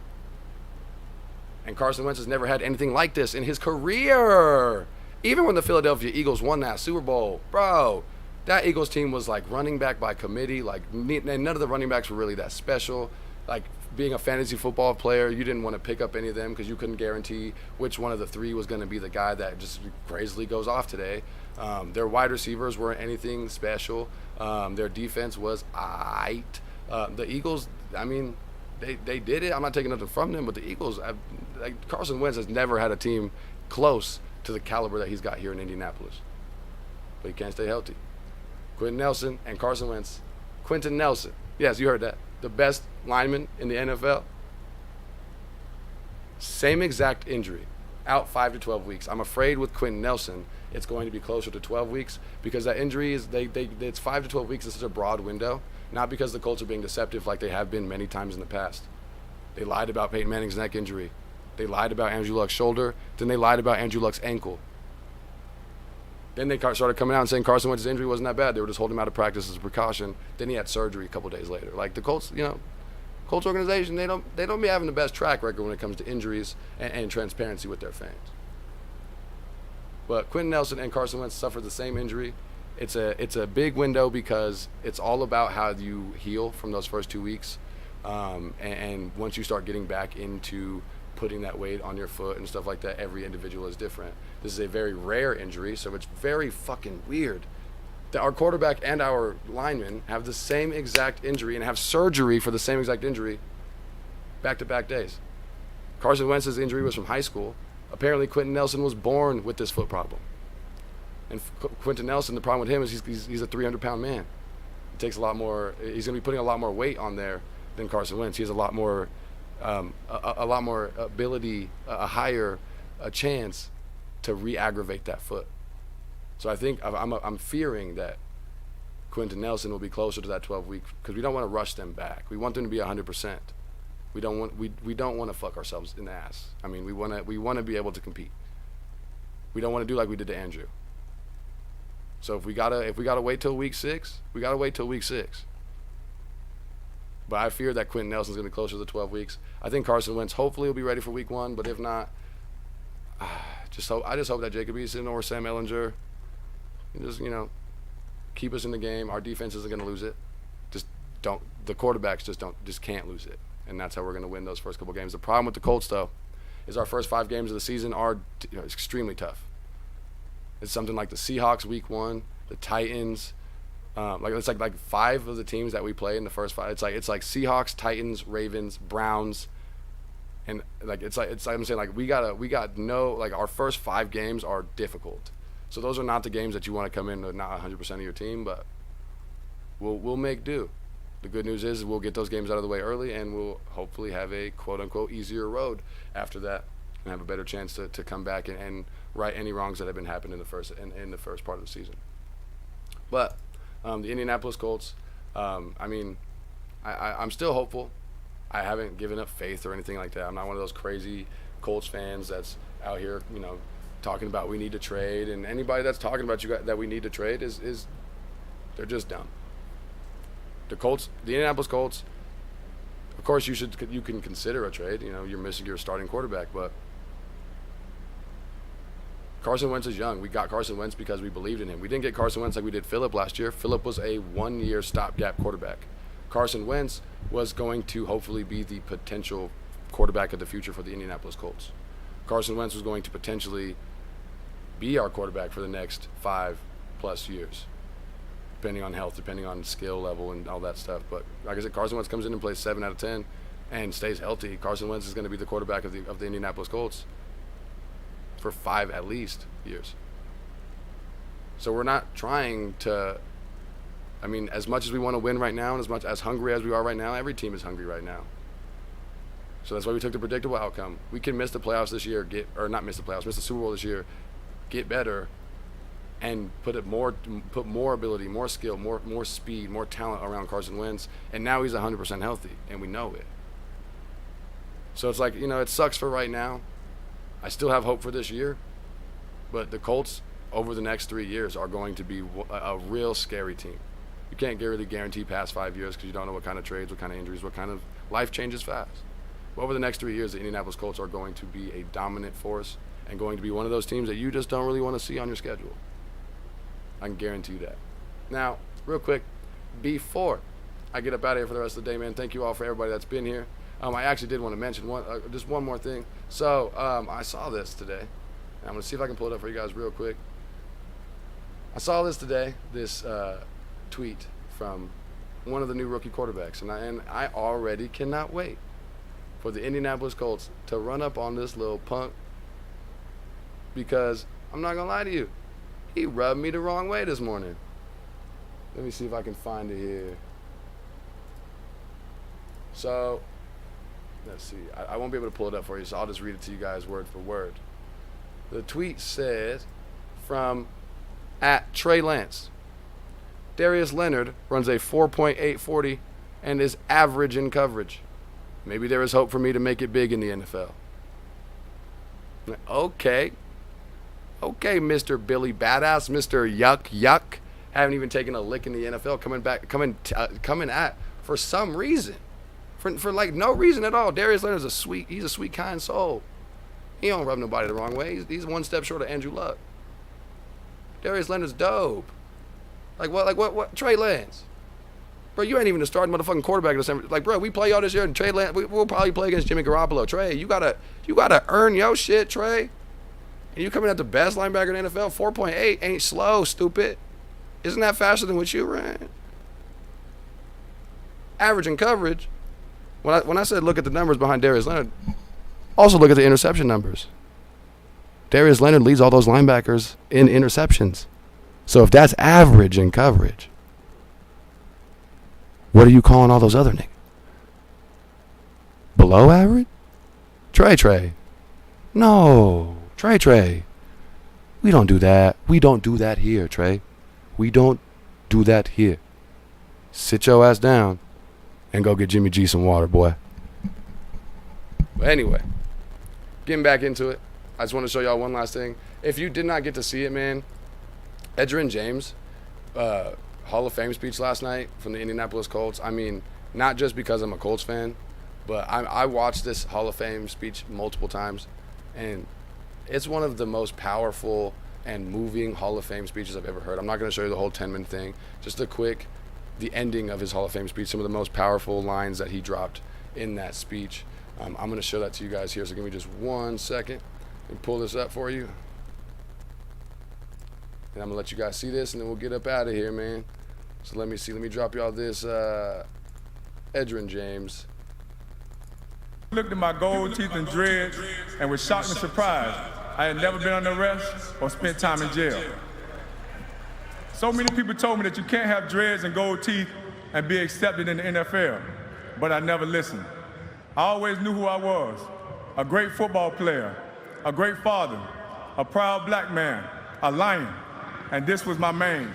And Carson Wentz has never had anything like this in his career. Even when the Philadelphia Eagles won that Super Bowl, bro, that Eagles team was like running back by committee. And none of the running backs were really that special. Like, being a fantasy football player, you didn't want to pick up any of them because you couldn't guarantee which one of the 3 was going to be the guy that just crazily goes off today. Their wide receivers weren't anything special. Their defense was aight. The Eagles, I mean, they did it. I'm not taking nothing from them, but the Eagles, Carson Wentz has never had a team close to the caliber that he's got here in Indianapolis. But he can't stay healthy. Quentin Nelson and Carson Wentz. Quentin Nelson, yes, you heard that. The best lineman in the NFL. Same exact injury. Out 5 to 12 weeks. I'm afraid with Quentin Nelson, it's going to be closer to 12 weeks because that injury is, it's 5 to 12 weeks is such a broad window. Not because the Colts are being deceptive like they have been many times in the past. They lied about Peyton Manning's neck injury. They lied about Andrew Luck's shoulder. Then they lied about Andrew Luck's ankle. Then they started coming out and saying Carson Wentz's injury wasn't that bad. They were just holding him out of practice as a precaution. Then he had surgery a couple days later. Like the Colts, Colts organization, they don't be having the best track record when it comes to injuries and transparency with their fans. But Quentin Nelson and Carson Wentz suffered the same injury. It's a big window because it's all about how you heal from those first 2 weeks. And once you start getting back into putting that weight on your foot and stuff like that. Every individual is different. This is a very rare injury, so it's very fucking weird that our quarterback and our linemen have the same exact injury and have surgery for the same exact injury back-to-back days. Carson Wentz's injury was from high school. Apparently, Quentin Nelson was born with this foot problem. And Quentin Nelson, the problem with him is he's a 300-pound man. It takes a lot more. He's going to be putting a lot more weight on there than Carson Wentz. He has a lot more ability, a higher chance to re-aggravate that foot. So I think I'm fearing that Quentin Nelson will be closer to that 12-week because we don't want to rush them back. We want them to be 100%. We don't want to fuck ourselves in the ass. I mean, we want to be able to compete. We don't want to do like we did to Andrew. So if we gotta wait till week 6, we gotta wait till week 6. But I fear that Quentin Nelson's gonna be closer to the 12 weeks. I think Carson Wentz hopefully will be ready for week 1, but if not, I just hope that Jacob Eason or Sam Ehlinger just keep us in the game. Our defense isn't gonna lose it. The quarterbacks just can't lose it, and that's how we're gonna win those first couple games. The problem with the Colts though is our first 5 games of the season are extremely tough. It's something like the Seahawks week 1, the Titans, it's like 5 of the teams that we play in the first 5. It's like Seahawks, Titans, Ravens, Browns, and I'm saying we got our first 5 games are difficult. So those are not the games that you want to come in with not 100% of your team, but we'll make do. The good news is we'll get those games out of the way early, and we'll hopefully have a quote unquote easier road after that, and have a better chance to come back and right any wrongs that have been happening in the first part of the season. But the Indianapolis Colts, I'm still hopeful. I haven't given up faith or anything like that. I'm not one of those crazy Colts fans that's out here, talking about we need to trade. And anybody that's talking about that we need to trade is they're just dumb. The Indianapolis Colts, of course you can consider a trade. You're missing your starting quarterback, but Carson Wentz is young. We got Carson Wentz because we believed in him. We didn't get Carson Wentz like we did Phillip last year. Phillip was a 1-year stopgap quarterback. Carson Wentz was going to hopefully be the potential quarterback of the future for the Indianapolis Colts. Carson Wentz was going to potentially be our quarterback for the next 5+ years, depending on health, depending on skill level and all that stuff. But like I said, Carson Wentz comes in and plays 7 out of 10 and stays healthy. Carson Wentz is going to be the quarterback of the Indianapolis Colts for 5 at least years. So we're not trying to, as much as we want to win right now and as much as hungry as we are right now, every team is hungry right now. So that's why we took the predictable outcome. We can miss the playoffs this year, miss the Super Bowl this year, get better, and put more ability, more skill, more speed, more talent around Carson Wentz, and now he's 100% healthy, and we know it. So it's like, it sucks for right now. I still have hope for this year, but the Colts over the next 3 years are going to be a real scary team. You can't really guarantee past 5 years because you don't know what kind of trades, what kind of injuries, what kind of life changes fast. But over the next 3 years, the Indianapolis Colts are going to be a dominant force and going to be one of those teams that you just don't really want to see on your schedule. I can guarantee you that. Now, real quick, before I get up out of here for the rest of the day, man, thank you all for everybody that's been here. I actually did want to mention just one more thing. So I saw this today, and I'm going to see if I can pull it up for you guys real quick. I saw this today, this tweet from one of the new rookie quarterbacks, and I already cannot wait for the Indianapolis Colts to run up on this little punk, because I'm not going to lie to you, he rubbed me the wrong way this morning. Let me see if I can find it here. So, let's see. I won't be able to pull it up for you, so I'll just read it to you guys word for word. The tweet said from @TreyLance. Darius Leonard runs a 4.840 and is average in coverage. Maybe there is hope for me to make it big in the NFL. Okay, Mr. Billy Badass, Mr. Yuck. Haven't even taken a lick in the NFL. Coming at for some reason. For like no reason at all. Darius Leonard's he's a sweet, kind soul. He don't rub nobody the wrong way. He's one step short of Andrew Luck. Darius Leonard's dope. Like what? Trey Lance. Bro, you ain't even a starting motherfucking quarterback in December. Like, bro, we play y'all this year, and we'll probably play against Jimmy Garoppolo. Trey, you gotta earn your shit, Trey. And you coming at the best linebacker in the NFL, 4.8 ain't slow, stupid. Isn't that faster than what you ran? Average in coverage. When I said look at the numbers behind Darius Leonard, also look at the interception numbers. Darius Leonard leads all those linebackers in interceptions. So if that's average in coverage, what are you calling all those other niggas? Below average? Trey. No. Trey. We don't do that. We don't do that here, Trey. We don't do that here. Sit your ass down and go get Jimmy G some water, boy. But anyway, getting back into it, I just want to show y'all one last thing. If you did not get to see it, man, Edgerrin James, Hall of Fame speech last night from the Indianapolis Colts. I mean, not just because I'm a Colts fan, but I watched this Hall of Fame speech multiple times, and it's one of the most powerful and moving Hall of Fame speeches I've ever heard. I'm not going to show you the whole 10-minute thing, just the ending of his Hall of Fame speech, some of the most powerful lines that he dropped in that speech. I'm going to show that to you guys here, so give me just 1 second and pull this up for you. And I'm going to let you guys see this, and then we'll get up out of here, man. So let me drop y'all this Edgerrin James. Looked at my gold teeth and dreads and was shocked and surprised. I had never been under arrest or spent time in jail. So many people told me that you can't have dreads and gold teeth and be accepted in the NFL, but I never listened. I always knew who I was, a great football player, a great father, a proud black man, a lion, and this was my main.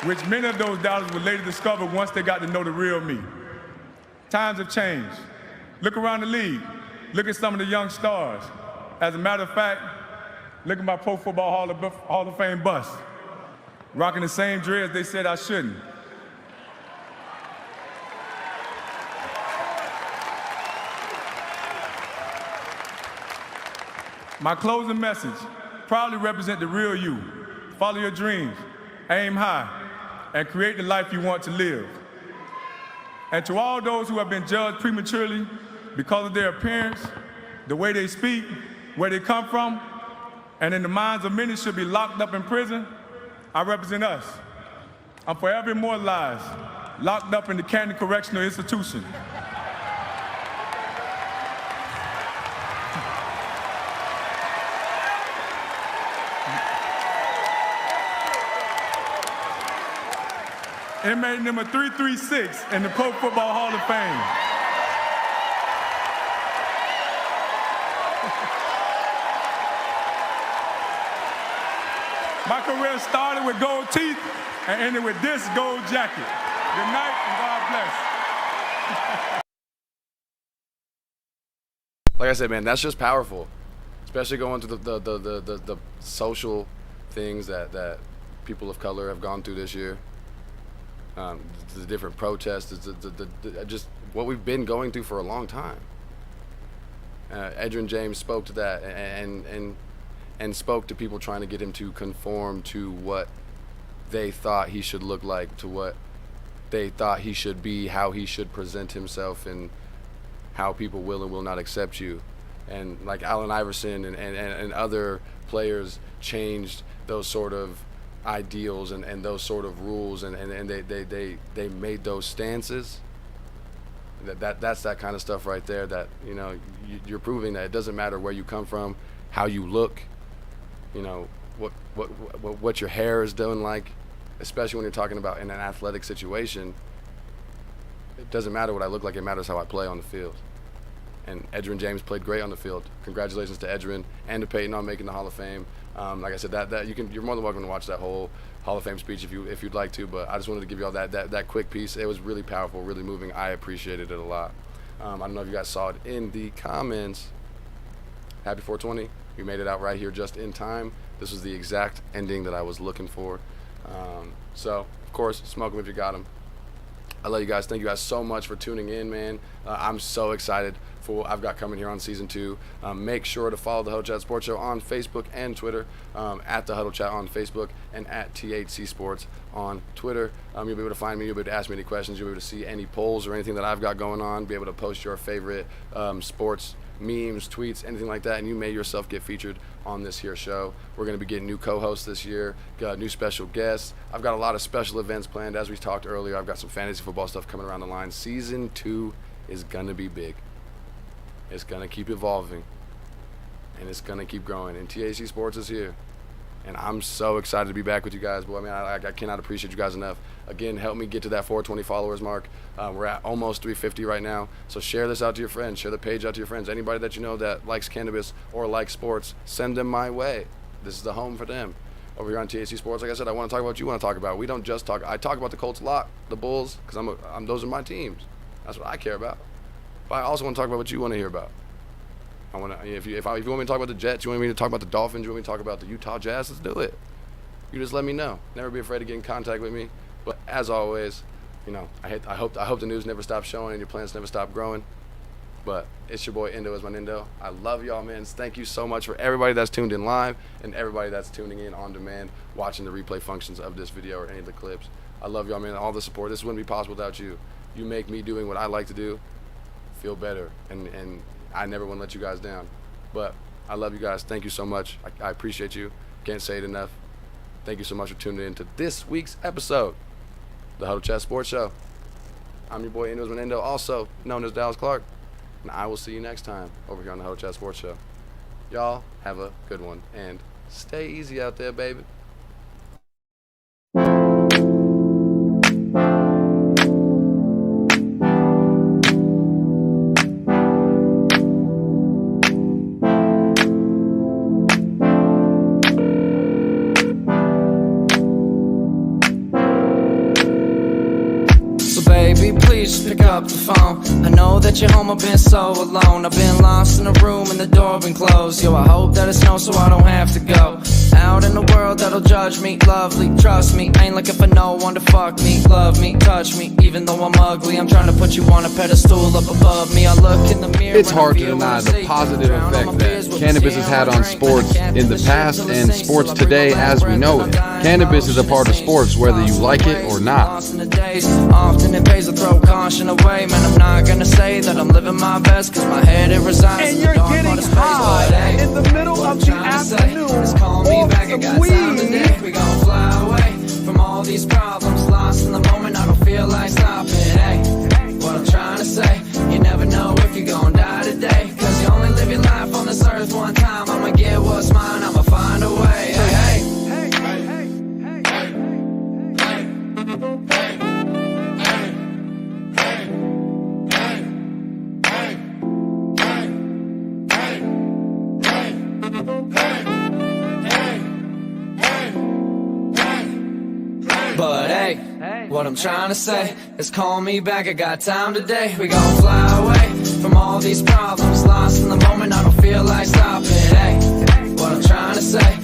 Which many of those doubters would later discover once they got to know the real me. Times have changed. Look around the league. Look at some of the young stars. As a matter of fact, look at my Pro Football Hall of Fame bust. Rocking the same dreads they said I shouldn't. My closing message proudly represent the real you. Follow your dreams, aim high, and create the life you want to live. And to all those who have been judged prematurely because of their appearance, the way they speak, where they come from, and in the minds of many should be locked up in prison, I represent us. I'm forever immortalized, locked up in the Canton Correctional Institution. Inmate number 336 in the Pro Football Hall of Fame. My career started with gold teeth and ended with this gold jacket. Good night and God bless. Like I said, man, that's just powerful, especially going through the social things that people of color have gone through this year. The different protests, just what we've been going through for a long time. Edgerrin James spoke to that and spoke to people trying to get him to conform to what they thought he should look like, to what they thought he should be, how he should present himself, and how people will and will not accept you. And like Allen Iverson and other players changed those sort of ideals and those sort of rules, and they made those stances. That's that kind of stuff right there, that, you know, you're proving that it doesn't matter where you come from, how you look, you know, what your hair is doing, like, especially when you're talking about in an athletic situation. It doesn't matter what I look like, it matters how I play on the field. And Edgerrin James played great on the field. Congratulations to Edgerrin and to Peyton on making the Hall of Fame. Like I said, you're more than welcome to watch that whole Hall of Fame speech if you'd like to. But I just wanted to give you all that quick piece. It was really powerful, really moving. I appreciated it a lot. I don't know if you guys saw it in the comments. Happy 420. We made it out right here just in time. This was the exact ending that I was looking for. So, of course, smoke them if you got them. I love you guys. Thank you guys so much for tuning in, man. I'm so excited for what I've got coming here on season 2. Make sure to follow the Huddle Chat Sports Show on Facebook and Twitter, at the Huddle Chat on Facebook and at THC Sports on Twitter. You'll be able to find me. You'll be able to ask me any questions. You'll be able to see any polls or anything that I've got going on. Be able to post your favorite sports memes, tweets, anything like that, and you may yourself get featured on this here show. We're going to be getting new co-hosts this year, got new special guests. I've got a lot of special events planned. As we talked earlier, I've got some fantasy football stuff coming around the line. Season 2 is going to be big. It's going to keep evolving, and it's going to keep growing, and THC Sports is here. And I'm so excited to be back with you guys, boy. I cannot appreciate you guys enough. Again, help me get to that 420 followers mark. We're at almost 350 right now. So share this out to your friends. Share the page out to your friends. Anybody that you know that likes cannabis or likes sports, send them my way. This is the home for them. Over here on THC Sports, like I said, I want to talk about what you want to talk about. We don't just talk. I talk about the Colts a lot, the Bulls, because those are my teams. That's what I care about. But I also want to talk about what you want to hear about. If you want me to talk about the Jets, you want me to talk about the Dolphins, you want me to talk about the Utah Jazz, let's do it. You just let me know. Never be afraid to get in contact with me. But as always, I hope the news never stops showing and your plants never stop growing. But it's your boy Indo is my Indo. I love y'all, man. Thank you so much for everybody that's tuned in live and everybody that's tuning in on demand, watching the replay functions of this video or any of the clips. I love y'all, man. All the support. This wouldn't be possible without you. You make me doing what I like to do feel better, and I never want to let you guys down. But I love you guys. Thank you so much. I appreciate you. Can't say it enough. Thank you so much for tuning in to this week's episode, the Huddle Chat Sports Show. I'm your boy Indo is my Indo, also known as Dallas Clark. And I will see you next time over here on the Huddle Chat Sports Show. Y'all have a good one, and stay easy out there, baby. Baby, please just pick up the phone. I know that you're home, I've been so alone. I've been lost in a room and the door been closed. Yo, I hope that it snows so I don't have to go out in the world that'll judge me. Lovely, trust me, ain't looking for no one to fuck me. Love me, touch me, even though I'm ugly. I'm trying to put you on a pedestal up above me. I look in the mirror. It's hard to deny the positive effect that cannabis has had on sports in the past and sports today as we know it. Cannabis is a part of sports whether you like it or not. Often it pays to throw caution away. Man, I'm not gonna say that I'm living my best, cause my head it resides. And you're getting high in the middle of the afternoon back, I got time today. We gon' fly away from all these problems. Lost in the moment, I don't feel like stopping. Hey, what I'm trying to say, you never know if you're gon' die today, cause you only live your life on this earth one time. I'ma get what's mine, I'ma find a way. Hey, hey. But hey, what I'm trying to say is call me back, I got time today. We gon' fly away from all these problems. Lost in the moment, I don't feel like stopping. Hey, what I'm trying to say